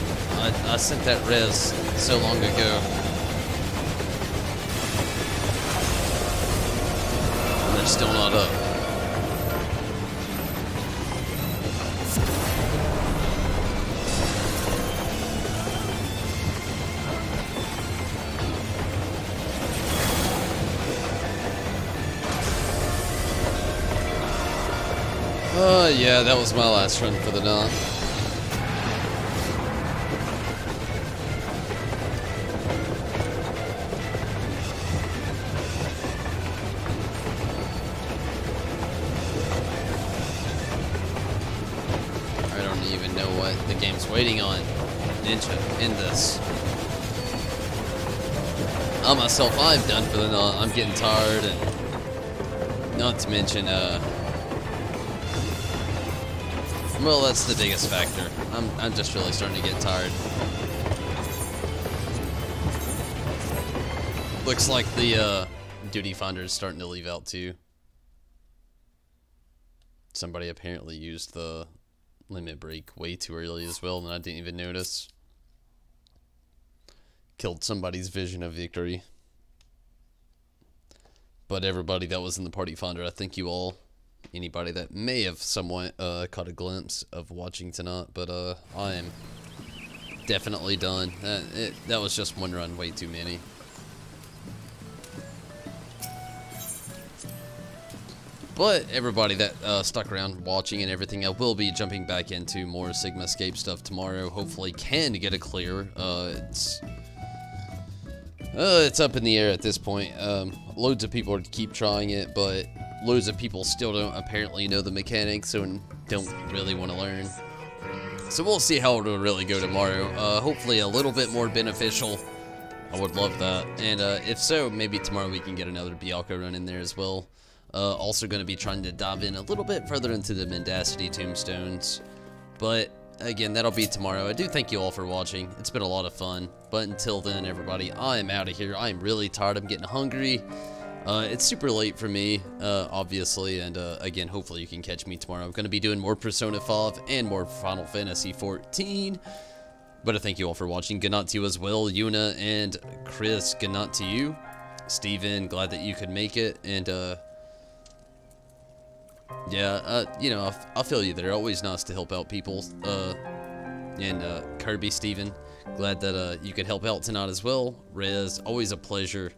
I sent that res so long ago. And they're still not up. Yeah, that was my last run for the night. The game's waiting on Ninja in this. I myself, I'm done for the night. I'm getting tired, and not to mention, well, that's the biggest factor. I'm just really starting to get tired. Looks like the duty finder is starting to leave out too. Somebody apparently used the limit break way too early as well, and I didn't even notice. Killed somebody's vision of victory. But everybody that was in the party finder, I thank you all. Anybody that may have somewhat caught a glimpse of watching tonight, but I am definitely done. That was just one run, way too many. But everybody that stuck around watching and everything, I will be jumping back into more Sigma Escape stuff tomorrow. Hopefully can get a clear. It's up in the air at this point. Loads of people keep trying it, but loads of people still don't apparently know the mechanics and don't really want to learn. So we'll see how it will really go tomorrow. Hopefully a little bit more beneficial. I would love that. And if so, maybe tomorrow we can get another Bialco run in there as well. Also going to be trying to dive in a little bit further into the Mendacity tombstones. But again, that'll be tomorrow. I do thank you all for watching. It's been a lot of fun. But until then, everybody, I am out of here. I am really tired. I'm getting hungry. It's super late for me, obviously. And again, hopefully you can catch me tomorrow. I'm going to be doing more Persona 5 and more Final Fantasy 14. But I thank you all for watching. Good night to you as well, Yuna and Chris. Good night to you. Steven, glad that you could make it. And, yeah, you know, I feel you there. Always nice to help out people. And Kirby, Steven, glad that you could help out tonight as well. Rez, always a pleasure.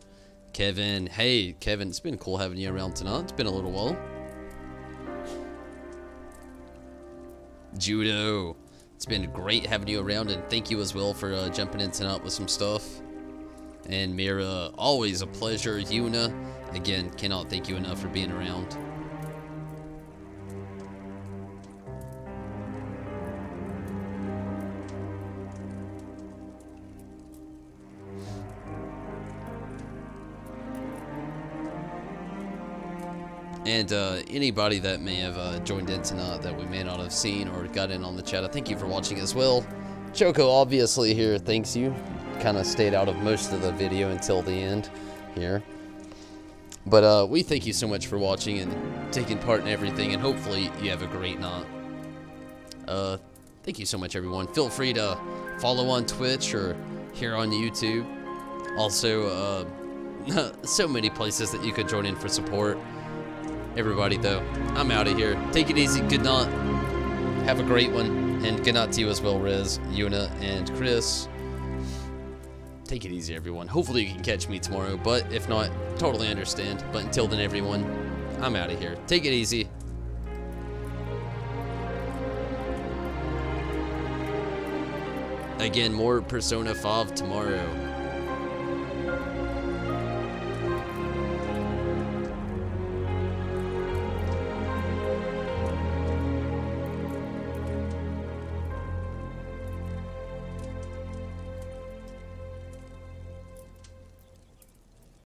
Kevin, hey, Kevin, it's been cool having you around tonight. It's been a little while. Judo, it's been great having you around, and thank you as well for jumping in tonight with some stuff. And Mira, always a pleasure. Yuna, again, cannot thank you enough for being around. And anybody that may have joined in tonight that we may not have seen or got in on the chat, I thank you for watching as well. Choco obviously here thanks you. Kind of stayed out of most of the video until the end here. But we thank you so much for watching and taking part in everything, and hopefully you have a great night. Thank you so much, everyone. Feel free to follow on Twitch or here on YouTube. Also, so many places that you could join in for support. Everybody, though, I'm out of here. Take it easy. Good night. Have a great one. And good night to you as well, Riz, Yuna, and Chris. Take it easy, everyone. Hopefully you can catch me tomorrow, but if not, totally understand. But until then, everyone, I'm out of here. Take it easy. Again, more Persona 5 tomorrow.